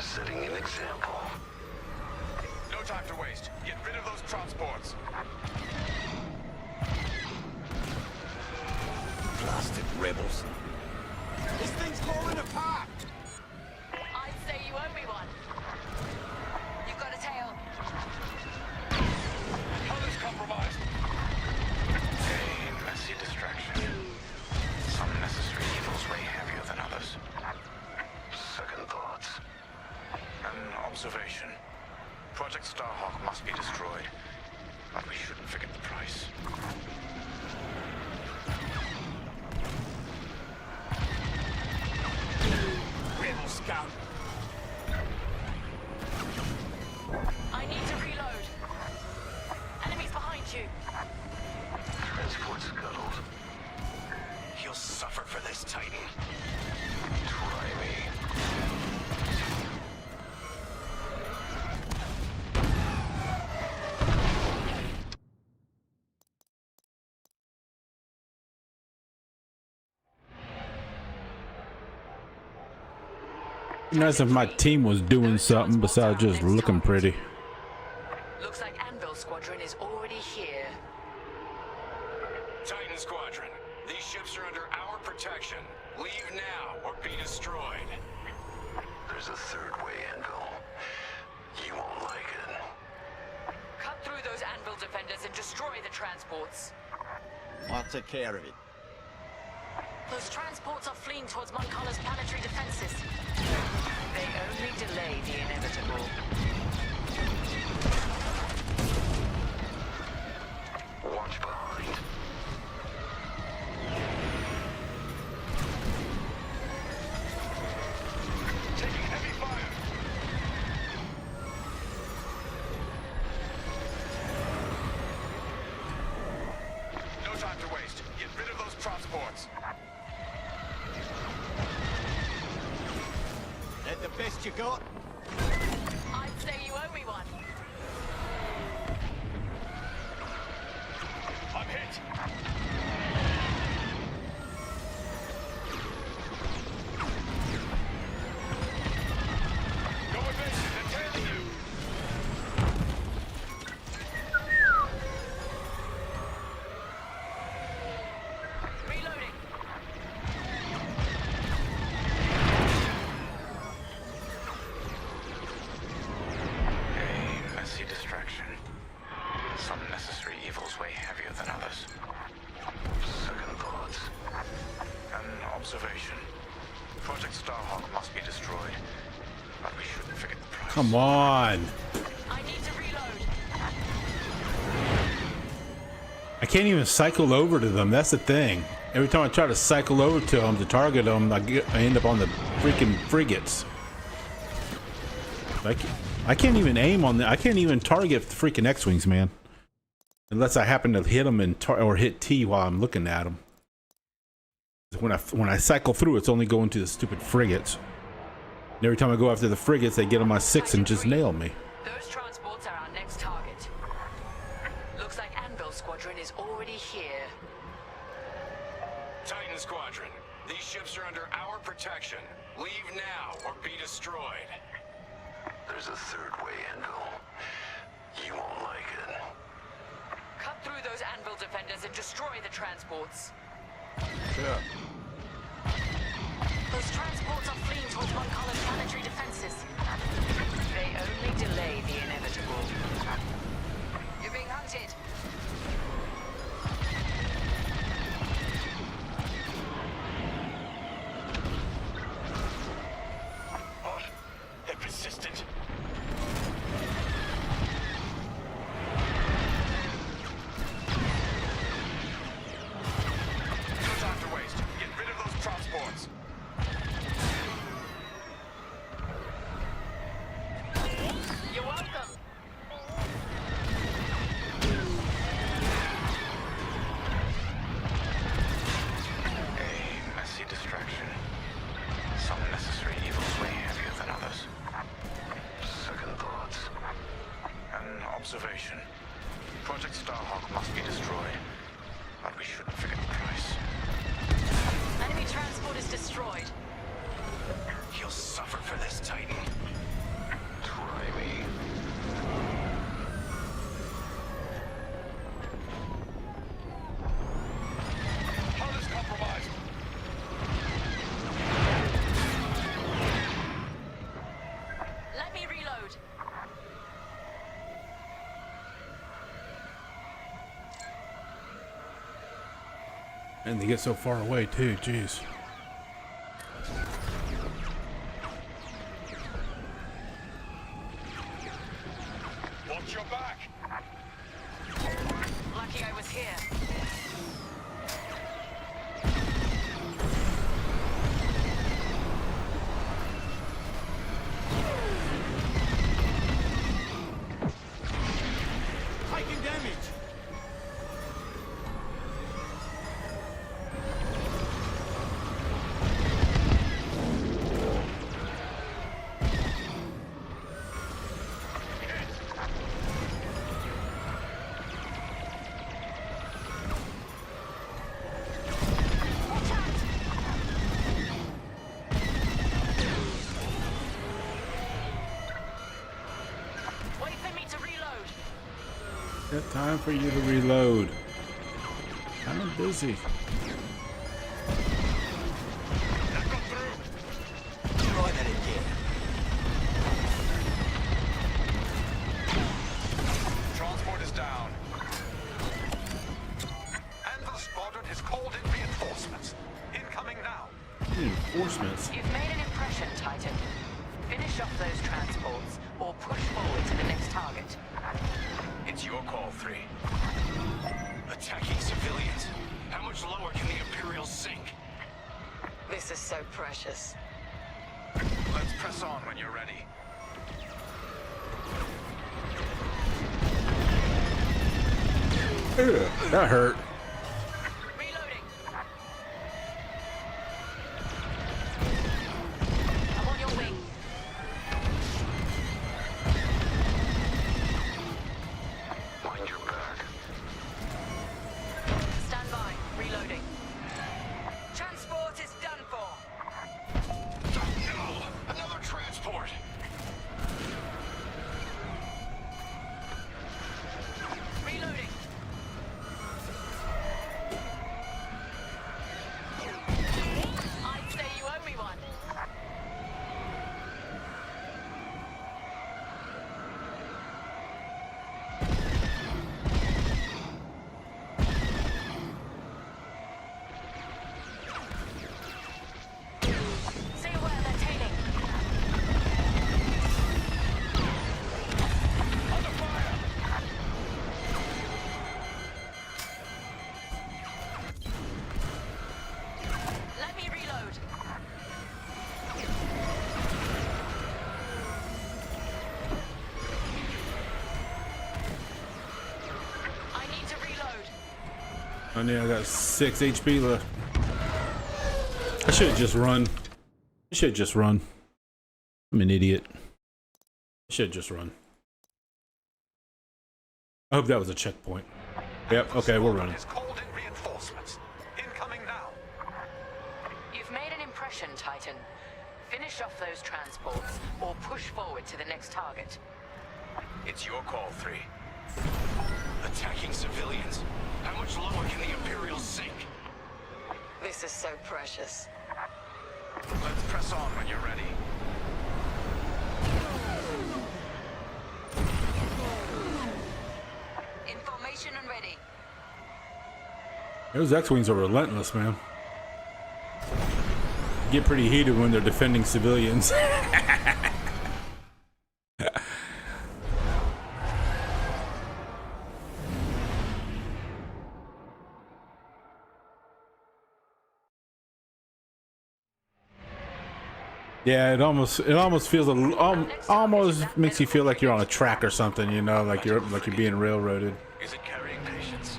Setting an example. No time to waste. Get rid of those transports. Blasted rebels. This thing's falling apart! I'd say you owe me one. You've got a tail. Hull is compromised. A messy distraction. Some necessary evils weigh heavier than others. Second thoughts. An observation. Project Starhawk must be destroyed. But we shouldn't forget the price. Rebel scout. I need to reload. Enemies behind you. Transport scuttled. You'll suffer for this, Titan. Try me. Nice if my team was doing something besides just looking pretty. Looks like Anvil Squadron is already here. Titan Squadron, these ships are under our protection. Leave now or be destroyed. There's a third way, Anvil. You won't like it. Cut through those Anvil defenders and destroy the transports. I'll take care of it. Those transports are fleeing towards Moncala's planetary defenses. They only delay the inevitable. Watch behind. Taking heavy fire. No time to waste. Get rid of those transports. That the best you got? I'd say you owe me one. I'm hit. Go evasive. They're tailing you. Reloading. A messy distraction. Some necessary evils weigh heavier than others. Second thoughts. An observation. Project Starhawk must be destroyed. But we shouldn't forget the price. Come on. I need to reload. I can't even cycle over to them. That's the thing. Every time I try to cycle over to them to target them, I end up on the freaking frigates. I can't even aim on the. I can't even target the freaking X-wings, man. Unless I happen to hit them or hit T while I'm looking at them. When I cycle through, it's only going to the stupid frigates. And every time I go after the frigates, they get on my 6 and just nail me. Those transports are our next target. Looks like Anvil Squadron is already here. Titan Squadron, these ships are under our protection. Leave now or be destroyed. There's a third way, Anvil. You won't like it. Cut through those Anvil defenders and destroy the transports. Sure. Those transports are fleeing towards Moncala's planetary defenses. They only delay the inevitable. You're being hunted. What? They're persistent. No time to waste. Get rid of those transports. You're welcome. A messy distraction. Some necessary evils weigh heavier than others. Second thoughts. An observation. Project Starhawk must be destroyed. But we shouldn't forget the price. Enemy transport is destroyed. You'll suffer for this, Titan. Try me. Hull is compromised. Let me reload. And they get so far away too, jeez. Watch your back. Lucky I was here. Taking damage. Wait for me to reload. Got time for you to reload. I'm busy. Try that again. Transport is down. Anvil Squadron has called in reinforcements. Incoming now. Reinforcements? You've made an impression, Titan. Finish off those transports, or push forward to the next target. It's your call, 3. Attacking civilians. How much lower can the Imperials sink? This is so precious. Let's press on when you're ready. Ugh, that hurt. Reloading. I'm on your wing. Mind your back. Stand by. Reloading. Transport is done for. No! Another transport! Reloading. I'd say you owe me one. See where they're tailing. Under fire! Let me reload. I need to reload. I mean, I got 6 HP left. I should have just run. I should have just run. I'm an idiot. I should have just run. I hope that was a checkpoint. Yep, okay, we're running. Has called in reinforcements. Incoming now. You've made an impression, Titan. Finish off those transports, or push forward to the next target. It's your call, 3. Attacking civilians. How much lower can the Imperials sink? This is so precious. Let's press on when you're ready. Information and ready. Those X-Wings are relentless, man. Get pretty heated when they're defending civilians. Yeah, it almost feels almost makes you feel like you're on a track or something, you know, like you're being railroaded. Is it carrying patients?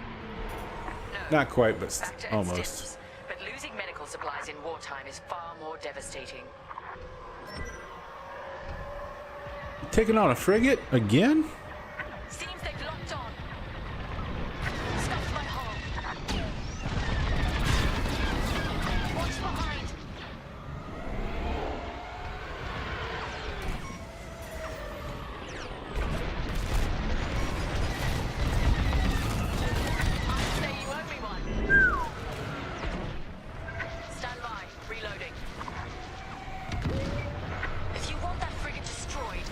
Not quite, but Back to almost. instance. But losing medical supplies in wartime is far more devastating. Taking on a frigate again? Seems they've locked on. Stuff my hull. Watch behind. I'd say you owe me one. Stand by. Reloading. If you want that frigate destroyed,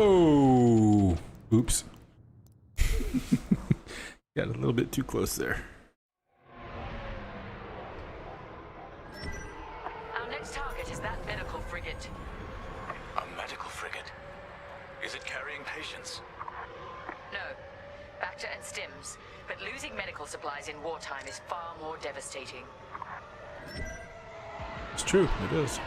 Whoa! Oops. Got a little bit too close there. Our next target is that medical frigate. A medical frigate? Is it carrying patients? No. Bacta and stims. But losing medical supplies in wartime is far more devastating. It's true, it is.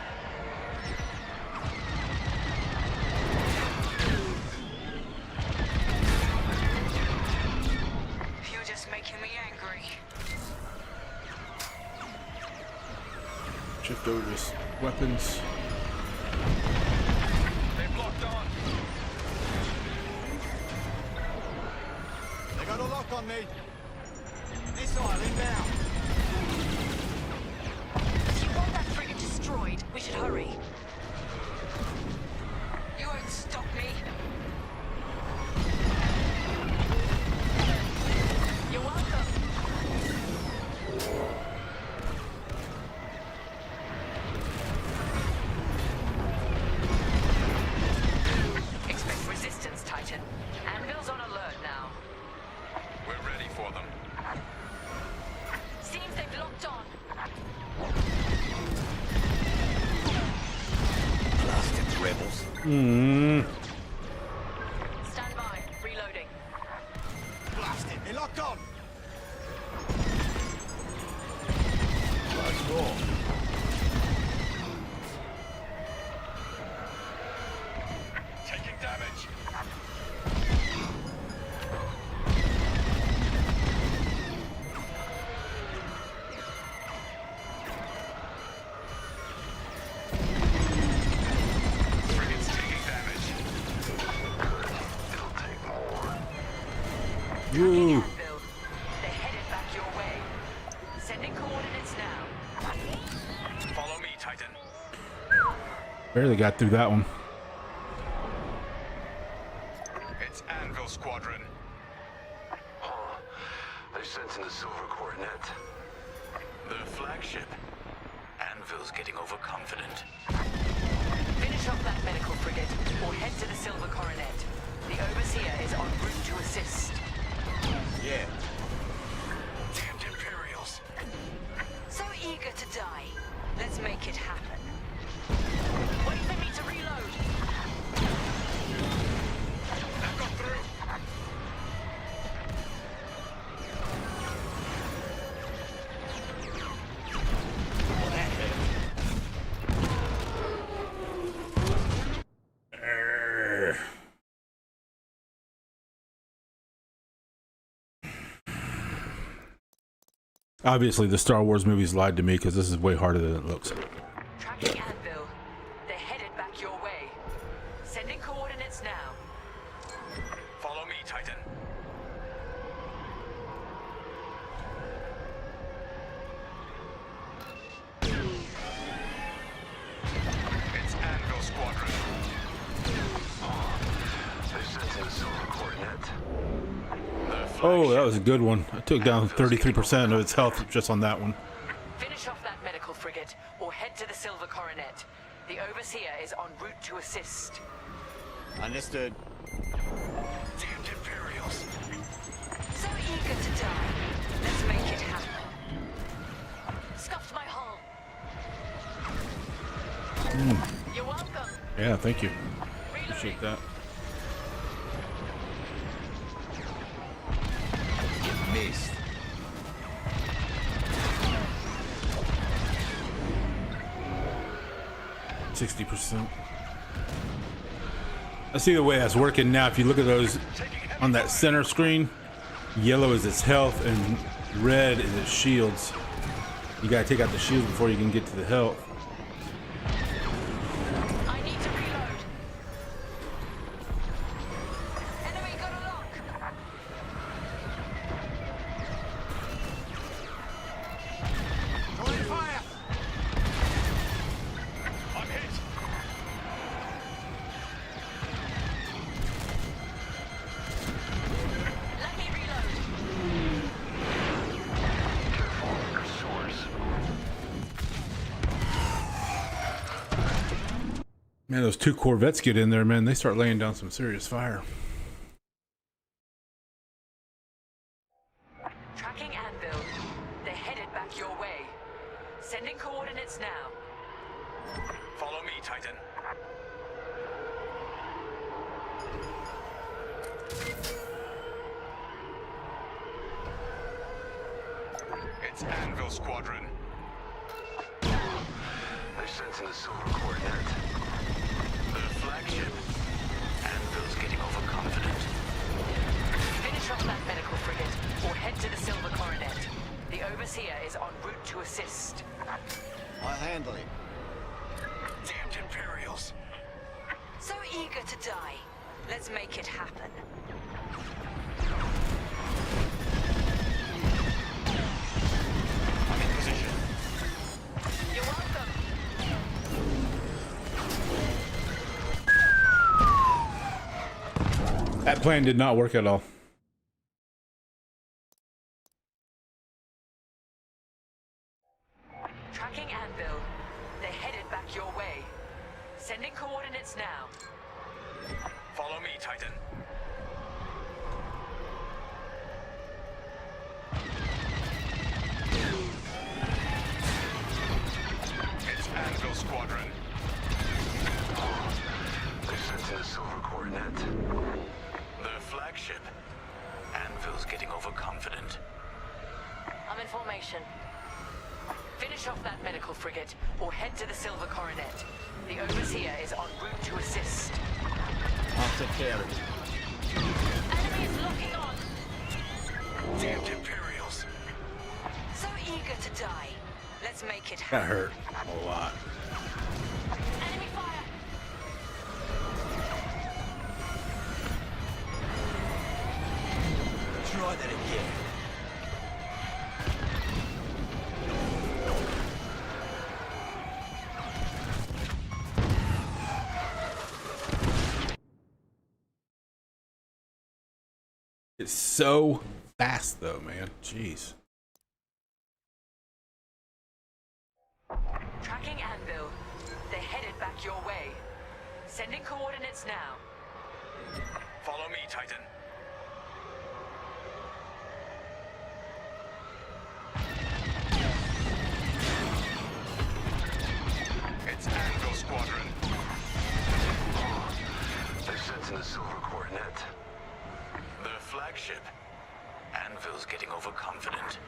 You're just making me angry. Shift over his weapons. They've locked on. They got a lock on me. Missile inbound. If you want that frigate destroyed, we should hurry. You won't stop me. You're welcome. Expect resistance, Titan. Anvil's on alert now. We're ready for them. Seems they've locked on. Blasted rebels. Stand by. Reloading. Blasted. They locked on. Close door. Taking damage. Frigate's taking damage. It'll take more. Woo! Anvil. They're headed back your way. Sending coordinates now. Follow me, Titan. Barely got through that one. It's Anvil Squadron. Huh. They're sensing the silver coronet. The flagship. Anvil's getting overconfident. Finish off that medical frigate, or head to the Silver Coronet. The Overseer is en route to assist. Yeah. Damned Imperials. So eager to die. Let's make it happen. Wait for me to reload. That got through. Obviously, the Star Wars movies lied to me because this is way harder than it looks. Tracking Anvil. They're headed back your way. Sending coordinates now. Follow me, Titan. It's Anvil Squadron. They're sensing the silver coronet. Oh, that was a good one. I took down 33% of its health just on that one. Finish off that medical frigate, or head to the Silver Coronet. The Overseer is en route to assist. Understood. Damned Imperials. So eager to die. Let's make it happen. Scuffed my hull. You're welcome. Yeah, thank you. Appreciate that. Missed. %. I see the way that's working now. If you look at those on that center screen, yellow is its health and red is its shields. You gotta take out the shield before you can get to the health. I need to reload. Enemy got a lock. Join fire. I'm hit. Let me reload. Careful, your source. Man, those 2 Corvettes get in there, man. They start laying down some serious fire. Tracking Anvil. They're headed back your way. Sending coordinates now. Follow me, Titan. It's Anvil Squadron. They're sensing the silver coordinate. The flagship. Anvil's getting overconfident. Finish off that medical frigate, or head to the Silver Coronet. The Overseer is en route to assist. I'll handle it. Damned Imperials. So eager to die. Let's make it happen. I'm in position. You're welcome. That plan did not work at all. Tracking Anvil. They're headed back your way. Sending coordinates now. Follow me, Titan. It's Anvil Squadron. They're sensing the silver coordinate. The flagship. Anvil's getting overconfident. I'm in formation. Finish off that medical frigate, or head to the Silver Coronet. The Overseer is en route to assist. I'll take care of it. Enemy is locking on. Damned Imperials. So eager to die. Let's make it That happen. hurt a lot. Enemy fire. Try that again. It's so fast though, man. Jeez. Tracking Anvil. They're headed back your way. Sending coordinates now. Follow me, Titan. It's Anvil Squadron. They're sensing the silver coordinate. The flagship. Anvil's getting overconfident.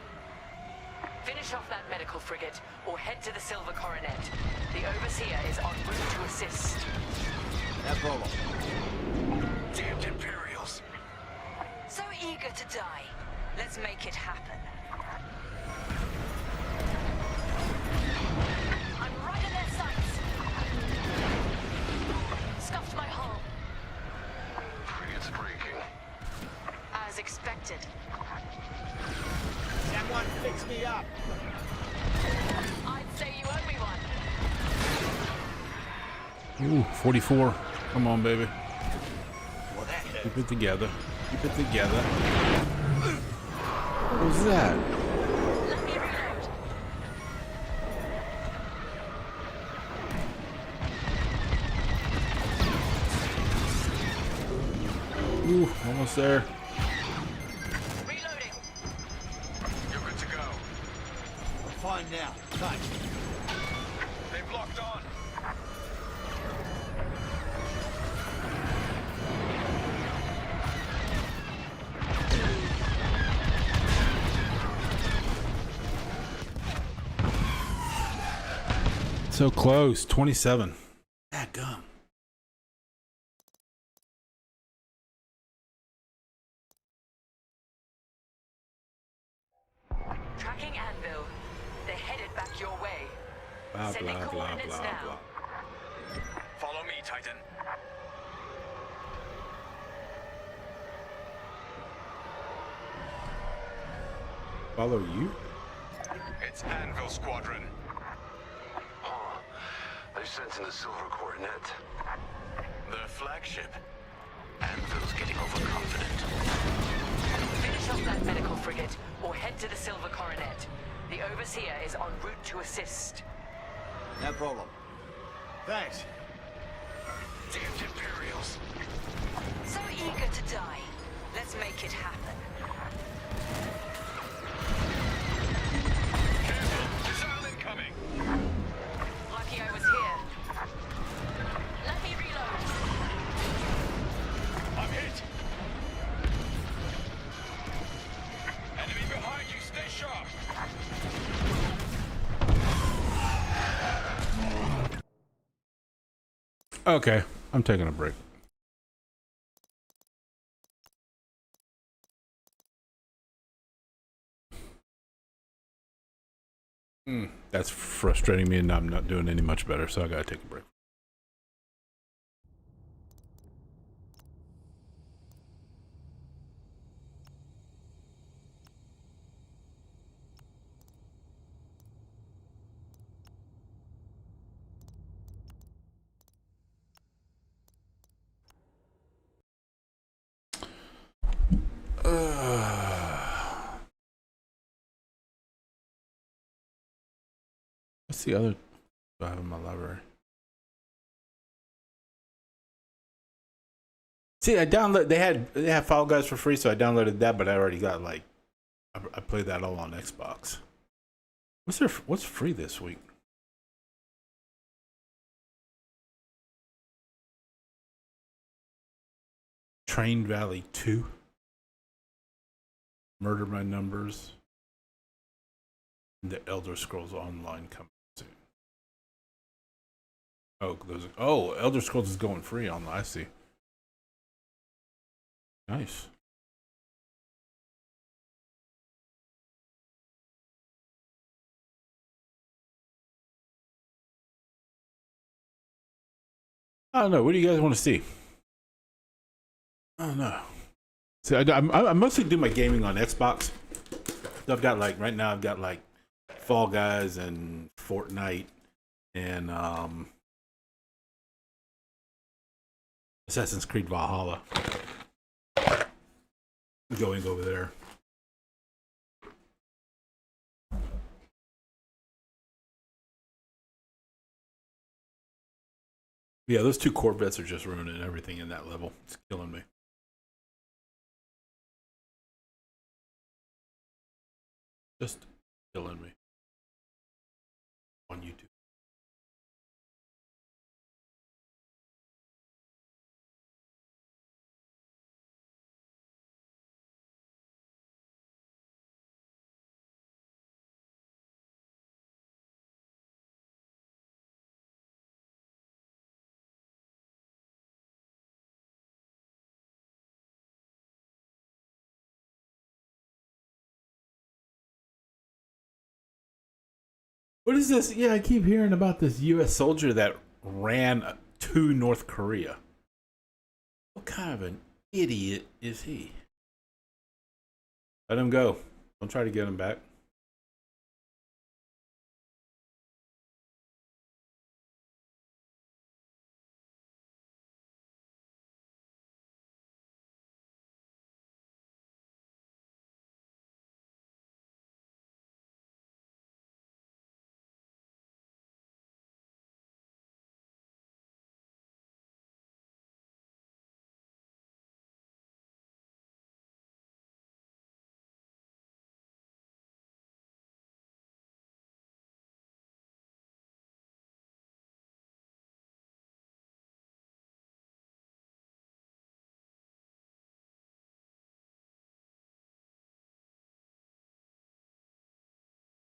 Finish off that medical frigate, or head to the Silver Coronet. The Overseer is en route to assist. No problem. Damned Imperials. So eager to die. Let's make it happen. I'm right in their sights. Scuffed my hull. Frigate's breaking. As expected. Someone fix me up. I'd say you owe me one. Ooh, 44. Come on, baby. Well, that hurt. Keep it together. Keep it together. What was that? Let me reload. Ooh, almost there. Reloading. You're good to go. Fine now. Thanks. They've locked on. So close. 27. That gum. Tracking Anvil. They're headed back your way. Blah, Sending blah, blah, coordinates blah, now. blah. Follow me, Titan. Follow you? It's Anvil Squadron. Huh. They're sensing the silver coordinate. The flagship. Anvil's getting overconfident. Finish off that medical frigate, or head to the Silver Coronet. The Overseer is en route to assist. No problem. Thanks. Damned Imperials. So eager to die. Let's make it happen. Missile incoming. Lucky I was here. Let me reload. I'm hit. Enemy behind you. Stay sharp. Okay, I'm taking a break. That's frustrating me, and I'm not doing any much better, so I gotta take a break. What's the other I have in my library? See, I downloaded. They have Fall Guys for free, so I downloaded that. But I already got like, I played that all on Xbox. What's free this week? Train Valley 2, Murder by Numbers, and the Elder Scrolls Online coming soon. Oh, Elder Scrolls is going free online. I see. Nice. I don't know. What do you guys want to see? I don't know. See, I mostly do my gaming on Xbox. So I've got like right now. I've got like Fall Guys and Fortnite and Assassin's Creed Valhalla. Going over there. Yeah, those two Corvettes are just ruining everything in that level. It's killing me. Just killing me. On YouTube. What is this? Yeah, I keep hearing about this U.S. soldier that ran to North Korea. What kind of an idiot is he? Let him go. Don't try to get him back.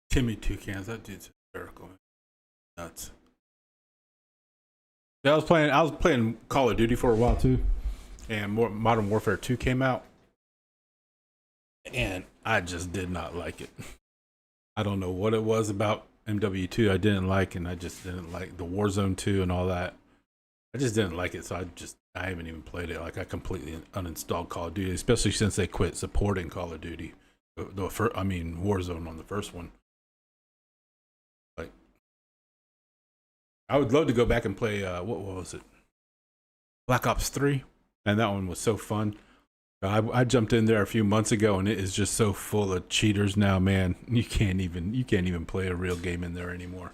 Timmy Toucans, that dude's hysterical. Nuts. Yeah, I was playing Call of Duty for a while too, and Modern Warfare 2 came out, and I just did not like it. I don't know what it was about MW2 I didn't like, and I just didn't like the Warzone 2 and all that. I just didn't like it, so I haven't even played it. Like I completely uninstalled Call of Duty, especially since they quit supporting Call of Duty. Warzone on the first one. Like, I would love to go back and play. What was it? Black Ops 3, and that one was so fun. I jumped in there a few months ago, and it is just so full of cheaters now, man. You can't even play a real game in there anymore.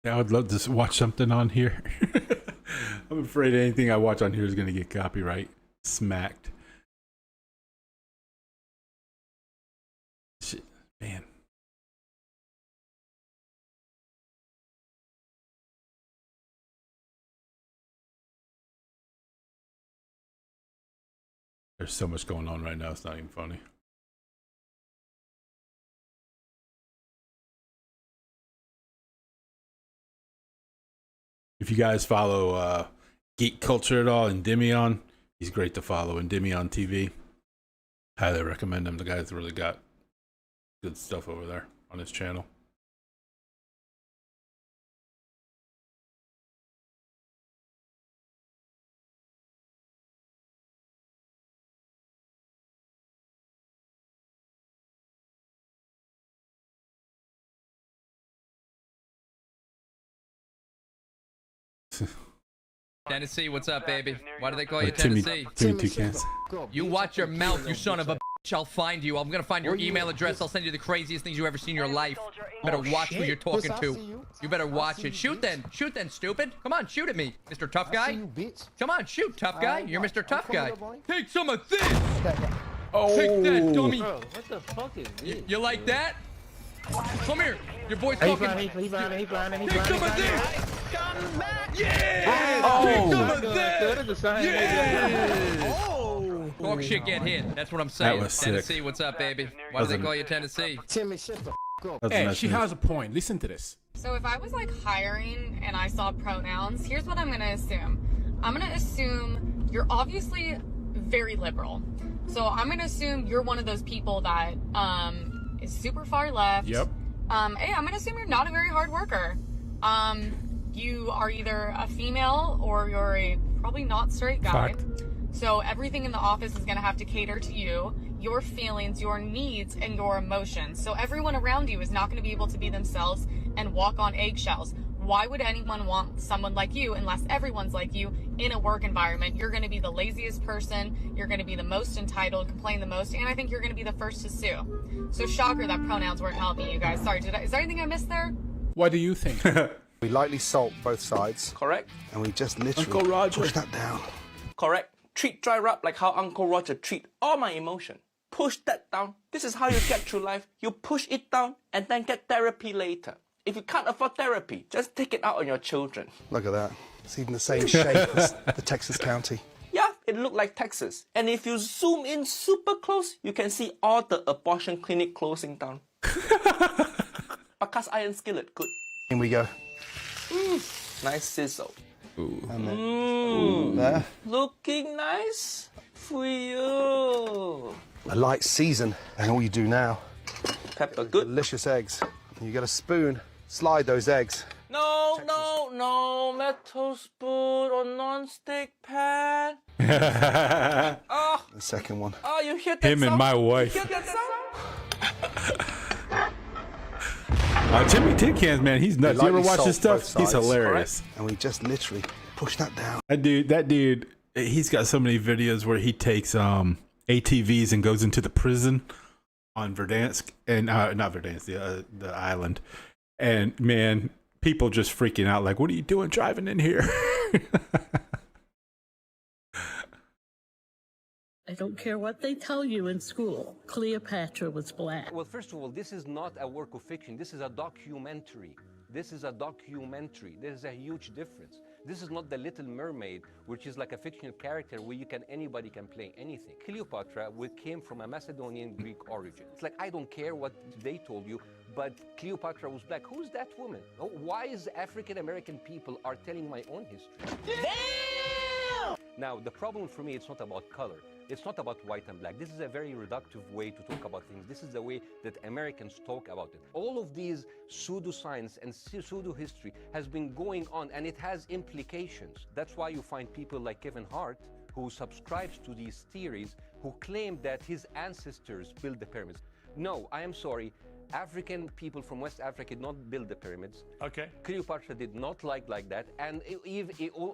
Yeah, I would love to watch something on here. I'm afraid anything I watch on here is going to get copyright smacked. Shit, man. There's so much going on right now, it's not even funny. If you guys follow Geek Culture at all, Endymion, he's great to follow. Endymion TV. Highly recommend him. The guy's really got good stuff over there on his channel. Tennessee, what's up, baby? Why do they call you Timmy Tennessee? Toucans. You watch your mouth, you son of a bitch. I'll find you. I'm gonna find your email address. I'll send you the craziest things you ever seen in your life. You better watch who you're talking to. You better watch it. Shoot then. Shoot then, stupid. Come on, shoot at me, Mr. Tough Guy. Come on, shoot, tough guy. You're Mr. Tough Guy. Take some of this. Oh. Take that, dummy. Bro, what the fuck is this? You like that? Come here. Your boy's He's talking. blinding, he's blinding, he's blinding, Take some of this. Come back! Yeah! Oh! Take some of this. Yeah! Oh! Talk shit, get hit. That's what I'm saying. That was sick. Tennessee, what's up, baby? Why do they call you Tennessee? Timmy, shut the f up. Hey, she has a point. Listen to this. So if I was like hiring and I saw pronouns, here's what I'm gonna assume. I'm gonna assume you're obviously very liberal. So I'm gonna assume you're one of those people that is super far left. Yep. Hey, I'm gonna assume you're not a very hard worker. You are either a female or you're a probably not straight guy. Fact. So everything in the office is gonna have to cater to you, your feelings, your needs, and your emotions. So everyone around you is not gonna be able to be themselves and walk on eggshells. Why would anyone want someone like you unless everyone's like you in a work environment? You're gonna be the laziest person, you're gonna be the most entitled, complain the most, and I think you're gonna be the first to sue. So shocker that pronouns weren't helping you guys. Sorry, is there anything I missed there? What do you think? We lightly salt both sides. Correct. And we just literally Uncle Roger. push that down. Correct. Treat dry rub like how Uncle Roger treat all my emotion. Push that down. This is how you get through life. You push it down and then get therapy later. If you can't afford therapy, just take it out on your children. Look at that. It's even the same shape as the Texas county. Yeah, it looked like Texas. And if you zoom in super close, you can see all the abortion clinic closing down. A cast iron skillet, good. In we go. Nice sizzle. And then there. Looking nice for you. A light season. And all you do now. Pepper, good. Delicious eggs. You get a spoon, slide those eggs. No, no, no, metal spoon or non-stick pan. Oh, The second one. oh, you hear that Him sound? and my wife. You hear that sound? Timmy Toucans, man, he's nuts. You ever Lightly watch salt his stuff? both He's sides. hilarious. And we just literally push that down. That dude, he's got so many videos where he takes ATVs and goes into the prison on Verdansk and not Verdansk, the island. And man, people just freaking out like, "What are you doing driving in here?" I don't care what they tell you in school. Cleopatra was black. Well, first of all, this is not a work of fiction. This is a documentary. This is a documentary. There's a huge difference. This is not the Little Mermaid, which is like a fictional character where anybody can play anything. Cleopatra came from a Macedonian Greek origin. It's like, I don't care what they told you, but Cleopatra was black. Who's that woman? Oh, why is African American people are telling my own history? Damn! Now, the problem for me, it's not about color. It's not about white and black. This is a very reductive way to talk about things. This is the way that Americans talk about it. All of these pseudoscience and pseudo-history has been going on, and it has implications. That's why you find people like Kevin Hart, who subscribes to these theories, who claim that his ancestors built the pyramids. No, I am sorry. African people from West Africa did not build the pyramids. Okay. Cleopatra did not like that, and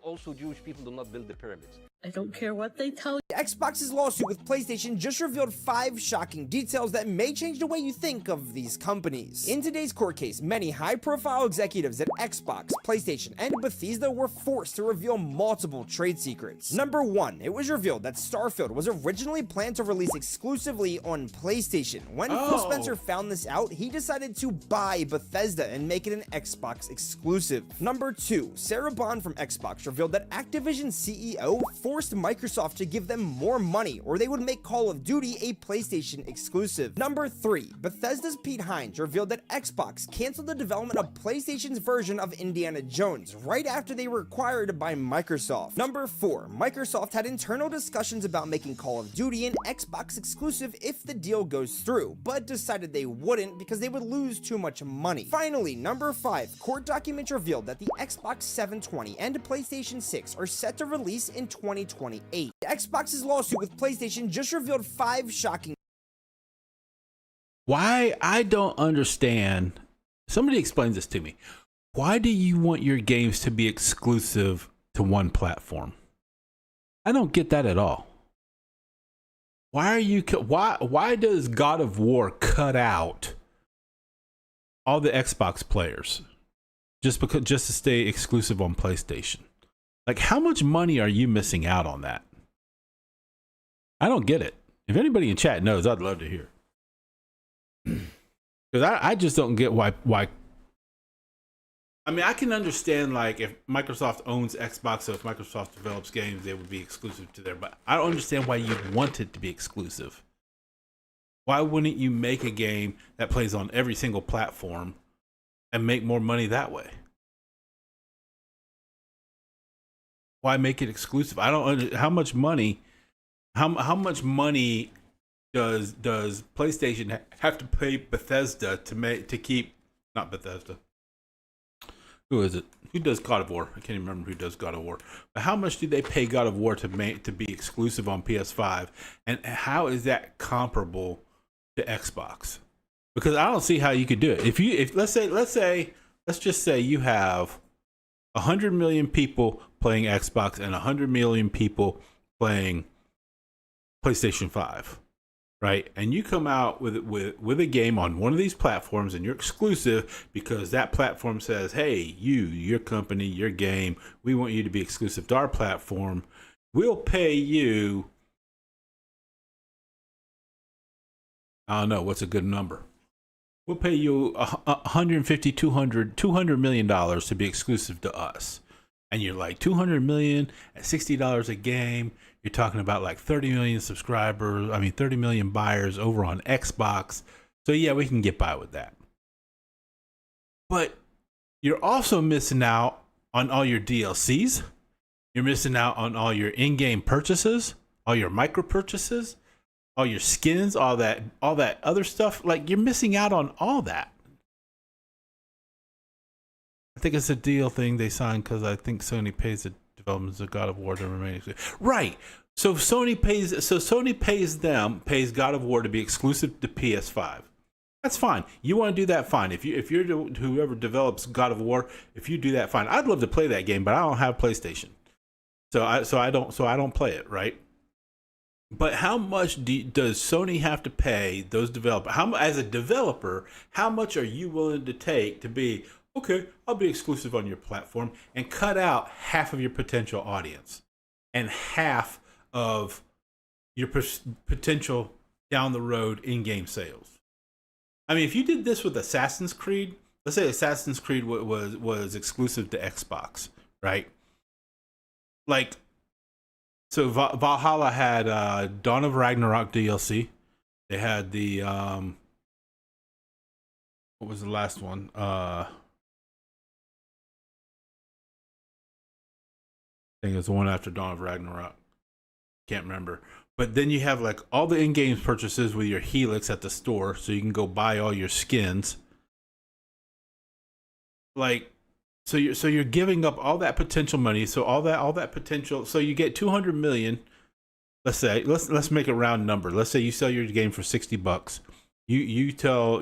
also Jewish people do not build the pyramids. I don't care what they tell you. Xbox's lawsuit with PlayStation just revealed 5 shocking details that may change the way you think of these companies. In today's court case, many high-profile executives at Xbox, PlayStation, and Bethesda were forced to reveal multiple trade secrets. Number 1, it was revealed that Starfield was originally planned to release exclusively on PlayStation. When Phil Spencer found this out, he decided to buy Bethesda and make it an Xbox exclusive. Number 2, Sarah Bond from Xbox revealed that Activision CEO forced Microsoft to give them more money or they would make Call of Duty a PlayStation exclusive. Number 3, Bethesda's Pete Hines revealed that Xbox canceled the development of PlayStation's version of Indiana Jones right after they were acquired by Microsoft. Number 4, Microsoft had internal discussions about making Call of Duty an Xbox exclusive if the deal goes through, but decided they wouldn't because they would lose too much money. Finally, number 5, court documents revealed that the Xbox 720 and PlayStation 6 are set to release in 2028. Xbox's lawsuit with PlayStation just revealed 5 shocking. Why? I don't understand. Somebody explains this to me. Why do you want your games to be exclusive to one platform? I don't get that at all. Why are you? Why does God of War cut out all the Xbox players just to stay exclusive on PlayStation? Like, how much money are you missing out on that? I don't get it. If anybody in chat knows, I'd love to hear. Because I just don't get why. I mean, I can understand, like, if Microsoft owns Xbox, so if Microsoft develops games, they would be exclusive to there. But I don't understand why you'd want it to be exclusive. Why wouldn't you make a game that plays on every single platform and make more money that way? Why make it exclusive? I don't understand how much money. How much money does PlayStation have to pay Bethesda to keep, not Bethesda? Who is it? Who does God of War? I can't even remember who does God of War. But how much do they pay God of War to be exclusive on PS5? And how is that comparable to Xbox? Because I don't see how you could do it. If let's just say you have 100 million people playing Xbox and 100 million people playing PlayStation 5, right? And you come out with a game on one of these platforms and you're exclusive because that platform says, hey, your company, your game, we want you to be exclusive to our platform. We'll pay you, I don't know, what's a good number? We'll pay you $150, $200 million to be exclusive to us. And you're like, 200 million at $60 a game. You're talking about like 30 million subscribers. 30 million buyers over on Xbox. So yeah, we can get by with that. But you're also missing out on all your DLCs. You're missing out on all your in-game purchases, all your micro purchases, all your skins, all that other stuff. Like, you're missing out on all that. I think it's a deal thing they signed because I think Sony pays the development of God of War to remain exclusive. Right. So Sony pays God of War to be exclusive to PS5. That's fine. You want to do that, fine. If you're whoever develops God of War, if you do that, fine. I'd love to play that game, but I don't have PlayStation, so I don't play it, right? But how much does Sony have to pay those developers? As a developer, how much are you willing to take to be, okay, I'll be exclusive on your platform, and cut out half of your potential audience and half of your potential down the road in-game sales? I mean, if you did this with Assassin's Creed, let's say Assassin's Creed was exclusive to Xbox, right? Like, so Valhalla had Dawn of Ragnarok DLC. They had the what was the last one? I think it was the one after Dawn of Ragnarok. Can't remember. But then you have like all the in-game purchases with your Helix at the store, so you can go buy all your skins. Like, so you're giving up all that potential money. So all that potential. So you get 200 million. Let's say let's make a round number. Let's say you sell your game for $60. You tell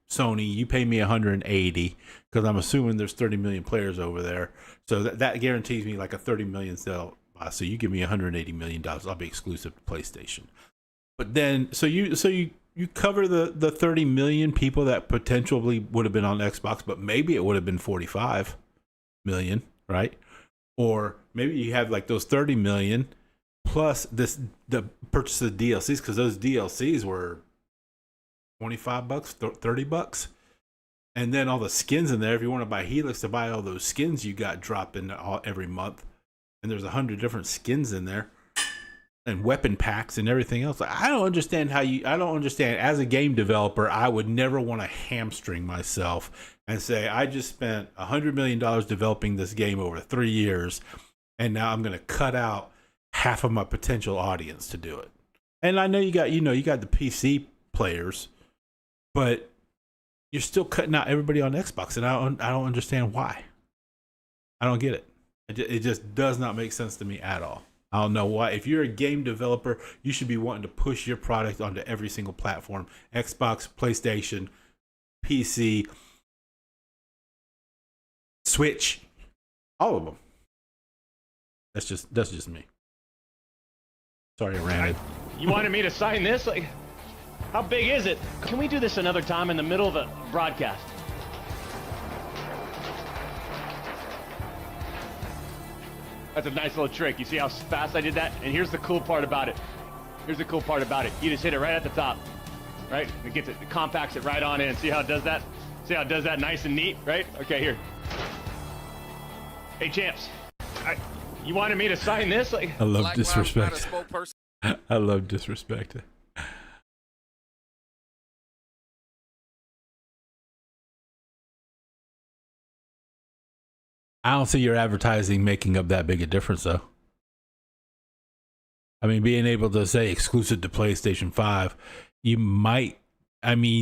Sony, you pay me 180 because I'm assuming there's 30 million players over there. So that guarantees me like a 30 million sale So you give me $180 million, I'll be exclusive to PlayStation. But then, so you cover the 30 million people that potentially would have been on Xbox, but maybe it would have been 45 million, right? Or maybe you have like those 30 million plus the purchase of DLCs, because those DLCs were $25, $30. And then all the skins in there, if you want to buy Helix to buy all those skins you got dropped in every month. And there's 100 different skins in there. And weapon packs and everything else. I don't understand as a game developer, I would never want to hamstring myself and say, I just spent $100 million developing this game over 3 years. And now I'm going to cut out half of my potential audience to do it. And I know you got the PC players, but you're still cutting out everybody on Xbox. And I don't understand why. I don't get it. It just does not make sense to me at all. I don't know why. If you're a game developer, you should be wanting to push your product onto every single platform. Xbox, PlayStation, PC, Switch, all of them. That's just me. Sorry I ranted. You wanted me to sign this? Like, how big is it? Can we do this another time in the middle of a broadcast? That's a nice little trick. You see how fast I did that? And here's the cool part about it. You just hit it right at the top, right? It compacts it right on in. See how it does that? See how it does that nice and neat, right? Okay, here. Hey, champs. You wanted me to sign this? Like, I love disrespect. I love disrespect. I don't see your advertising making up that big a difference, though. I mean, being able to say exclusive to PlayStation 5, you might,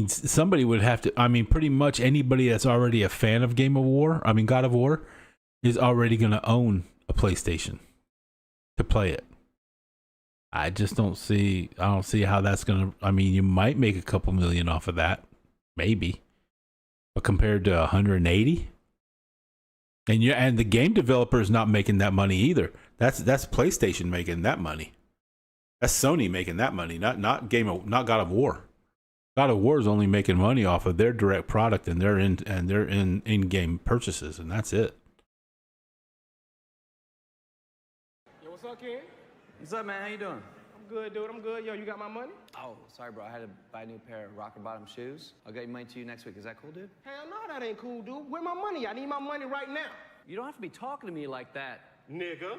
somebody would have to, pretty much anybody that's already a fan of God of War, is already going to own a PlayStation to play it. I don't see how that's going to, you might make a couple million off of that, maybe. But compared to 180? And the game developer is not making that money either. That's PlayStation making that money. That's Sony making that money, not God of War. God of War is only making money off of their direct product and their in-game purchases, and that's it. Yo, what's up, Ken? What's up, man? How you doing? I'm good, dude. I'm good. Yo, you got my money? Oh, sorry, bro. I had to buy a new pair of rocker bottom shoes. I'll get your money to you next week. Is that cool, dude? Hell no, that ain't cool, dude. Where my money? I need my money right now. You don't have to be talking to me like that, nigga.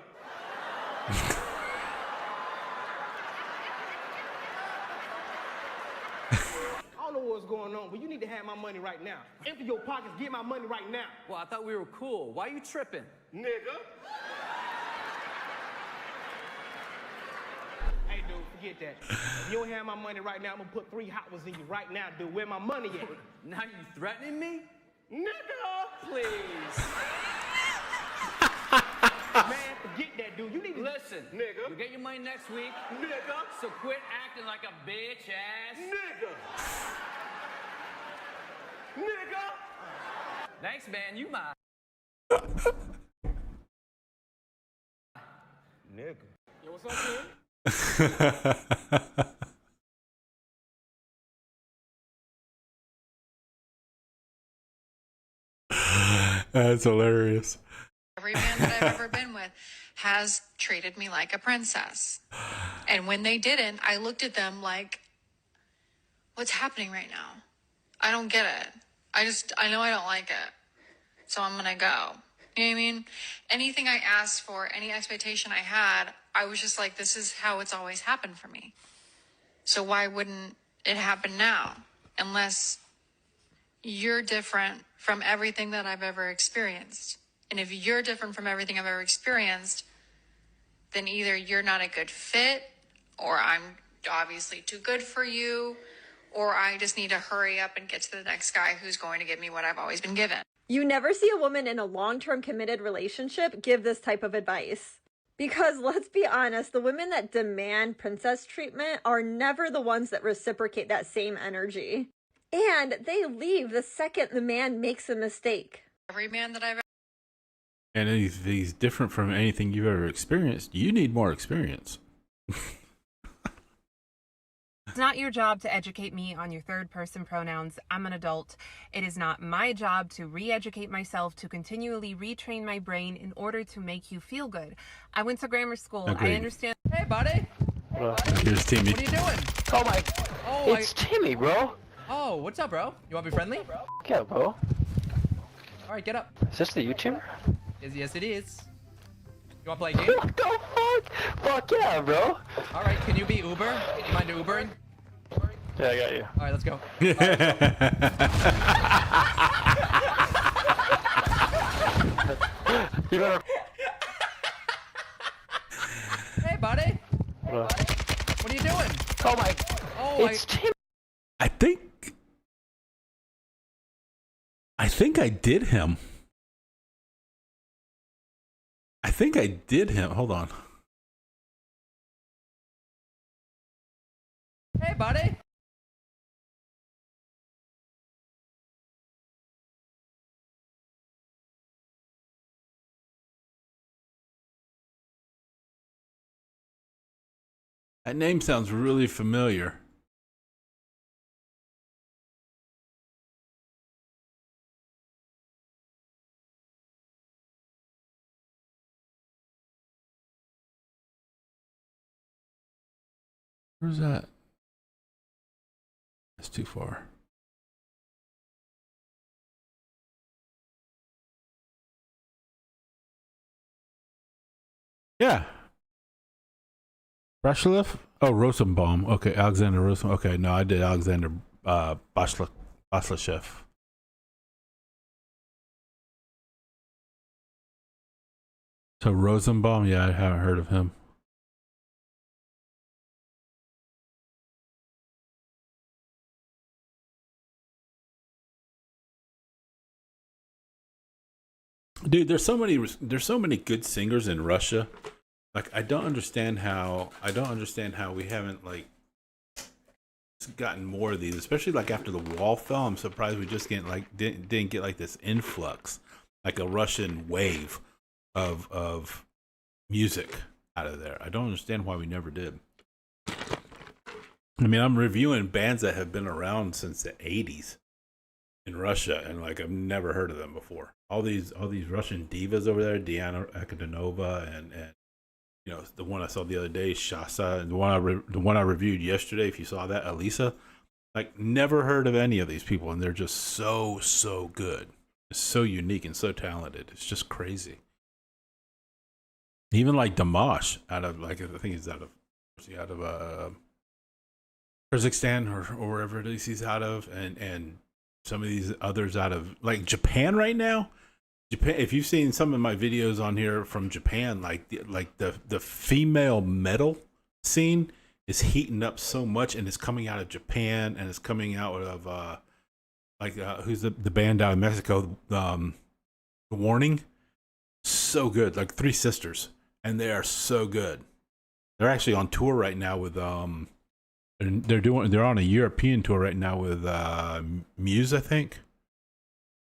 I don't know what's going on, but you need to have my money right now. Empty your pockets, get my money right now. Well, I thought we were cool. Why are you tripping? Nigga. Hey, dude, forget that. If you don't have my money right now, I'm gonna put 3 hot ones in you right now, dude. Where my money at? Now you threatening me? Nigga! Please. Man, forget that, dude. You need to... Listen, nigga. You'll get your money next week. Nigga. So quit acting like a bitch ass. Nigga. Nigga. Thanks, man. You my... Nigga. Yo, what's up, kid? That's hilarious. Every man that I've ever been with has treated me like a princess. And when they didn't, I looked at them like, what's happening right now? I don't get it. I know I don't like it. So I'm going to go. You know what I mean? Anything I asked for, any expectation I had, I was just like, this is how it's always happened for me. So why wouldn't it happen now? Unless you're different from everything that I've ever experienced. And if you're different from everything I've ever experienced, then either you're not a good fit, or I'm obviously too good for you, or I just need to hurry up and get to the next guy who's going to give me what I've always been given. You never see a woman in a long-term committed relationship give this type of advice. Because let's be honest, the women that demand princess treatment are never the ones that reciprocate that same energy. And they leave the second the man makes a mistake. Every man that I've And if he's different from anything you've ever experienced, you need more experience. It's not your job to educate me on your third person pronouns. I'm an adult. It is not my job to re-educate myself, to continually retrain my brain in order to make you feel good. I went to grammar school. Agreed. I understand. Hey, buddy. Here's Timmy. What are you doing? Oh my. Oh, It's Timmy, bro. Oh, what's up, bro? You want to be friendly? Yeah, bro. All right, get up. Is this the YouTuber? Yes, it is. You want to play a game? What the fuck? Fuck yeah, bro. All right, can you be Uber? You mind Ubering? Yeah, I got you. All right, let's go. You better. Hey, buddy. What are you doing? Oh my. Oh, It's Timmy. I think I did him. I think I did him. Hold on. Hey, buddy. That name sounds really familiar. Where's that? That's too far. Yeah. Brashlev? Oh, Rosenbaum. Okay, Alexander Rosenbaum. Okay, no, I did Alexander Baslechev. So Rosenbaum, yeah, I haven't heard of him. Dude, there's so many good singers in Russia. Like I don't understand how we haven't like gotten more of these, especially like after the wall fell. I'm surprised we just didn't get like this influx, like a Russian wave of music out of there. I don't understand why we never did. I mean, I'm reviewing bands that have been around since the 80s in Russia, and like I've never heard of them before. All these Russian divas over there, Diana Akadinova, and you know, the one I saw the other day, Shasa, and the one I reviewed yesterday. If you saw that, Elisa, like never heard of any of these people, and they're just so good. It's so unique and so talented. It's just crazy. Even like Dimash, out of like I think he's out of Kazakhstan or wherever it is he's out of, and some of these others out of like Japan right now. Japan, if you've seen some of my videos on here from Japan, like the female metal scene is heating up so much, and it's coming out of Japan, and it's coming out of who's the band out of Mexico, The Warning. So good, like Three Sisters, and they are so good. They're actually on tour right now with they're on a European tour right now with Muse, I think.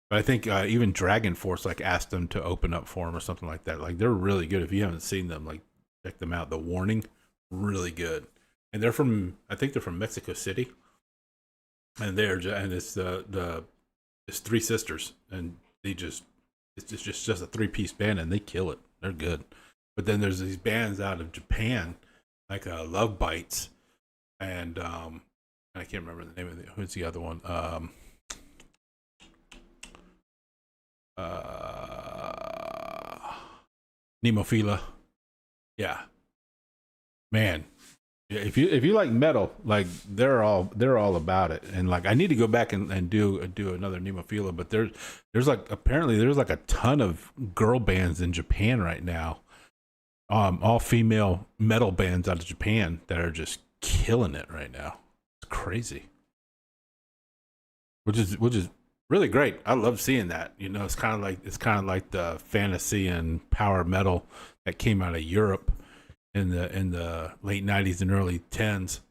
But I think even Dragon Force like asked them to open up for them or something like that. Like they're really good. If you haven't seen them, like check them out. The Warning, really good. And they're from, I think they're from Mexico City. And it's it's Three Sisters, and it's just a 3-piece band, and they kill it. They're good. But then there's these bands out of Japan, like Love Bites, and I can't remember the name of who's the other one. Nemophila. Yeah. Man. If you like metal, like they're all about it. And like I need to go back and do another Nemophila, but there's like apparently there's like a ton of girl bands in Japan right now. All female metal bands out of Japan that are just killing it right now. It's crazy. Which is really great. I love seeing that. You know, it's kind of like the fantasy and power metal that came out of Europe in the late 90s and early 10s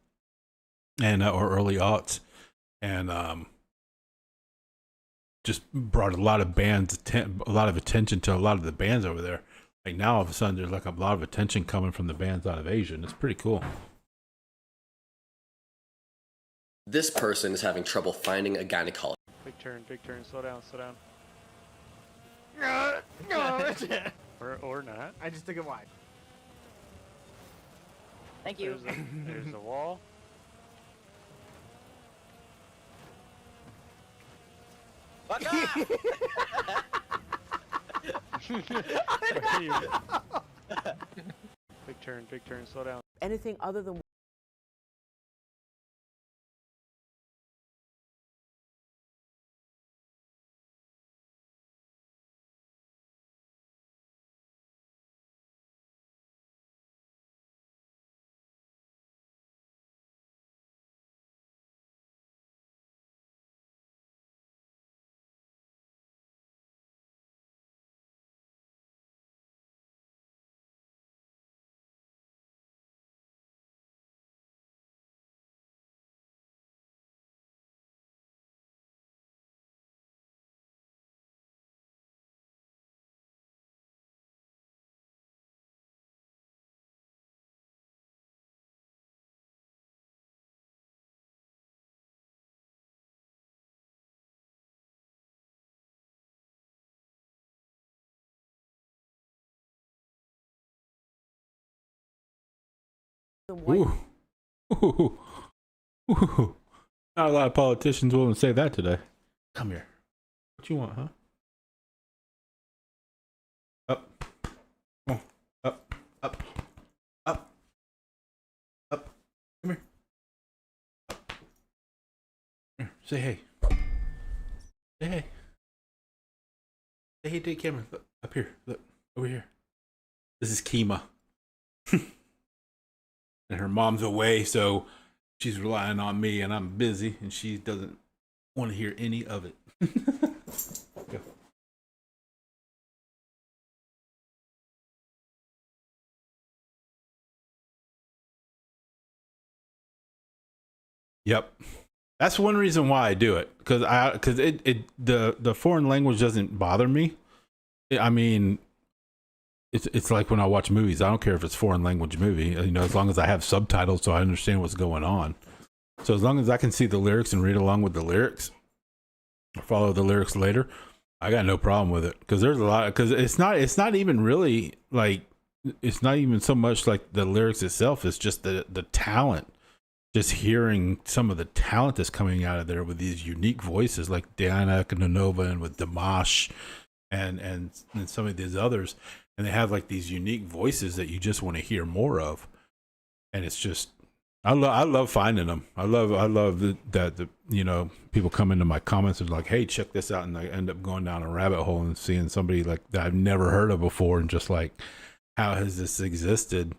and or early aughts, and just brought a lot of attention to a lot of the bands over there. Like now, all of a sudden, there's like a lot of attention coming from the bands out of Asia, and it's pretty cool. This person is having trouble finding a gynecologist. Big turn, slow down, slow down. Or not. I just took it wide. Thank you. There's the wall. Fuck off! Big turn, slow down. Anything other than Ooh. Ooh. Ooh. Not a lot of politicians willing to say that today. Come here. What you want, huh? Up. Come on. Up. Up. Up. Up. Come here. Up. Here. Say hey. Say hey. Say hey to the camera. Look. Up here. Look. Over here. This is Kima. And her mom's away, so she's relying on me, and I'm busy, and she doesn't want to hear any of it. Go. Yep, that's one reason why I do it, because the foreign language doesn't bother me. I mean, it's like when I watch movies. I don't care if it's foreign language movie, you know, as long as I have subtitles so I understand what's going on. So as long as I can see the lyrics and read along with the lyrics, or follow the lyrics later, I got no problem with it. Because there's a lot. Because it's not even really like, it's not even so much like the lyrics itself. It's just the talent. Just hearing some of the talent that's coming out of there with these unique voices, like Diana Canova and with Dimash, and some of these others. And they have like these unique voices that you just want to hear more of, and it's just I love finding them. I love that you know, people come into my comments and like, hey, check this out, and I end up going down a rabbit hole and seeing somebody like that I've never heard of before, and just like, how has this existed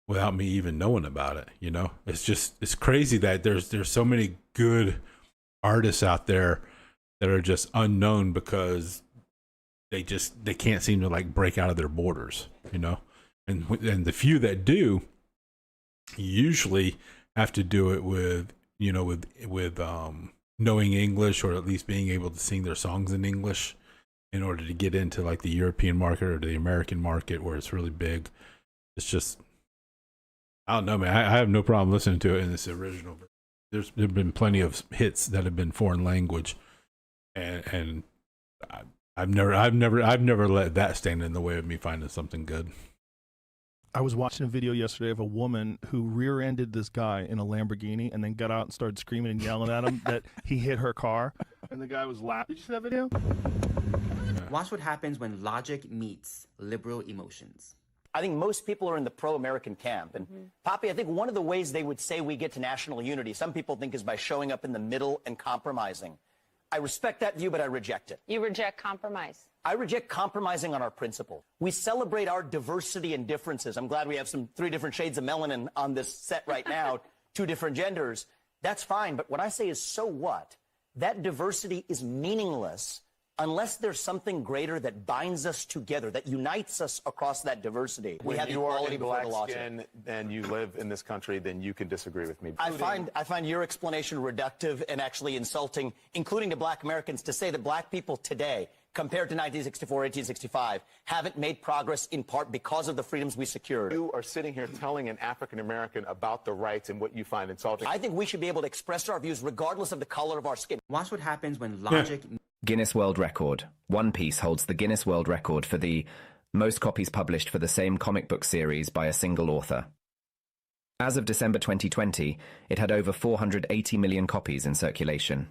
without me even knowing about it? You know, it's crazy that there's so many good artists out there that are just unknown because they can't seem to like break out of their borders, you know, and the few that do usually have to do it with, you know, with knowing English, or at least being able to sing their songs in English in order to get into like the European market or the American market where it's really big. It's just, I don't know, man. I have no problem listening to it in this original version. There've been plenty of hits that have been foreign language, and I've never let that stand in the way of me finding something good. I was watching a video yesterday of a woman who rear-ended this guy in a Lamborghini and then got out and started screaming and yelling at him that he hit her car, and the guy was laughing. Did you see that video? Watch what happens when logic meets liberal emotions. I think most people are in the pro-American camp. And Poppy, I think one of the ways they would say we get to national unity, some people think, is by showing up in the middle and compromising. I respect that view, but I reject it. You reject compromise. I reject compromising on our principle. We celebrate our diversity and differences. I'm glad we have 3 different shades of melanin on this set right now, 2 different genders. That's fine, but what I say is, so what? That diversity is meaningless Unless there's something greater that binds us together, that unites us across that diversity, we When have you are equality in before black the law. skin and you live in this country, then you can disagree with me. I find your explanation reductive and actually insulting, including to black Americans, to say that black people today, compared to 1964, 1865, haven't made progress in part because of the freedoms we secured. You are sitting here telling an African American about the rights and what you find insulting. I think we should be able to express our views regardless of the color of our skin. Watch what happens when logic... Guinness World Record. One Piece holds the Guinness World Record for the most copies published for the same comic book series by a single author. As of December 2020, it had over 480 million copies in circulation.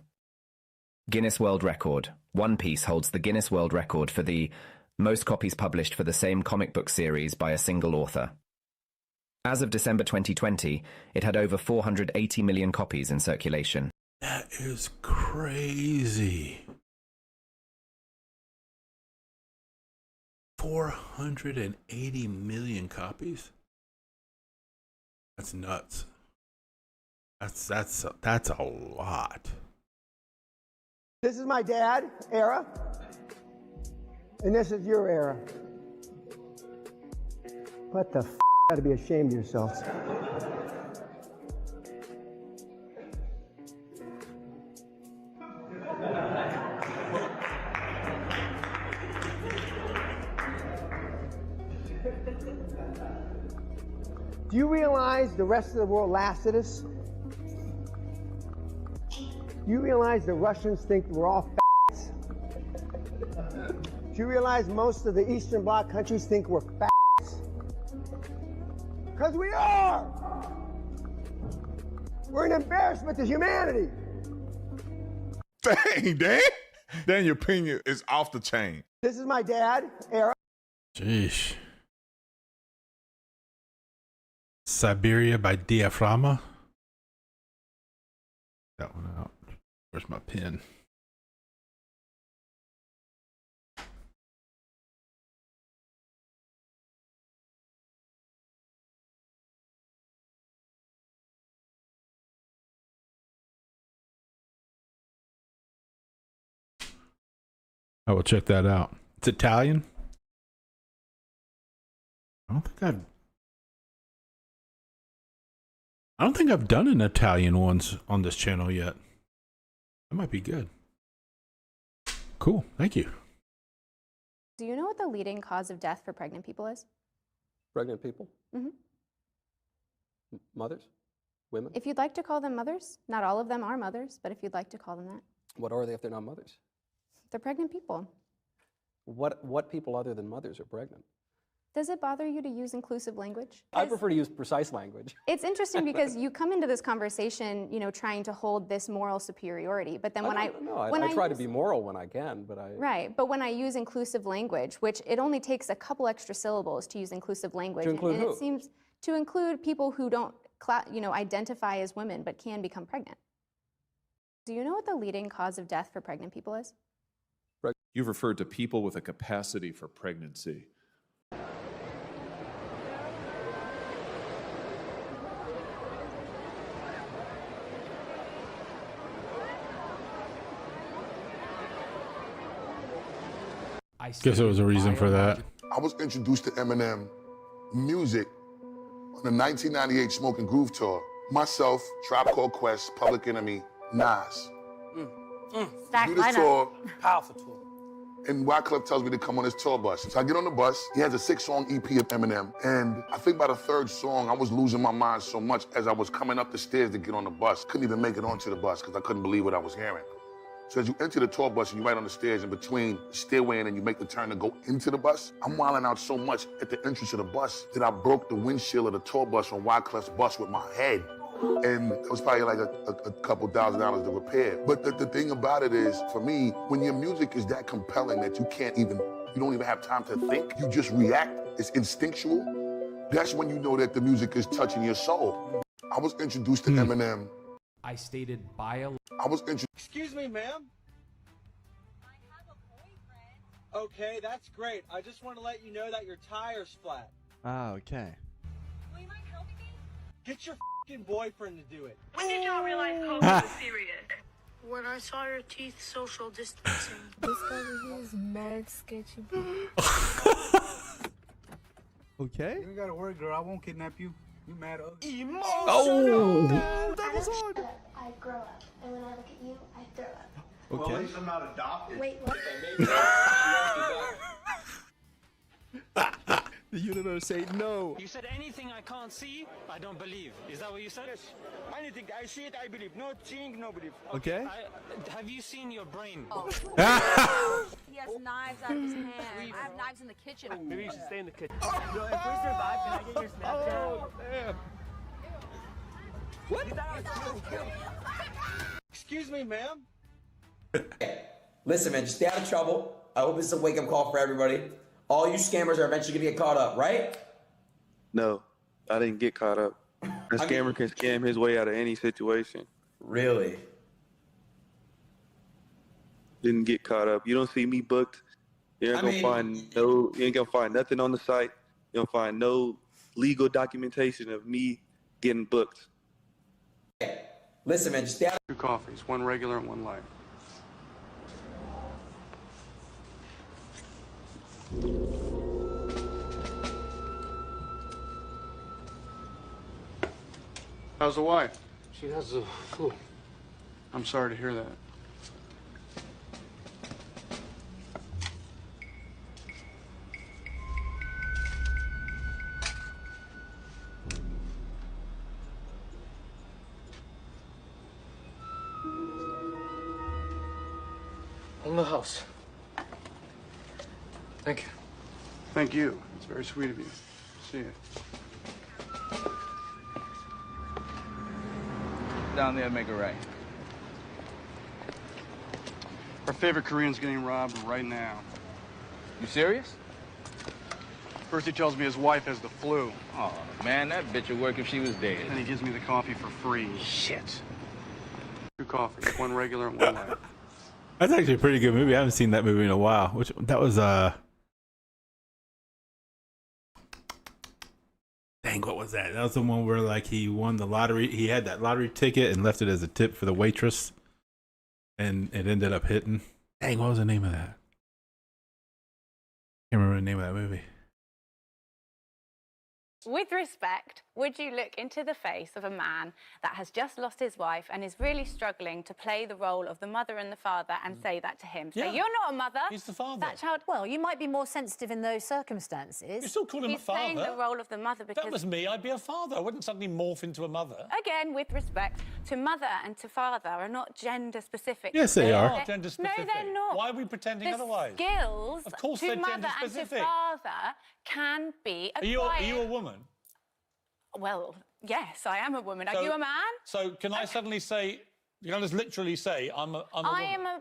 Guinness World Record. One Piece holds the Guinness World Record for the most copies published for the same comic book series by a single author. As of December 2020, it had over 480 million copies in circulation. That is crazy. 480 million copies? That's nuts. That's a lot. This is my dad, era, and this is your era. What the f***? Gotta be ashamed of yourselves. Do you realize the rest of the world laughs at us? Do you realize the Russians think we're all f***s? Do you realize most of the Eastern Bloc countries think we're f***s? Because we are! We're an embarrassment to humanity! Dang, Dan! Dan, your opinion is off the chain. This is my dad, era. Jeez. Siberia by Diaphragma. That one out. Where's my pen? I will check that out. It's Italian. I don't think I've done an Italian ones on this channel yet. That might be good. Cool. Thank you. Do you know what the leading cause of death for pregnant people is? Pregnant people? Mm-hmm. Mothers? Women? If you'd like to call them mothers, not all of them are mothers, but if you'd like to call them that. What are they if they're not mothers? They're pregnant people. What people other than mothers are pregnant? Does it bother you to use inclusive language? I prefer to use precise language. It's interesting because you come into this conversation, you know, trying to hold this moral superiority, but then I try to be moral when I can, but I... Right, but when I use inclusive language, which it only takes a couple extra syllables to use inclusive language, To include and who? it seems to include people who don't, identify as women but can become pregnant. Do you know what the leading cause of death for pregnant people is? You've referred to people with a capacity for pregnancy. Guess there was a reason for that. I was introduced to Eminem music on the 1998 Smoke and Groove tour. Myself, Tribe Called Quest, Public Enemy, Nas. Stacked Do this lineup. tour, Powerful tour. and Wyclef tells me to come on his tour bus. So I get on the bus. He has a 6-song EP of Eminem. And I think by the 3rd song, I was losing my mind so much as I was coming up the stairs to get on the bus. Couldn't even make it onto the bus because I couldn't believe what I was hearing. So as you enter the tour bus and you're right on the stairs in between the stairway and then you make the turn to go into the bus, I'm wilding out so much at the entrance of the bus that I broke the windshield of the tour bus on Wyclef's bus with my head. And it was probably like a couple $1,000 to repair. But the thing about it is, for me, when your music is that compelling that you don't even have time to think, you just react, it's instinctual, that's when you know that the music is touching your soul. I was introduced to Eminem. I stated Excuse me, ma'am. I have a boyfriend. Okay, that's great. I just want to let you know that your tire's flat. Ah, okay. Will you mind helping me? Get your f***ing boyfriend to do it. When did y'all realize COVID was serious? When I saw your teeth, social distancing. This guy over here is mad sketchy. Okay. You ain't gotta worry, girl. I won't kidnap you. You mad ugly. Oh, that was on. I grow up, and when I look at you, I throw up. Okay. Well, at least I'm not adopted. Wait, what? The universe say no. You said anything I can't see, I don't believe. Is that what you said? Yes. Anything I see it, I believe. Not seeing, no belief. Okay. Have you seen your brain? Oh. He has knives out of his hand. I have knives in the kitchen. Maybe you should stay in the kitchen. Yo, if we survive, can I get your Snapchat? Oh, man. What? Excuse me, ma'am. Listen, man, just stay out of trouble. I hope this is a wake-up call for everybody. All you scammers are eventually gonna get caught up, right? No, I didn't get caught up. A scammer can scam his way out of any situation. Really? Didn't get caught up. You don't see me booked. You ain't gonna find nothing on the site. You don't find no legal documentation of me getting booked. Listen, man, just stay out. 2 coffees, 1 regular and 1 light. How's the wife? She has the flu. I'm sorry to hear that. On the house. Thank you. Thank you. It's very sweet of you. See you. Down there, make it right. Our favorite Korean's getting robbed right now. You serious? First he tells me his wife has the flu. Oh, man, that bitch would work if she was dead. And he gives me the coffee for free. Shit. 2 coffees, 1 regular and 1 light. That's actually a pretty good movie. I haven't seen that movie in a while. That was dang, what was that? That was the one where like he won the lottery. He had that lottery ticket and left it as a tip for the waitress, and it ended up hitting. Dang, what was the name of that? Can't remember the name of that movie. With respect, would you look into the face of a man that has just lost his wife and is really struggling to play the role of the mother and the father and say that to him? So Yeah. you're not a mother. He's the father. That child. Well, you might be more sensitive in those circumstances. You still call him He's a father. playing the role of the mother If because. that was me, I'd be a father. I wouldn't suddenly morph into a mother. Again, with respect, to mother and to father are not gender specific. Yes, they are. Not gender specific. No, they're not. Why are we pretending the otherwise? Skills Of course to they're mother gender and to specific. father can be Are acquired. you a woman? Well, yes, I am a woman. So- Are you a man? So can I suddenly say, you can just literally say, I'm a woman?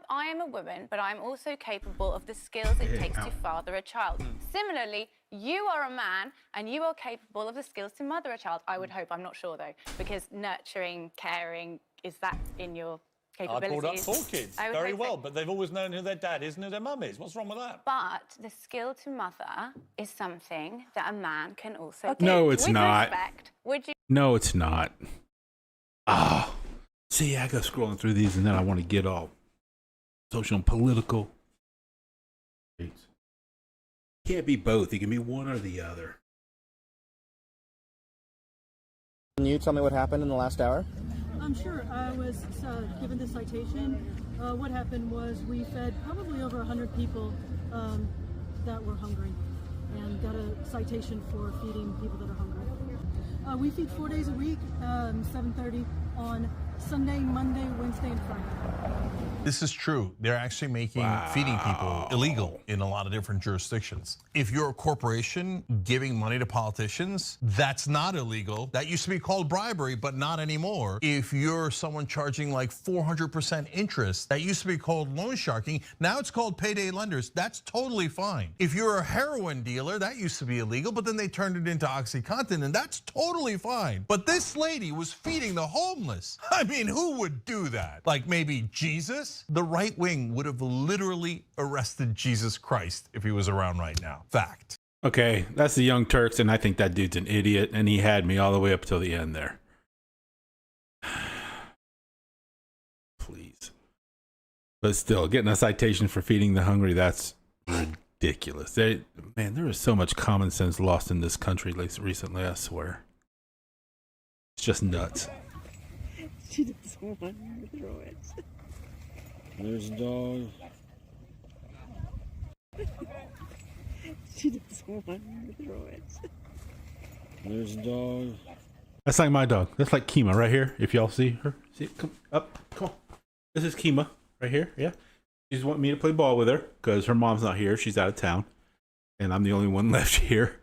I am a woman, but I'm also capable of the skills it takes to father a child. Similarly, you are a man, and you are capable of the skills to mother a child. I would hope. I'm not sure, though, because nurturing, caring, is that in your I capabilities? brought up 4 kids I would very hope so. well, but they've always known who their dad is and who their mum is. What's wrong with that? But the skill to mother is something that a man can also do. No, it's With not. Respect, would you? No, it's not. Oh, see, I go scrolling through these and then I want to get all social and political. Can't be both. It can be one or the other. Can you tell me what happened in the last hour? I'm sure. I was given the citation. What happened was we fed probably over 100 people that were hungry and got a citation for feeding people that are hungry. We feed 4 days a week, 7:30 on Sunday, Monday, Wednesday, and Friday. This is true. They're actually making feeding people illegal in a lot of different jurisdictions. If you're a corporation giving money to politicians, that's not illegal. That used to be called bribery, but not anymore. If you're someone charging like 400% interest, that used to be called loan sharking. Now it's called payday lenders. That's totally fine. If you're a heroin dealer, that used to be illegal, but then they turned it into OxyContin, and that's totally fine. But this lady was feeding the homeless. I mean, who would do that? Like maybe Jesus? The right wing would have literally arrested Jesus Christ if he was around right now. Fact. Okay, that's the Young Turks, and I think that dude's an idiot, and he had me all the way up till the end there. Please. But still, getting a citation for feeding the hungry, that's ridiculous. Man, there is so much common sense lost in this country recently, I swear. It's just nuts. She doesn't want to throw it. There's a dog. She doesn't want to throw it. There's a dog. That's like my dog. That's like Kima right here. If y'all see her, see, come up, come on. This is Kima right here. Yeah, she's wanting me to play ball with her because her mom's not here. She's out of town, and I'm the only one left here.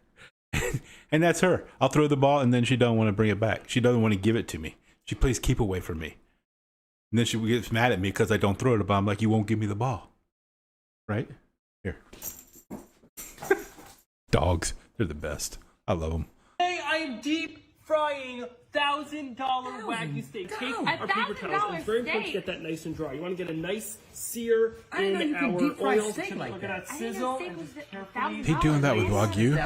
And that's her. I'll throw the ball, and then she doesn't want to bring it back. She doesn't want to give it to me. She plays keep away from me, and then she gets mad at me because I don't throw it. But I'm like, you won't give me the ball, right? Here. Dogs, they're the best. I love them. Hey, I'm deep frying $1,000 Wagyu steak. Take our paper towels. It's very important to get that nice and dry. You want to get a nice sear in our oil. Look at that sizzle. And just carefully. They doing that with Wagyu?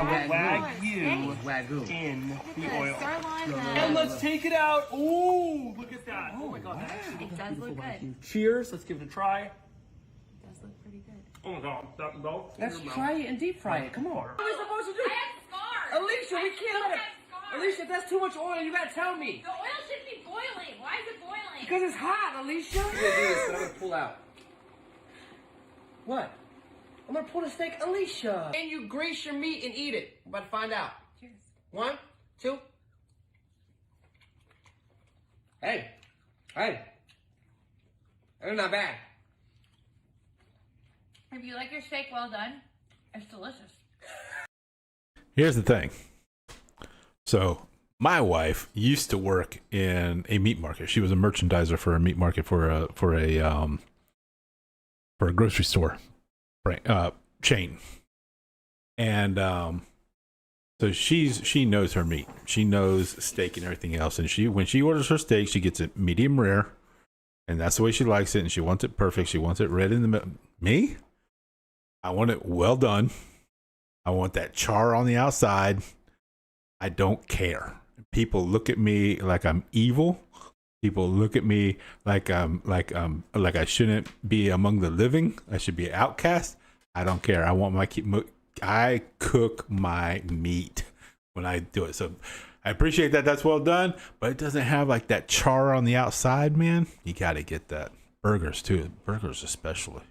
Wagyu in the oil. And let's take it out. Ooh, look at that. Oh my God. It does look good. Cheers. Let's give it a try. It does look pretty good. Oh my God. That melt. Let's try it and deep fry it. Come on. What are we supposed to do? Alicia, we can't let it. Alicia, if that's too much oil, you gotta tell me. The oil shouldn't be boiling. Why is it boiling? Because it's hot, Alicia. I'm gonna do this, but I'm gonna pull out. What? I'm gonna pull the steak, Alicia. And you grease your meat and eat it. We're about to find out. Cheers. 1, 2. Hey. It's not bad. If you like your steak well done, it's delicious. Here's the thing. So my wife used to work in a meat market. She was a merchandiser for a meat market for a grocery store chain. And so she knows her meat. She knows steak and everything else. And when she orders her steak, she gets it medium rare. And that's the way she likes it. And she wants it perfect. She wants it red in the middle. Me? I want it well done. I want that char on the outside. I don't care. People look at me like I'm evil. People look at me like I shouldn't be among the living. I should be an outcast. I don't care. I cook my meat when I do it. So I appreciate that. That's well done, but it doesn't have like that char on the outside, man. You got to get that. Burgers too. Burgers especially.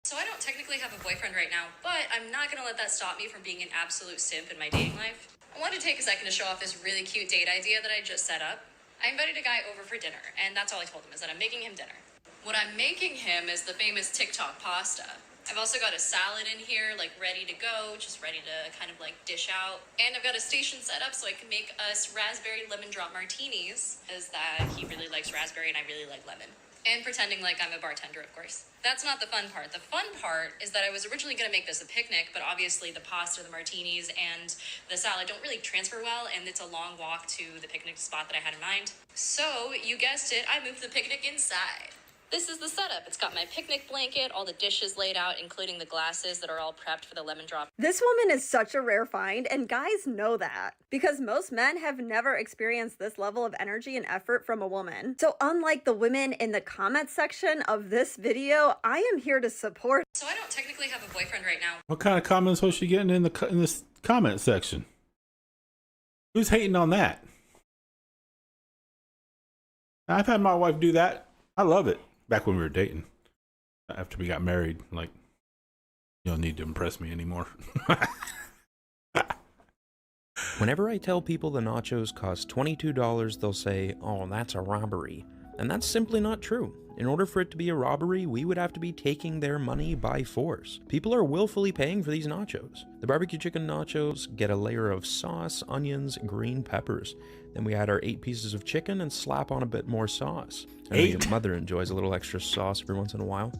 So I don't technically have a boyfriend right now, but I'm not gonna let that stop me from being an absolute simp in my dating life. I wanted to take a second to show off this really cute date idea that I just set up. I invited a guy over for dinner, and that's all I told him, is that I'm making him dinner. What I'm making him is the famous TikTok pasta. I've also got a salad in here, like ready to go, just ready to kind of like dish out. And I've got a station set up so I can make us raspberry lemon drop martinis, as that he really likes raspberry and I really like lemon. And pretending like I'm a bartender, of course. That's not the fun part. The fun part is that I was originally going to make this a picnic, but obviously the pasta, the martinis, and the salad don't really transfer well, and it's a long walk to the picnic spot that I had in mind. So, you guessed it, I moved the picnic inside. This is the setup. It's got my picnic blanket, all the dishes laid out, including the glasses that are all prepped for the lemon drop. This woman is such a rare find, and guys know that. Because most men have never experienced this level of energy and effort from a woman. So unlike the women in the comment section of this video, I am here to support. So I don't technically have a boyfriend right now. What kind of comments was she getting in this comment section? Who's hating on that? I've had my wife do that. I love it. Back when we were dating. After we got married, like, you don't need to impress me anymore. Whenever I tell people the nachos cost $22, they'll say, "Oh, that's a robbery." And that's simply not true. In order for it to be a robbery, we would have to be taking their money by force. People are willfully paying for these nachos. The barbecue chicken nachos get a layer of sauce, onions, green peppers. Then we add our 8 pieces of chicken and slap on a bit more sauce. I know your mother enjoys a little extra sauce every once in a while.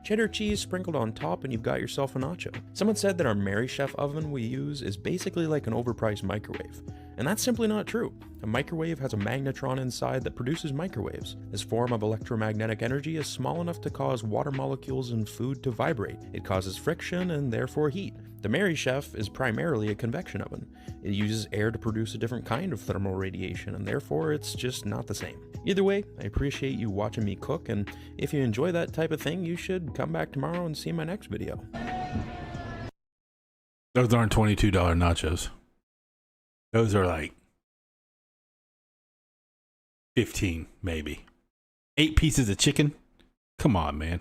Cheddar cheese sprinkled on top and you've got yourself a nacho. Someone said that our Mary Chef oven we use is basically like an overpriced microwave. And that's simply not true. A microwave has a magnetron inside that produces microwaves. This form of electromagnetic energy is small enough to cause water molecules in food to vibrate. It causes friction and therefore heat. The Mary Chef is primarily a convection oven. It uses air to produce a different kind of thermal radiation, and therefore it's just not the same. Either way, I appreciate you watching me cook, and if you enjoy that type of thing, you should come back tomorrow and see my next video. Those aren't $22 nachos. Those are like 15, maybe. 8 pieces of chicken? Come on, man.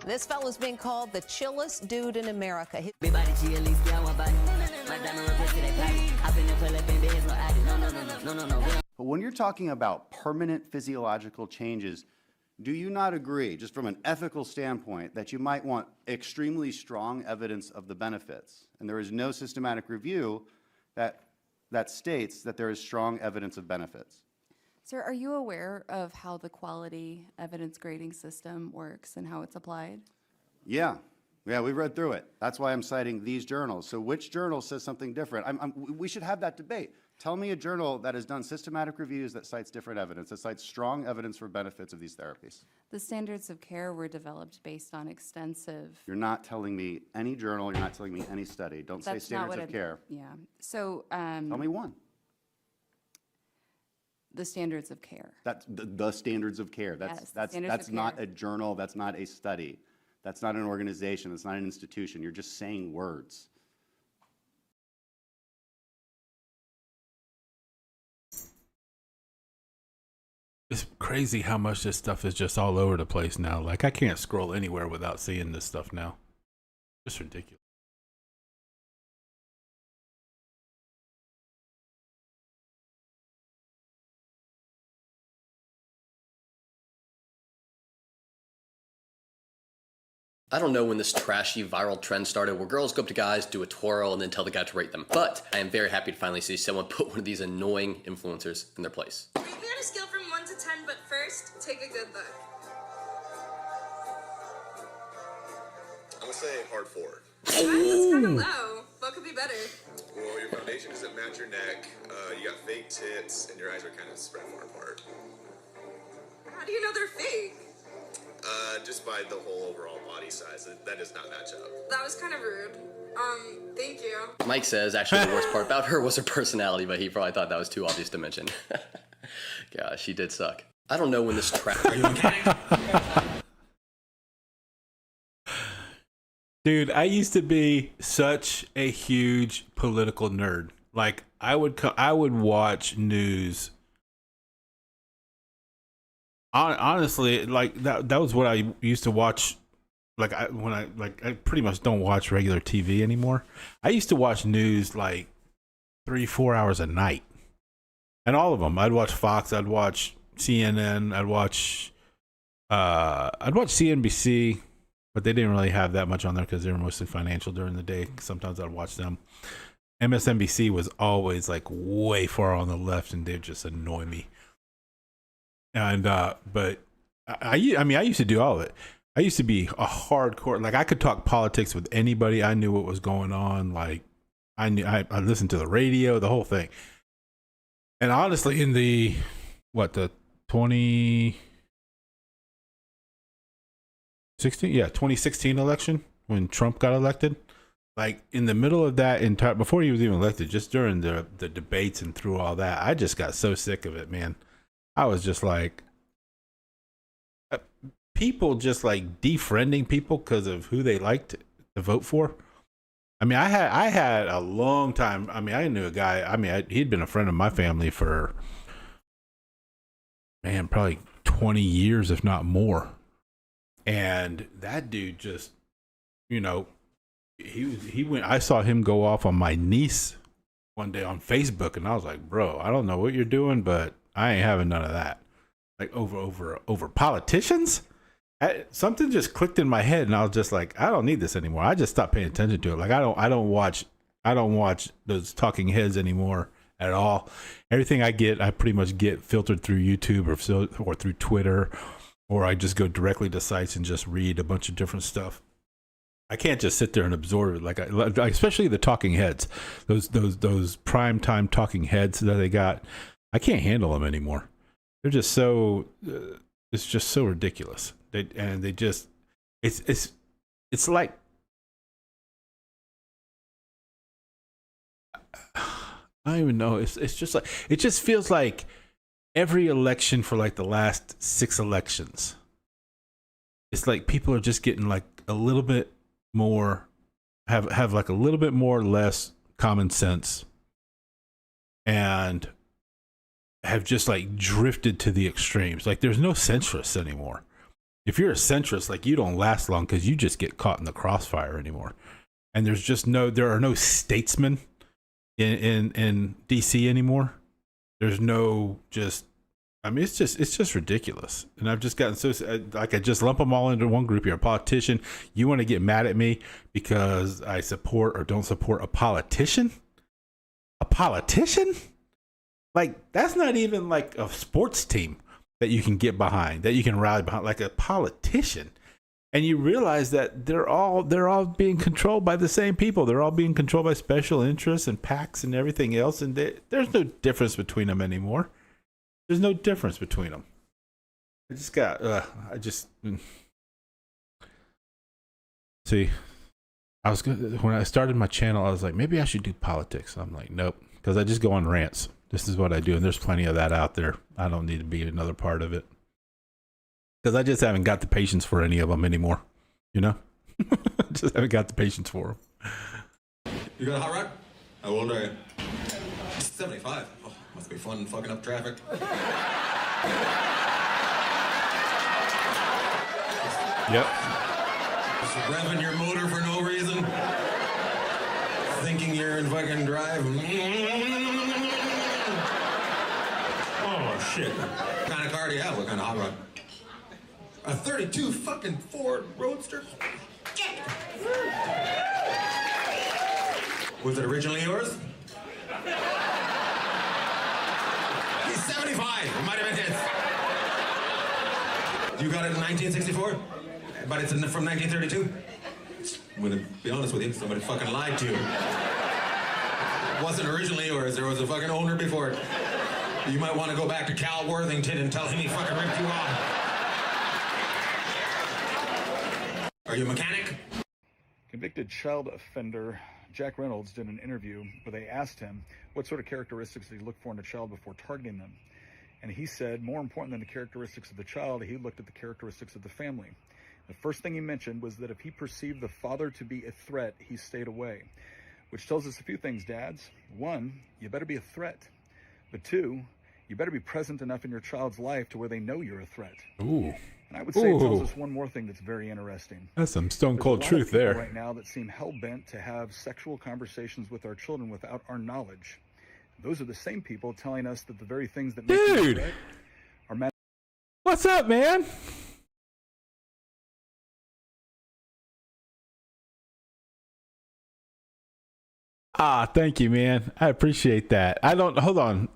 This fellow's being called the chillest dude in America. But when you're talking about permanent physiological changes, do you not agree, just from an ethical standpoint, that you might want extremely strong evidence of the benefits? And there is no systematic review that states that there is strong evidence of benefits. Sir, are you aware of how the quality evidence grading system works and how it's applied? Yeah, we read through it. That's why I'm citing these journals. So which journal says something different? We should have that debate. Tell me a journal that has done systematic reviews that cites different evidence, that cites strong evidence for benefits of these therapies. The standards of care were developed based on extensive... You're not telling me any journal, you're not telling me any study. Don't say standards of care. Yeah, so... Tell me one. The standards of care. That's the standards of care. That's not a journal, that's not a study. That's not an organization, that's not an institution. You're just saying words. It's crazy how much this stuff is just all over the place now. Like, I can't scroll anywhere without seeing this stuff now. It's ridiculous. I don't know when this trashy viral trend started where girls go up to guys, do a twirl, and then tell the guy to rate them. But I am very happy to finally see someone put one of these annoying influencers in their place. Rate me on a scale from 1 to 10, but first, take a good look. I'm gonna say hard 4. That's kind of low. What could be better? Well, your foundation doesn't match your neck, you got fake tits, and your eyes are kind of spread far apart. How do you know they're fake? Just by the whole overall body size, that does not match up. That was kind of rude. Thank you. Mike says actually the worst part about her was her personality, but he probably thought that was too obvious to mention. Gosh, she did suck. I don't know when this Dude, I used to be such a huge political nerd. Like, I would watch news. Honestly, like that was what I used to watch. Like, I pretty much don't watch regular TV anymore. I used to watch news like 3-4 hours a night, and all of them. I'd watch Fox, I'd watch CNN, I'd watch CNBC, but they didn't really have that much on there because they were mostly financial during the day. Sometimes I'd watch them. MSNBC was always like way far on the left, and they'd just annoy me. And but I mean, I used to do all of it. I used to be a hardcore, like, I could talk politics with anybody. I knew what was going on. Like, I listened to the radio, the whole thing. And honestly, in the 2016 election, when Trump got elected, like, in the middle of that entire, before he was even elected, just during the debates and through all that, I just got so sick of it, man. I was just like, people just like defriending people because of who they liked to vote for. I mean, I had a long time. I mean, I knew a guy. I mean, he'd been a friend of my family for, man, probably 20 years, if not more. And that dude just, you know, he went. I saw him go off on my niece one day on Facebook, and I was like, bro, I don't know what you're doing, but I ain't having none of that. Like, over politicians. Something just clicked in my head, and I was just like, I don't need this anymore. I just stopped paying attention to it. Like, I don't watch those talking heads anymore at all. Everything I pretty much get filtered through YouTube or through Twitter, or I just go directly to sites and just read a bunch of different stuff. I can't just sit there and absorb it. Like especially the talking heads, those prime time talking heads that they got. I can't handle them anymore. They're just so, it's just so ridiculous. It's like, I don't even know. It's just like, it just feels like every election for like the last 6 elections, it's like people are just getting like a little bit more, have like a little bit more or less common sense, and have just like drifted to the extremes. Like there's no centrists anymore. If you're a centrist, like you don't last long because you just get caught in the crossfire anymore. And there are no statesmen in DC anymore. There's no it's just ridiculous. And I've just gotten so, like, I just lump them all into one group. You're a politician. You want to get mad at me because I support or don't support a politician? A politician? Like, that's not even like a sports team that you can get behind, that you can rally behind, like a politician. And you realize that they're all being controlled by the same people. They're all being controlled by special interests and PACs and everything else. And there's no difference between them anymore. There's no difference between them. See, when I started my channel, I was like, maybe I should do politics. I'm like, nope, because I just go on rants. This is what I do, and there's plenty of that out there. I don't need to be another part of it. Because I just haven't got the patience for any of them anymore, you know? Just haven't got the patience for them. You got a hot rod? How old are you? 75. Oh, must be fun fucking up traffic. Yep. Just revving your motor for no reason. Thinking you're in fucking drive. Oh, shit. What kind of car do you have? What kind of hot rod? A 32 fucking Ford Roadster? Was it originally yours? He's 75. It might have been his. You got it in 1964? But it's from 1932? I'm gonna be honest with you, somebody fucking lied to you. It wasn't originally yours. There was a fucking owner before it. You might want to go back to Cal Worthington and tell him he fucking ripped you off. Are you a mechanic? Convicted child offender Jack Reynolds did an interview where they asked him what sort of characteristics did he look for in a child before targeting them. And he said, more important than the characteristics of the child, he looked at the characteristics of the family. The first thing he mentioned was that if he perceived the father to be a threat, he stayed away. Which tells us a few things, dads. 1, you better be a threat. But 2, you better be present enough in your child's life to where they know you're a threat. Ooh. And I would say it tells us one more thing that's very interesting. That's some stone cold truth there. Right now that seem hell-bent to have sexual conversations with our children without our knowledge. Those are the same people telling us that the very things that make them a threat are what's up, man? Thank you, man. I appreciate that. Hold on.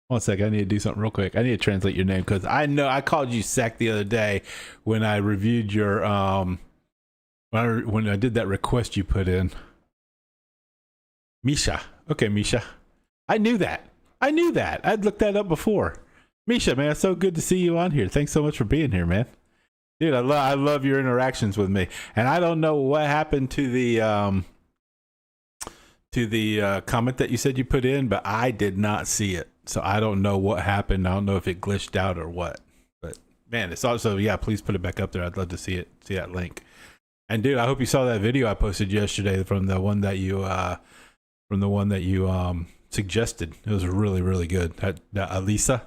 One second. I need to do something real quick. I need to translate your name because I know I called you Sack the other day when I reviewed your, when I did that request you put in. Misha. Okay, Misha. I knew that. I'd looked that up before. Misha, man, it's so good to see you on here. Thanks so much for being here, man. Dude, I love your interactions with me. And I don't know what happened to the comment that you said you put in, but I did not see it. So I don't know what happened. I don't know if it glitched out or what. But man, it's also, yeah, please put it back up there. I'd love to see it, see that link. And dude, I hope you saw that video I posted yesterday from the one that you suggested. It was really, really good. That Alisa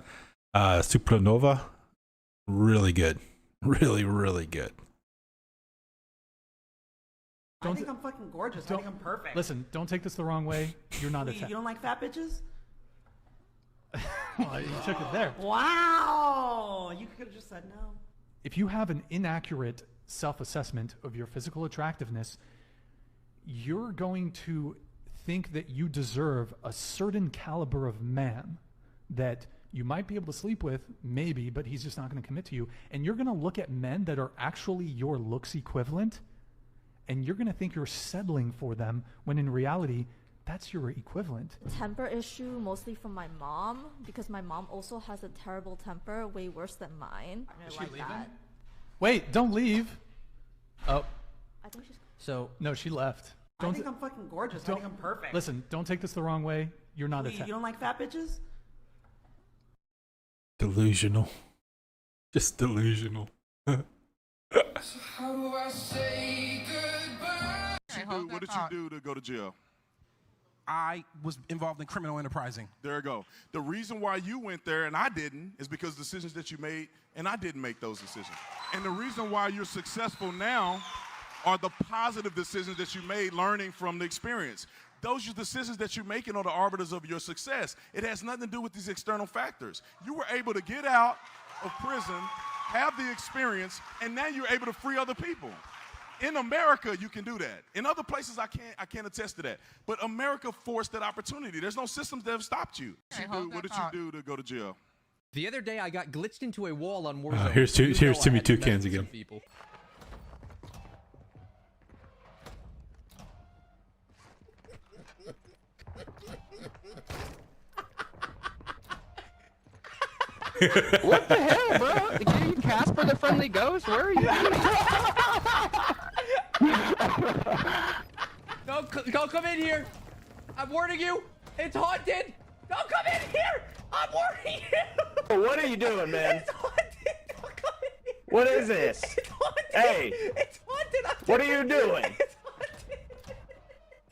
Supranova, really good. Really, really good. I think I'm fucking gorgeous. I think I'm perfect. Listen, don't take this the wrong way. You're not a You don't like fat bitches? Well, you took it there. Wow! You could have just said no. If you have an inaccurate self-assessment of your physical attractiveness, you're going to think that you deserve a certain caliber of man that you might be able to sleep with, maybe, but he's just not going to commit to you. And you're going to look at men that are actually your looks equivalent, and you're going to think you're settling for them, when in reality, that's your equivalent. Temper issue mostly from my mom, because my mom also has a terrible temper, way worse than mine. Is she leaving? Wait, don't leave. Oh. I think she's... No, she left. I think I'm fucking gorgeous. I think I'm perfect. Listen, don't take this the wrong way. You're not a Please, 10. you don't like fat bitches? Delusional. Just delusional. How do I say goodbye? What did you do to go to jail? I was involved in criminal enterprising. There you go. The reason why you went there and I didn't is because decisions that you made and I didn't make those decisions. And the reason why you're successful now are the positive decisions that you made learning from the experience. Those are decisions that you're making are the arbiters of your success. It has nothing to do with these external factors. You were able to get out of prison, have the experience, and now you're able to free other people. In America, you can do that. In other places, I can't attest to that. But America forced that opportunity. There's no systems that have stopped you. What did you do to go to jail? The other day, I got glitched into a wall on Warzone. Here's Timmy Toucans again. People. What the hell, bro? Are you Casper the Friendly Ghost? Where are you? Don't come in here. I'm warning you. It's haunted. Don't come in here. I'm warning you. What are you doing, man? It's haunted. Don't come in here. What is this? It's haunted. Hey. It's haunted. What are you doing? It's haunted.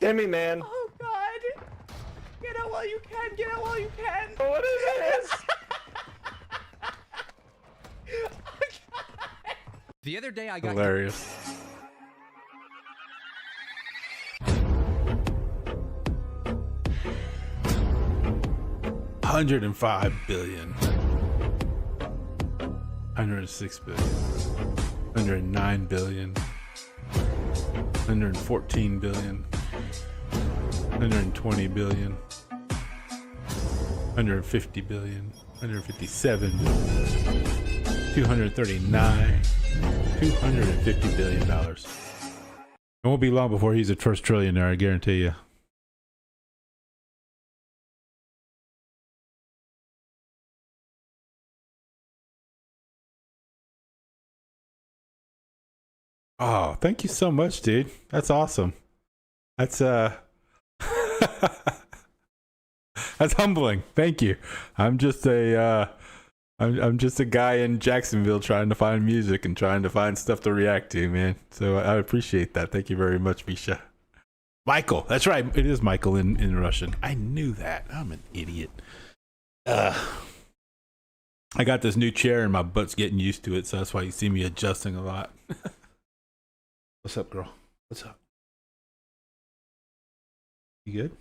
Timmy, man. Oh, God. Get out while you can. Get out while you can. What is this? The other day, I got hilarious. $105 billion, $106 billion, $109 billion, $114 billion, $120 billion, $150 billion, $157 billion, $239, $250 billion. It won't be long before he's the first trillionaire, I guarantee you. Oh, thank you so much, dude. That's awesome. That's that's humbling. Thank you. I'm just a guy in Jacksonville trying to find music and trying to find stuff to react to, man. So I appreciate that. Thank you very much, Misha. Michael. That's right. It is Michael in Russian. I knew that. I'm an idiot. I got this new chair and my butt's getting used to it, so that's why you see me adjusting a lot. What's up, girl? What's up? You good?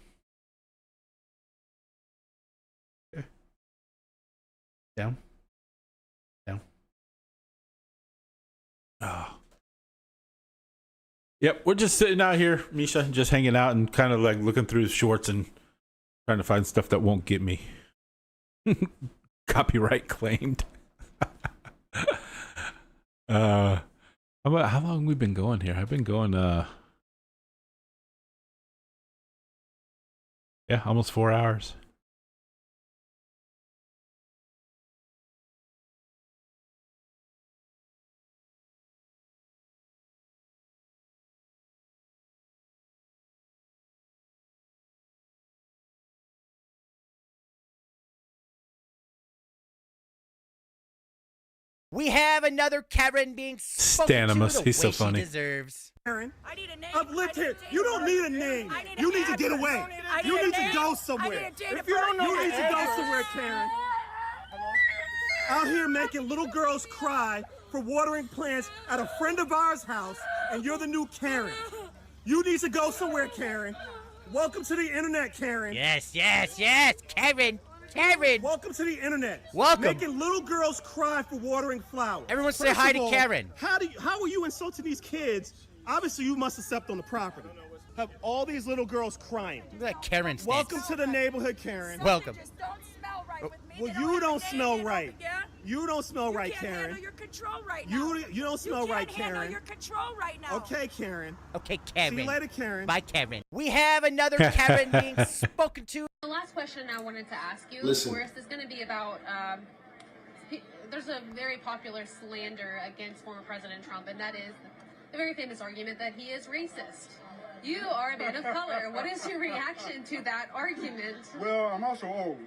Okay. Down. Down. Oh. Yep, we're just sitting out here, Misha, just hanging out and kind of like looking through the shorts and trying to find stuff that won't get me copyright claimed. How long have we been going here? I've been going yeah, almost 4 hours. We have another Karen being spoken to the He's so way funny. she deserves. Karen, I've lived here. You don't need a name. You need to get away. You need to go somewhere. If you don't know, you need to go somewhere, Karen. Out here making little girls cry for watering plants at a friend of ours' house, and you're the new Karen. You need to go somewhere, Karen. Welcome to the internet, Karen. Yes, Karen. Karen. Welcome to the internet. Welcome. Making little girls cry for watering flowers. Everyone say hi to Karen. How are you insulting these kids? Obviously, you must have stepped on the property. Have all these little girls crying. Look at that Karen stance. Welcome to the neighborhood, Karen. Welcome. Just don't smell right with me. Well, you don't smell right. You don't smell right, Karen. You can't handle your control right now. You don't smell right, Karen. You can't handle your control right now. Okay, Karen. Okay, Karen. See you later, Karen. Bye, Karen. We have another Karen being spoken to. The last question I wanted to ask you, Listen. Forrest, is going to be about, there's a very popular slander against former President Trump, and that is the very famous argument that he is racist. You are a man of color. What is your reaction to that argument? Well, I'm also old.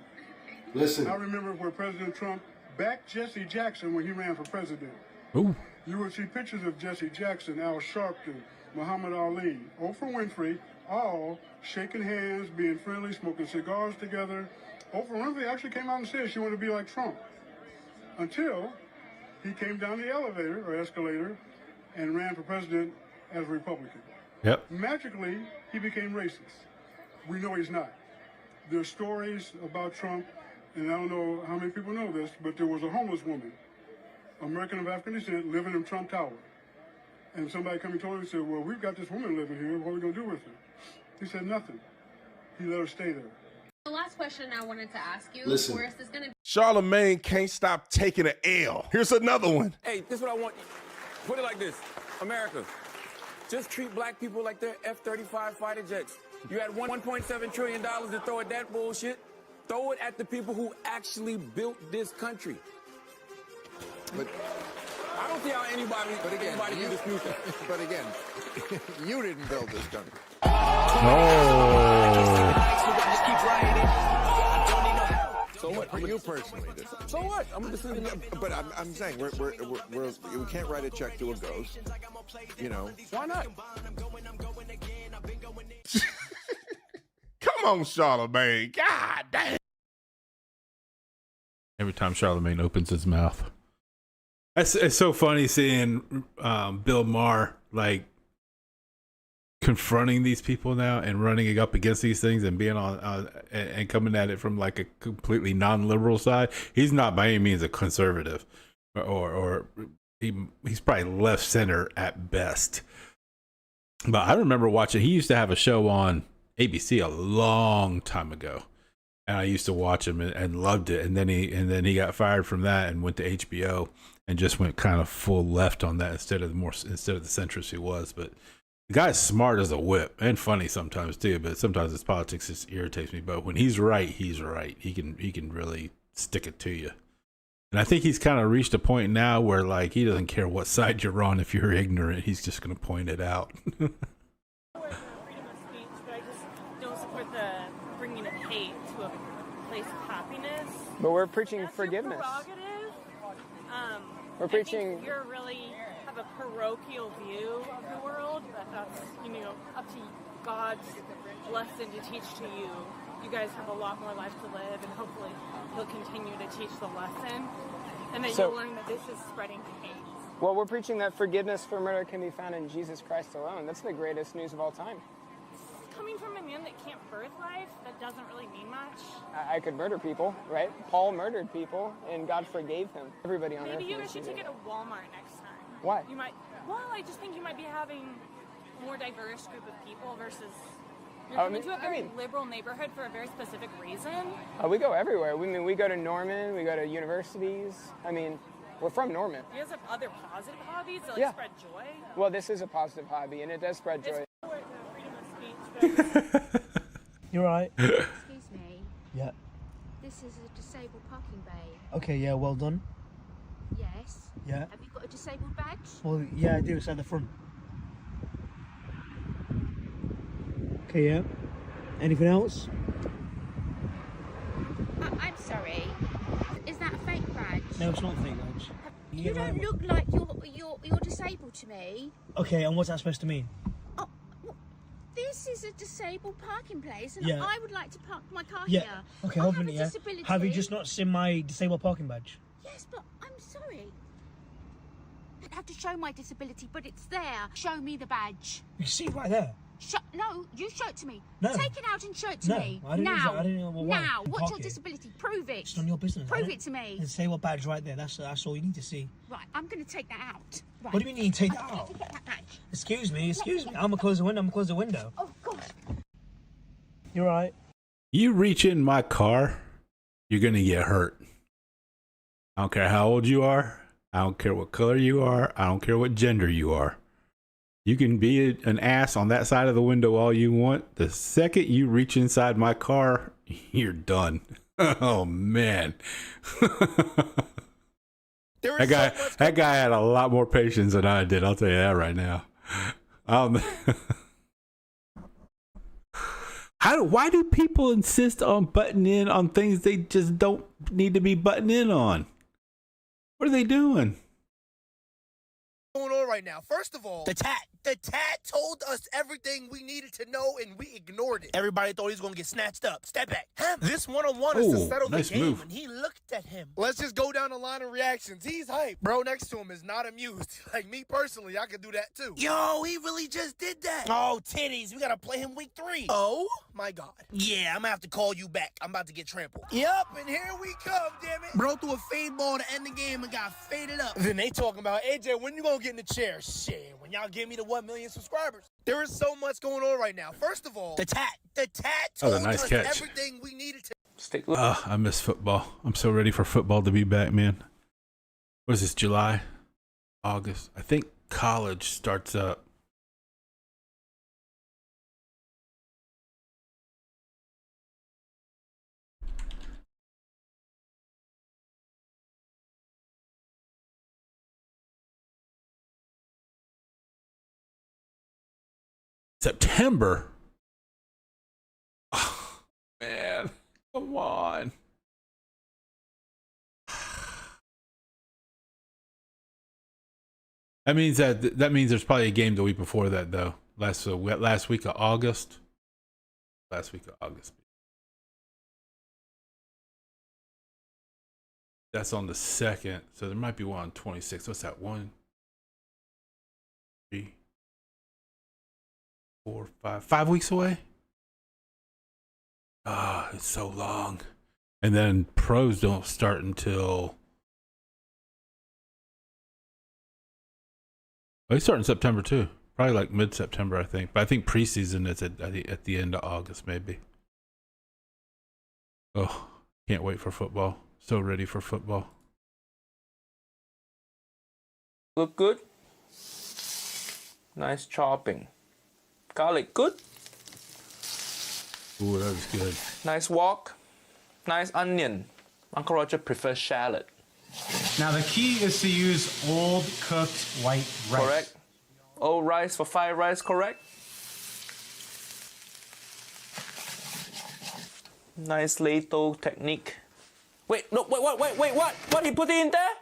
Listen. I remember where President Trump backed Jesse Jackson when he ran for president. Ooh. You would see pictures of Jesse Jackson, Al Sharpton, Muhammad Ali, Oprah Winfrey, all shaking hands, being friendly, smoking cigars together. Oprah Winfrey actually came out and said she wanted to be like Trump. Until he came down the elevator or escalator and ran for president as a Republican. Yep. Magically, he became racist. We know he's not. There's stories about Trump, and I don't know how many people know this, but there was a homeless woman, American of African descent, living in Trump Tower. And somebody came and told him, he said, well, we've got this woman living here. What are we going to do with her? He said nothing. He let her stay there. The last question I wanted to ask you, Listen. of course, is going to Charlemagne can't stop taking an L. Here's another one. Hey, this is what I want. Put it like this. America, just treat black people like they're F-35 fighter jets. You had $1.7 trillion to throw at that bullshit. Throw it at the people who actually built this country. But I don't see how anybody can dispute that. But again, you didn't build this country. So what? For you personally, did. So what? I'm just saying. But I'm saying we can't write a check to a ghost. You know. Why not? Come on, Charlemagne. God damn. Every time Charlemagne opens his mouth. It's so funny seeing Bill Maher like confronting these people now and running up against these things and being on and coming at it from like a completely non-liberal side. He's not by any means a conservative, or he's probably left center at best. But I remember watching. He used to have a show on ABC a long time ago, and I used to watch him and loved it. And then he got fired from that and went to HBO and just went kind of full left on that instead of the centrist he was. But the guy's smart as a whip and funny sometimes too. But sometimes his politics just irritates me. But when he's right, he's right. He can really stick it to you. And I think he's kind of reached a point now where like he doesn't care what side you're on. If you're ignorant, he's just going to point it out. Freedom of speech, but I just don't support the bringing of hate to a place of happiness. But we're preaching That's forgiveness. Your prerogative. We're preaching. I think you're really have a parochial view of the world. That's up to God's lesson to teach to you. You guys have a lot more life to live, and hopefully He'll continue to teach the lesson, and that you'll learn that this is spreading hate. Well, we're preaching that forgiveness for murder can be found in Jesus Christ alone. That's the greatest news of all time. Coming from a man that can't birth life, that doesn't really mean much. I could murder people, right? Paul murdered people, and God forgave him. Everybody on earth. Maybe you knows guys should he take did. it to Walmart next time. Why? You might. Well, I just think you might be having a more diverse group of people versus. You're coming to a very liberal neighborhood for a very specific reason. We go everywhere. We go to Norman. We go to universities. I mean, we're from Norman. You guys have other positive hobbies that spread joy. Well, this is a positive hobby, and it does spread joy. Freedom of speech. You're right. Excuse me. Yeah. This is a disabled parking bay. Okay, yeah, well done. Yes. Yeah. Have you got a disabled badge? Well, yeah, I do. It's at the front. Okay, yeah. Anything else? I'm sorry. Is that a fake badge? No, it's not a fake badge. You don't look like you're disabled to me. Okay, and what's that supposed to mean? Oh, well, this is a disabled parking place, and Yeah. I would like to park my car Yeah. here. Okay, I hold have on a a minute, disability. Have you just not seen my disabled parking badge? Yes, but I'm sorry. I'd have to show my disability, but it's there. Show me the badge. You see right there? No, you show it to me. No. Take it out and show it to No, me. I didn't now. I didn't know why. Now, You what's park your it. disability? Prove it. It's none of your business. Prove it to me. The disabled badge right there. That's all you need to see. Right, I'm going to take that out. Right. What do you mean you take that I'm out? going to get that badge. Excuse me. I'm gonna close the window. Oh, God. You're right. You reach in my car, you're gonna get hurt. I don't care how old you are. I don't care what color you are. I don't care what gender you are. You can be an ass on that side of the window all you want. The second you reach inside my car, you're done. Oh man. That guy had a lot more patience than I did. I'll tell you that right now. Why do people insist on butting in on things they just don't need to be butting in on? What are they doing? Going on right now. First of all, the tat told us everything we needed to know, and we ignored it. Everybody thought he was going to get snatched up. Step back. This one-on-one is to settle nice the game, move. and he looked at him. Let's just go down the line of reactions. He's hype. Bro next to him is not amused. Like me personally, I could do that too. Yo, he really just did that. Oh, titties. We got to play him week 3. Oh, my God. Yeah, I'm going to have to call you back. I'm about to get trampled. Yup, and here we come, damn it. Bro threw a fade ball to end the game and got faded up. Then they talking about, AJ, when you going to get in the chair? Shit, when y'all give me the 1 million subscribers. There is so much going on right now. First of all, the tat told nice us catch. everything we needed to. I miss football. I'm so ready for football to be back, man. What is this, July? August? I think college starts up. September? Oh, man. Come on. That means there's probably a game the week before that, though. Last week of August. Last week of August. That's on the 2nd, so there might be one on 26th. What's that? 1, 3, 4, 5 weeks away. Ah, it's so long. And then pros don't start until they start in September too. Probably like mid-September, I think. But I think preseason is at the end of August, maybe. Oh, can't wait for football. So ready for football. Look good. Nice chopping. Garlic good. Ooh, that was good. Nice wok. Nice onion. Uncle Roger prefers shallot. Now the key is to use old cooked white rice. Correct. Old rice for fried rice, correct? Nice ladle technique. Wait, no, wait, what? What he put in there?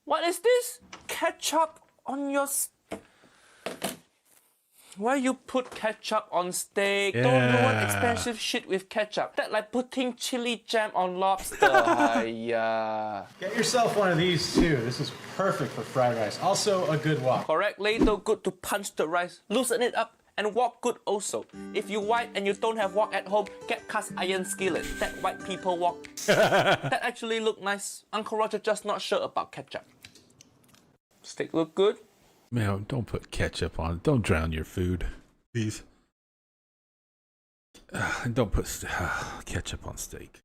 What is this? Ketchup on your... Why you put ketchup on steak? Yeah. Don't ruin expensive shit with ketchup. That like putting chili jam on lobster. Hiya. Get yourself one of these too. This is perfect for fried rice. Also a good wok. Correct. Ladle good to punch the rice. Loosen it up. And wok good also. If you white and you don't have wok at home, get cast iron skillet. That white people wok. That actually look nice. Uncle Roger just not sure about ketchup. Steak look good. Man, don't put ketchup on it. Don't drown your food, please. And don't put ketchup on steak.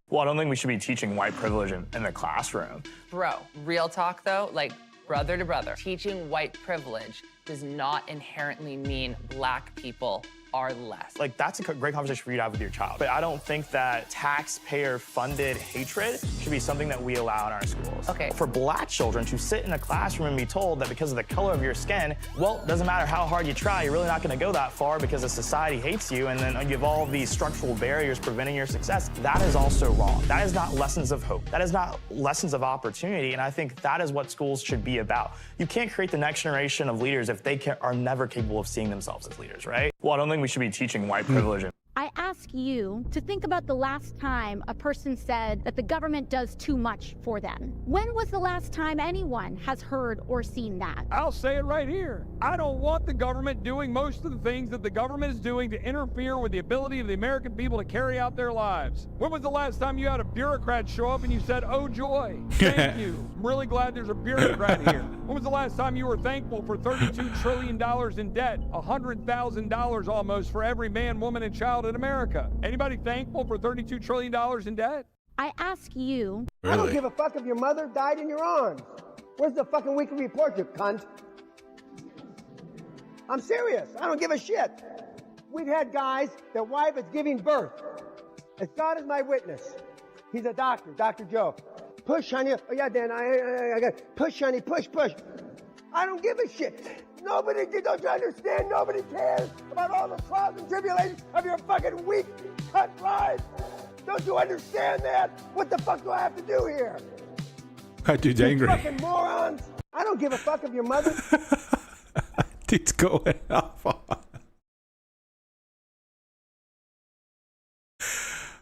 Well, I don't think we should be teaching white privilege in the classroom. Bro, real talk though, like brother to brother, teaching white privilege does not inherently mean black people are less. Like, that's a great conversation for you to have with your child. But I don't think that taxpayer-funded hatred should be something that we allow in our schools. Okay. For black children to sit in a classroom and be told that because of the color of your skin, well, it doesn't matter how hard you try, you're really not going to go that far because the society hates you, and then you have all these structural barriers preventing your success. That is also wrong. That is not lessons of hope. That is not lessons of opportunity, and I think that is what schools should be about. You can't create the next generation of leaders if they are never capable of seeing themselves as leaders, right? Well, I don't think we should be teaching white privilege. I ask you to think about the last time a person said that the government does too much for them. When was the last time anyone has heard or seen that? I'll say it right here. I don't want the government doing most of the things that the government is doing to interfere with the ability of the American people to carry out their lives. When was the last time you had a bureaucrat show up and you said, oh joy, thank you. I'm really glad there's a bureaucrat here. When was the last time you were thankful for $32 trillion in debt, $100,000 almost for every man, woman, and child in America? Anybody thankful for $32 trillion in debt? I ask you. Really? I don't give a fuck if your mother died in your arms. Where's the fucking weekly report, you cunt? I'm serious. I don't give a shit. We've had guys, their wife is giving birth. As God is my witness. He's a doctor, Dr. Joe. Push, honey. Oh, yeah, Dan, I got push, honey, push. I don't give a shit. Nobody, don't you understand? Nobody cares about all the trials and tribulations of your fucking weak, cut lives. Don't you understand that? What the fuck do I have to do here? That dude's You angry. fucking morons. I don't give a fuck if your mother... Dude's going off on.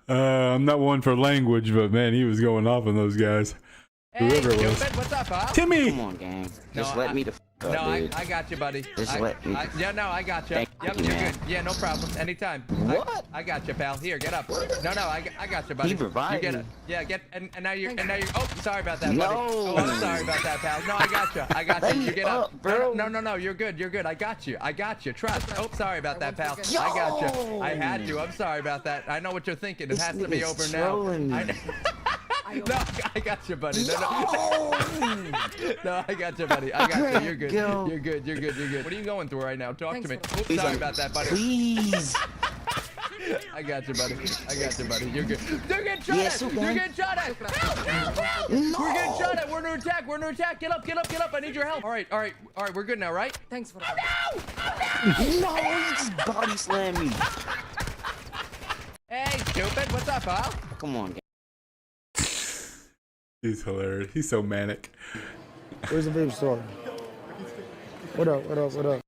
I'm not one for language, but man, he was going off on those guys. Whoever it was. What's up, Bob? Timmy! Come on, gang. Just let me the No, dude. I got you, buddy. Just let me. Yeah, no, I got you. Thank Yep, you, you're man. good. Yeah, no problem. Anytime. What? I got you, pal. Here, get up. No, I got you, buddy. He revived you get me. it. Yeah, and now you're. Oh, sorry about that, No. buddy. Oh, I'm sorry about that, pal. No, I got you. I got Let you. me You get up. up, bro. No. You're good. You're good. I got you. Trust. Oh, sorry about that, pal. I got you. I had you. I'm sorry about that. I know what you're thinking. It This has to be nigga's over now. trolling me. No, I got you, buddy. No. No, I got you, buddy. I got you. You're good. Go. You're good. What are you going through right now? Talk to me. Oops, He's sorry like, about that, buddy. Please. I got you, buddy. You're good. They're getting shot Yes, at. okay. You're getting shot at. Help! No. We're getting shot at. We're under attack. Get up. I need your help. All right. We're good now, right? Thanks for that. No, he just body slammed me. Hey, stupid. What's up, pal? Come on, gang. He's hilarious. He's so manic. Where's the vape store? What up?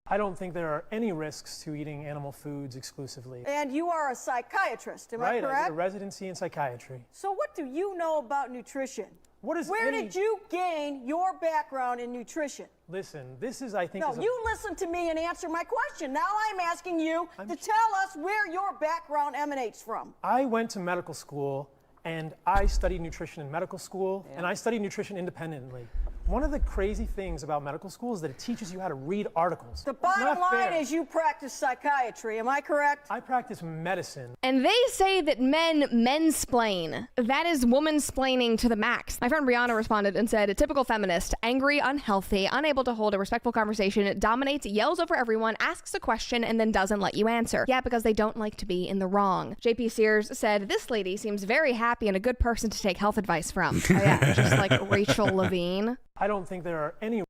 I don't think there are any risks to eating animal foods exclusively. And you are a psychiatrist, am I Right, I correct? did a residency in psychiatry. So what do you know about nutrition? What is Where any- did you gain your background in nutrition? Listen, this is, I think, No, is a- you listen to me and answer my question. Now I'm asking you to tell us where your background emanates from. I went to medical school and I studied nutrition in medical school and I studied nutrition independently. One of the crazy things about medical school is that it teaches you how to read articles. The bottom Not line fair. is you practice psychiatry, am I correct? I practice medicine. And they say that men mensplain. That is womansplaining to the max. My friend Brianna responded and said, a typical feminist, angry, unhealthy, unable to hold a respectful conversation, dominates, yells over everyone, asks a question, and then doesn't let you answer. Yeah, because they don't like to be in the wrong. JP Sears said, this lady seems very happy and a good person to take health advice from. Oh yeah, just like Rachel Levine. I don't think there are any.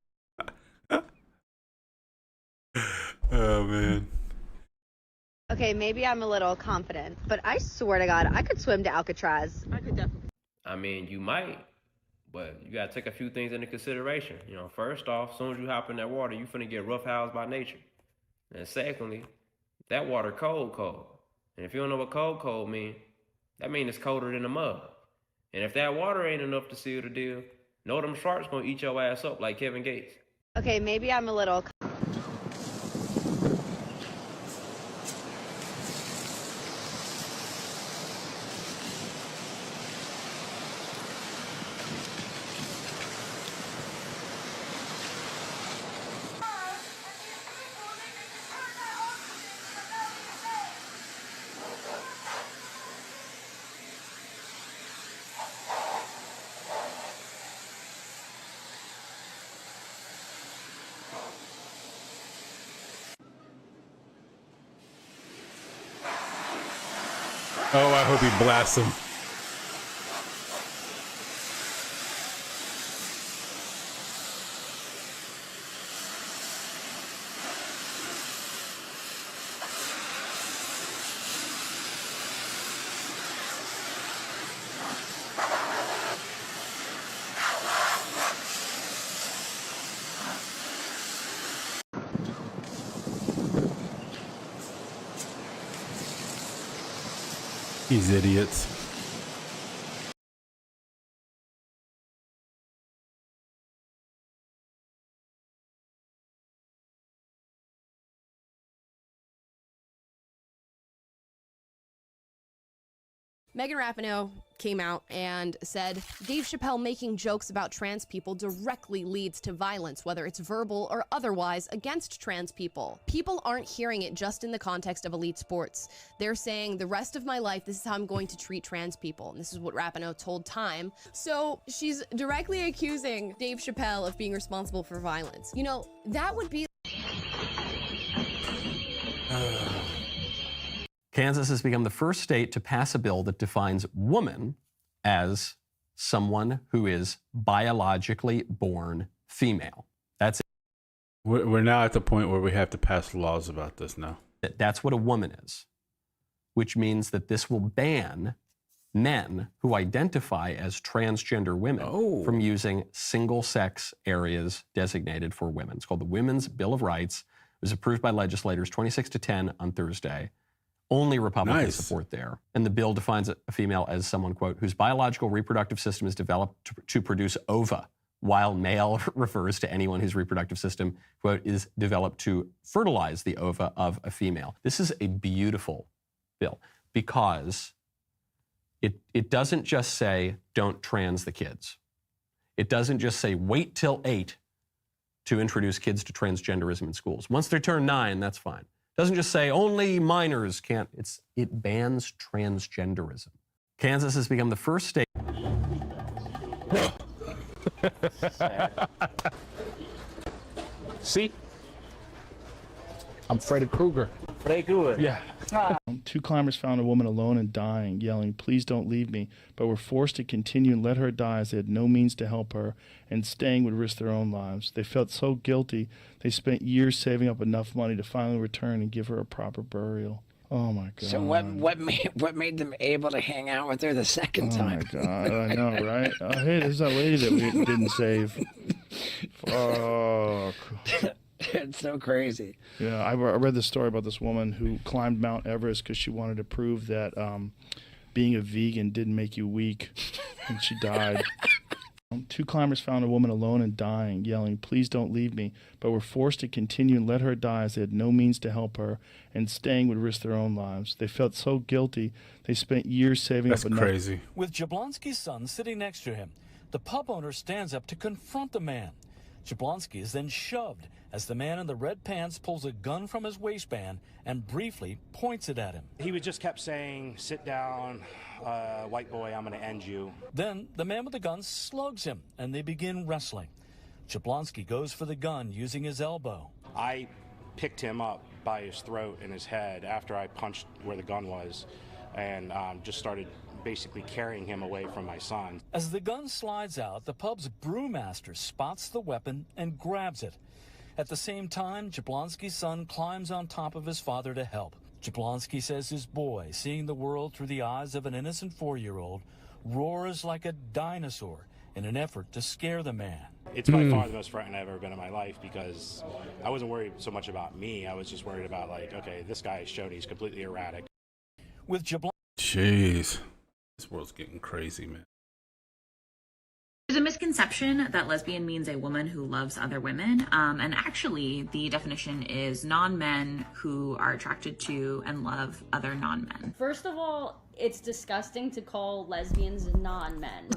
Oh, man. Okay, maybe I'm a little confident, but I swear to God, I could swim to Alcatraz. I could definitely. I mean, you might, but you gotta take a few things into consideration. You know, first off, as soon as you hop in that water, you finna get roughhoused by nature. And secondly, that water cold. And if you don't know what cold mean, that means it's colder than the mud. And if that water ain't enough to seal the deal, know them sharks gonna eat your ass up like Kevin Gates. Okay, maybe I'm a little. Oh, I hope he blasts him. These idiots. Megan Rapinoe came out and said, Dave Chappelle making jokes about trans people directly leads to violence, whether it's verbal or otherwise, against trans people. People aren't hearing it just in the context of elite sports. They're saying, the rest of my life, this is how I'm going to treat trans people. And this is what Rapinoe told Time. So she's directly accusing Dave Chappelle of being responsible for violence. You know, that would be... Kansas has become the first state to pass a bill that defines woman as someone who is biologically born female. That's it. We're now at the point where we have to pass laws about this now. That's what a woman is, which means that this will ban men who identify as transgender women from using single-sex areas designated for women. It's called the Women's Bill of Rights. It was approved by legislators 26-10 on Thursday. Only Republicans support there. And the bill defines a female as someone, quote, whose biological reproductive system is developed to produce ova, while male refers to anyone whose reproductive system, quote, is developed to fertilize the ova of a female. This is a beautiful bill because it doesn't just say don't trans the kids. It doesn't just say wait till 8 to introduce kids to transgenderism in schools. Once they turn 9, that's fine. It doesn't just say only minors can't. It bans transgenderism. Kansas has become the first state. See? I'm Freddy Krueger. Freddy Krueger? Yeah. Two climbers found a woman alone and dying, yelling, "Please don't leave me," but were forced to continue and let her die as they had no means to help her, and staying would risk their own lives. They felt so guilty, they spent years saving up enough money to finally return and give her a proper burial. Oh my God. So what made them able to hang out with her the second time? Oh my God, I know, right? Oh, hey, this is that lady that we didn't save. Fuck. It's so crazy. Yeah, I read the story about this woman who climbed Mount Everest because she wanted to prove that being a vegan didn't make you weak, and she died. Two climbers found a woman alone and dying, yelling, "Please don't leave me," but were forced to continue and let her die as they had no means to help her, and staying would risk their own lives. They felt so guilty, they spent years saving up enough. That's crazy. With Jablonski's son sitting next to him, the pub owner stands up to confront the man. Jablonski is then shoved as the man in the red pants pulls a gun from his waistband and briefly points it at him. He just kept saying, "Sit down, white boy, I'm going to end you." Then the man with the gun slugs him and they begin wrestling. Jablonski goes for the gun using his elbow. I picked him up by his throat and his head after I punched where the gun was, and just started basically carrying him away from my son. As the gun slides out, the pub's brewmaster spots the weapon and grabs it. At the same time, Jablonski's son climbs on top of his father to help. Jablonski says his boy, seeing the world through the eyes of an innocent 4-year-old, roars like a dinosaur in an effort to scare the man. It's by far the most frightened I've ever been in my life because I wasn't worried so much about me. I was just worried about, like, okay, this guy has shown he's completely erratic. With Jablonski. Jeez. This world's getting crazy, man. There's a misconception that lesbian means a woman who loves other women, and actually the definition is non-men who are attracted to and love other non-men. First of all, it's disgusting to call lesbians non-men.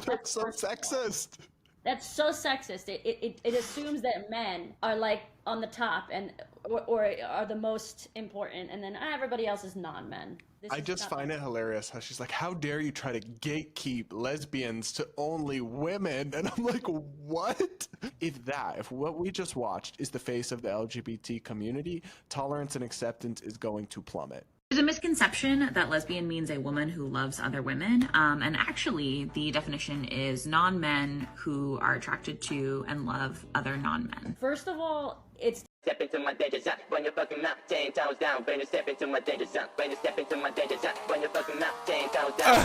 That's so sexist. That's so sexist. It assumes that men are like on the top and or are the most important, and then everybody else is non-men. I just find it hilarious how she's like, "How dare you try to gatekeep lesbians to only women?" And I'm like, what? If what we just watched is the face of the LGBT community, tolerance and acceptance is going to plummet. There's a misconception that lesbian means a woman who loves other women, and actually the definition is non-men who are attracted to and love other non-men. First of all, it's Step into my danger zone, run your fucking mouth, 10 toes down. When you step into my danger zone, when you step into my danger zone, run your fucking mouth, 10 toes down.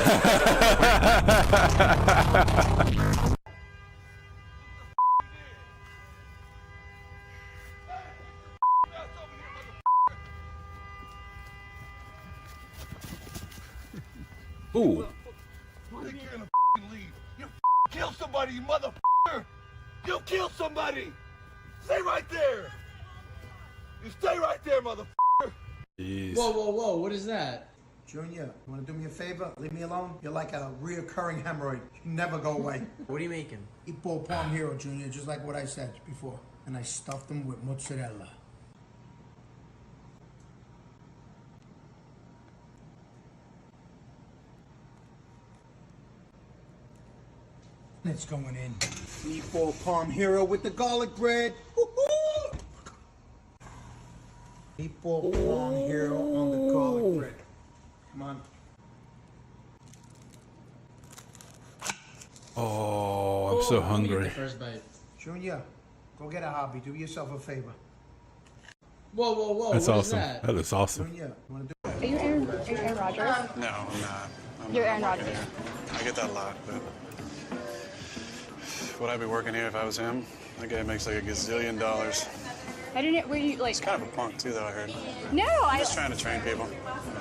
Ooh. You're gonna leave. You kill somebody, you motherfucker! You kill somebody! Stay right there! You stay right there, motherfucker! Jeez. Whoa, what is that? Junior, you wanna do me a favor? Leave me alone? You're like a reoccurring hemorrhoid. You never go away. What are you making? Ipo Palm Hero, Junior, just like what I said before. And I stuffed them with mozzarella. It's going in. Meatball Palm Hero with the garlic bread. Woo-hoo! Meatball Palm Hero on the garlic bread. Come on. Oh, I'm so hungry. First bite. Junior, Go get a hobby. Do yourself a favor. Whoa, whoa, whoa. That's what is awesome. that? That looks awesome. Junior, you want to do Are you Aaron Rodgers? No, I'm not. You're Aaron Rodgers. I get that a lot, but would I be working here if I was him? That guy makes like a gazillion dollars. I didn't. Were you like? He's kind of a punk too, though. I heard. No, I'm just trying to train people.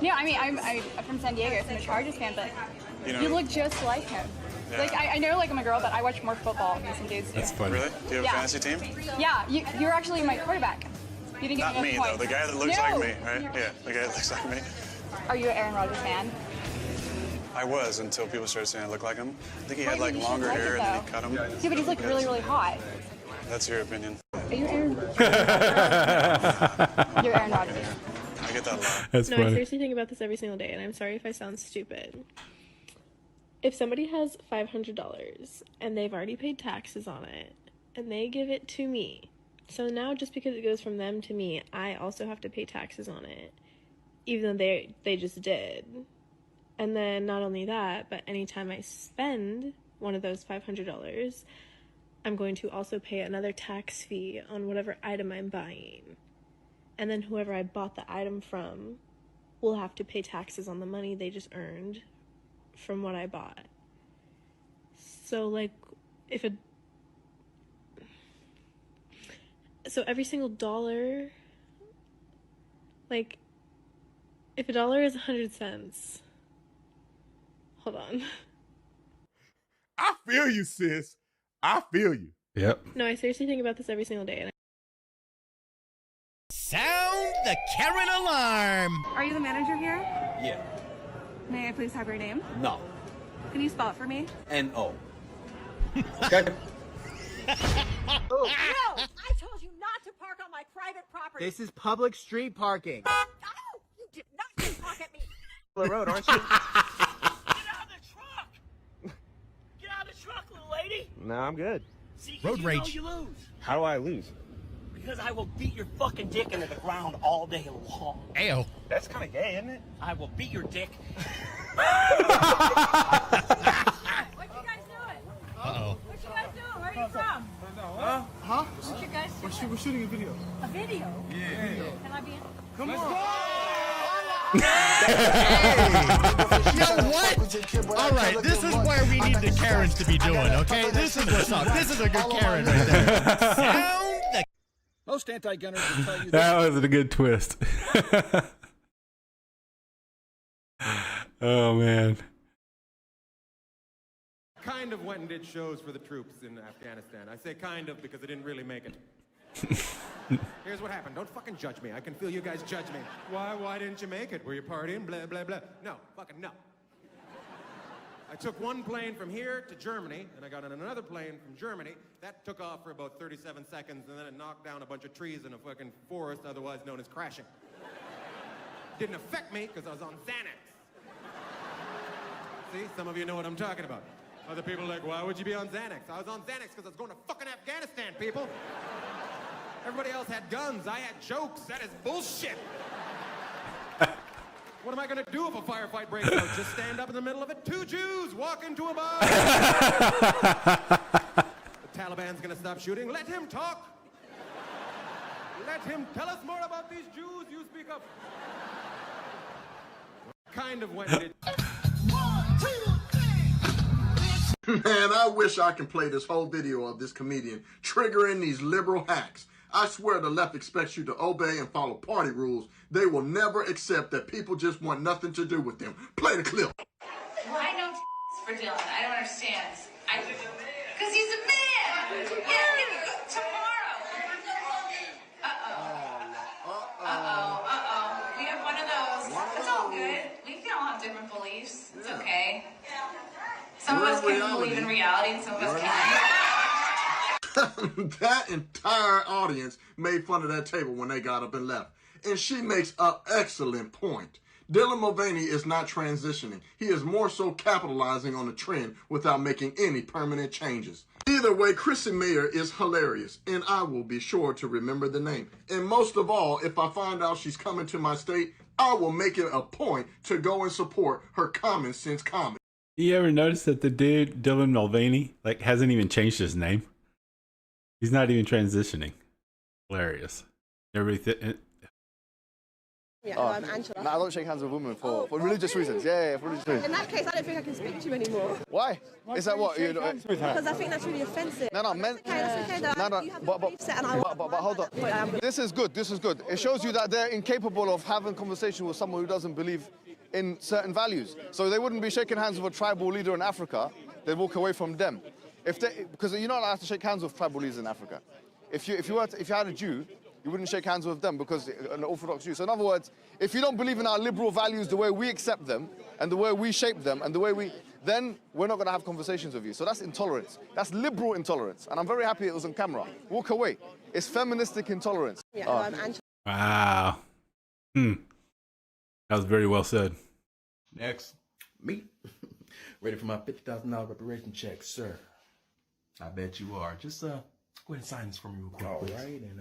No, I mean I'm from San Diego, so I'm a Chargers fan, but you look just like him. Yeah. Like I know, like I'm a girl, but I watch more football than some dudes do. That's funny. Really? Do you have a fantasy team? Yeah, you're actually my quarterback. You didn't get Not me, enough though. points. The guy that looks No. like me, right? Yeah, the guy that looks like me. Are you an Aaron Rodgers fan? I was until people started saying I look like him. I think he Wait, had like you should longer like hair it, and then though. he cut him. Yeah, but he's like really, really hot. That's your opinion. Are you Aaron? You're Aaron Rodgers. I get that a lot. That's I funny. seriously think about this every single day, and I'm sorry if I sound stupid. If somebody has $500 and they've already paid taxes on it, and they give it to me, so now just because it goes from them to me, I also have to pay taxes on it, even though they just did. And then not only that, but anytime I spend one of those $500, I'm going to also pay another tax fee on whatever item I'm buying. And then whoever I bought the item from will have to pay taxes on the money they just earned from what I bought. So like so every single dollar, like if a dollar is 100 cents, hold on. I feel you, sis. I feel you. Yep. No, I seriously think about this every single day. And Sound the Karen alarm. Are you the manager here? Yeah. May I please have your name? No. Can you spell it for me? N-O. Okay. No! I told you not to park on my private property. This is public street parking. Oh! You did not just talk at me. The road, aren't you? Get out of the truck, little lady. No, I'm good. See, Road you rage. know you lose. How do I lose? Because I will beat your fucking dick into the ground all day long. Ayo. That's kind of gay, isn't it? I will beat your dick. What you guys doing? Uh-oh. What you guys doing? Where are you from? Huh? What you guys doing? We're shooting a video. A video? Yeah. Can I be in? Come on. You know what? All right, this is where we need the Karens to be doing, okay? This is what's up. This is a good Karen right there. Sound the... Most anti-gunners will tell you That was a good twist. Oh, man. Kind of went and did shows for the troops in Afghanistan. I say kind of because I didn't really make it. Here's what happened. Don't fucking judge me. I can feel you guys judge me. Why didn't you make it? Were you partying? Blah, blah, blah. No, fucking no. I took one plane from here to Germany, and I got on another plane from Germany. That took off for about 37 seconds, and then it knocked down a bunch of trees in a fucking forest, otherwise known as crashing. Didn't affect me, because I was on Xanax. See, some of you know what I'm talking about. Other people are like, why would you be on Xanax? I was on Xanax because I was going to fucking Afghanistan, people. Everybody else had guns. I had jokes. That is bullshit. What am I going to do if a firefight breaks out? Just stand up in the middle of it? Two Jews walk into a bar. The Taliban's going to stop shooting. Let him talk. Let him tell us more about these Jews you speak of. Kind of went it. Man, I wish I could play this whole video of this comedian triggering these liberal hacks. I swear the left expects you to obey and follow party rules. They will never accept that people just want nothing to do with them. Play the clip. Why no for Dylan? I don't understand. Because he's a man. Yeah, tomorrow. Uh-oh. We have one of those. It's all good. We can all have different beliefs. It's okay. Some of us can believe in reality and some of us can't. That entire audience made fun of that table when they got up and left. And she makes an excellent point. Dylan Mulvaney is not transitioning. He is more so capitalizing on the trend without making any permanent changes. Either way, Chrissy Mayer is hilarious, and I will be sure to remember the name. And most of all, if I find out she's coming to my state, I will make it a point to go and support her common sense comedy. You ever notice that the dude, Dylan Mulvaney, like hasn't even changed his name? He's not even transitioning. Hilarious. Everything. Yeah, I'm Angela. No, I don't shake hands with women for religious reasons. Yeah, for religious reasons. In that case, I don't think I can speak to you anymore. Why? Is that what? Because I think that's really offensive. No, men. That's okay. No, you have a belief set and I but hold on. This is good. This is good. It shows you that they're incapable of having conversation with someone who doesn't believe in certain values. So they wouldn't be shaking hands with a tribal leader in Africa. They'd walk away from them. Because you're not allowed to shake hands with tribal leaders in Africa. If you had a Jew, you wouldn't shake hands with them because an Orthodox Jew. So in other words, if you don't believe in our liberal values the way we accept them and the way we shape them and the way then we're not going to have conversations with you. So that's intolerance. That's liberal intolerance. And I'm very happy it was on camera. Walk away. It's feministic intolerance. Yeah, I'm Angela. Wow. That was very well said. Next, me. Ready for my $50,000 reparation check, sir. I bet you are. Just go ahead and sign this for me real quick. All right, and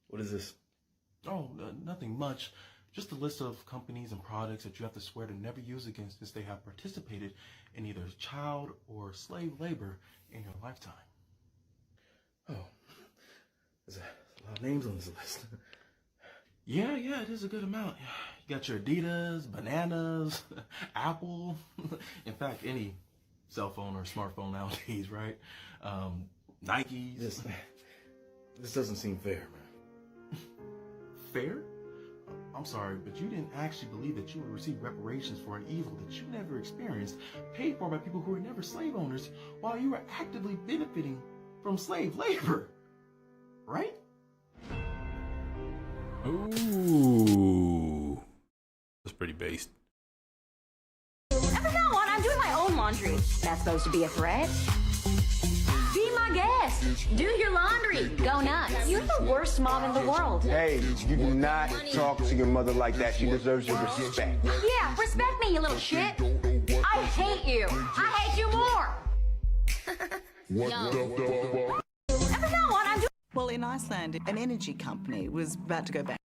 what is this? Oh, nothing much. Just a list of companies and products that you have to swear to never use again since they have participated in either child or slave labor in your lifetime. Oh, there's a lot of names on this list. Yeah, it is a good amount. You got your Adidas, Bananas, Apple. In fact, any cell phone or smartphone nowadays, right? Nikes. This doesn't seem fair, man. Fair? I'm sorry, but you didn't actually believe that you would receive reparations for an evil that you never experienced, paid for by people who were never slave owners, while you were actively benefiting from slave labor. Right? Ooh. That's pretty based. Ever got one? I'm doing my own laundry. That's supposed to be a threat. Be my guest. Do your laundry. Go nuts. You're the worst mom in the world. Hey, you do not talk to your mother like that. She deserves your respect. Yeah, respect me, you little shit. I hate you. I hate you more. Ever got one? I'm doing. Well, in Iceland, an energy company was about to go bankrupt.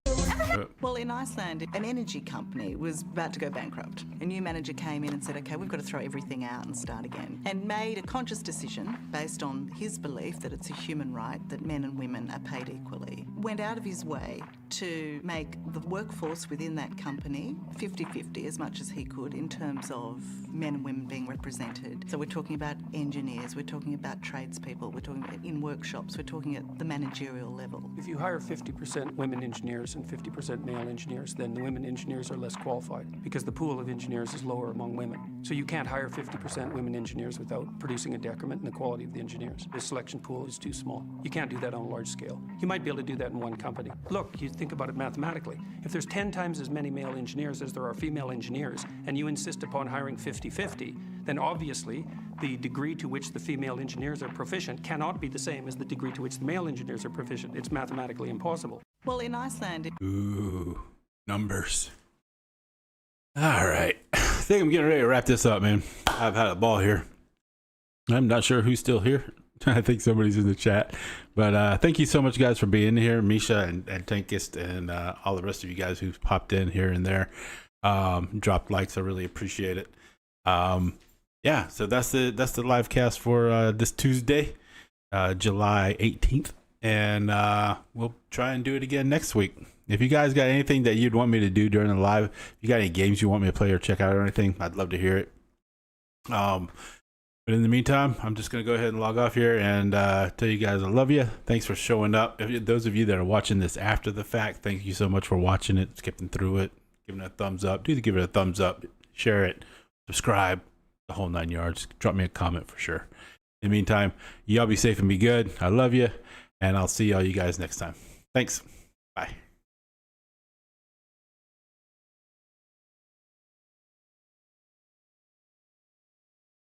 Well, in Iceland, an energy company was about to go bankrupt. A new manager came in and said, okay, we've got to throw everything out and start again. And made a conscious decision based on his belief that it's a human right that men and women are paid equally. Went out of his way to make the workforce within that company 50-50 as much as he could in terms of men and women being represented. So we're talking about engineers, we're talking about tradespeople, we're talking about in workshops, we're talking at the managerial level. If you hire 50% women engineers and 50% male engineers, then the women engineers are less qualified because the pool of engineers is lower among women. So you can't hire 50% women engineers without producing a decrement in the quality of the engineers. The selection pool is too small. You can't do that on a large scale. You might be able to do that in one company. Look, you think about it mathematically. If there's 10 times as many male engineers as there are female engineers, and you insist upon hiring 50-50, then obviously the degree to which the female engineers are proficient cannot be the same as the degree to which the male engineers are proficient. It's mathematically impossible. Well, in Iceland... Ooh, numbers. All right. I think I'm getting ready to wrap this up, man. I've had a ball here. I'm not sure who's still here. I think somebody's in the chat. But thank you so much, guys, for being here. Misha and Tankist and all the rest of you guys who've popped in here and there. Dropped likes. I really appreciate it. Yeah, so that's the live cast for this Tuesday, July 18th. And we'll try and do it again next week. If you guys got anything that you'd want me to do during the live, if you got any games you want me to play or check out or anything, I'd love to hear it. But in the meantime, I'm just going to go ahead and log off here and tell you guys I love you. Thanks for showing up. Those of you that are watching this after the fact, thank you so much for watching it, skipping through it, giving it a thumbs up. Do give it a thumbs up, share it, subscribe, the whole 9 yards. Drop me a comment for sure. In the meantime, y'all be safe and be good. I love you, and I'll see all you guys next time. Thanks. Bye.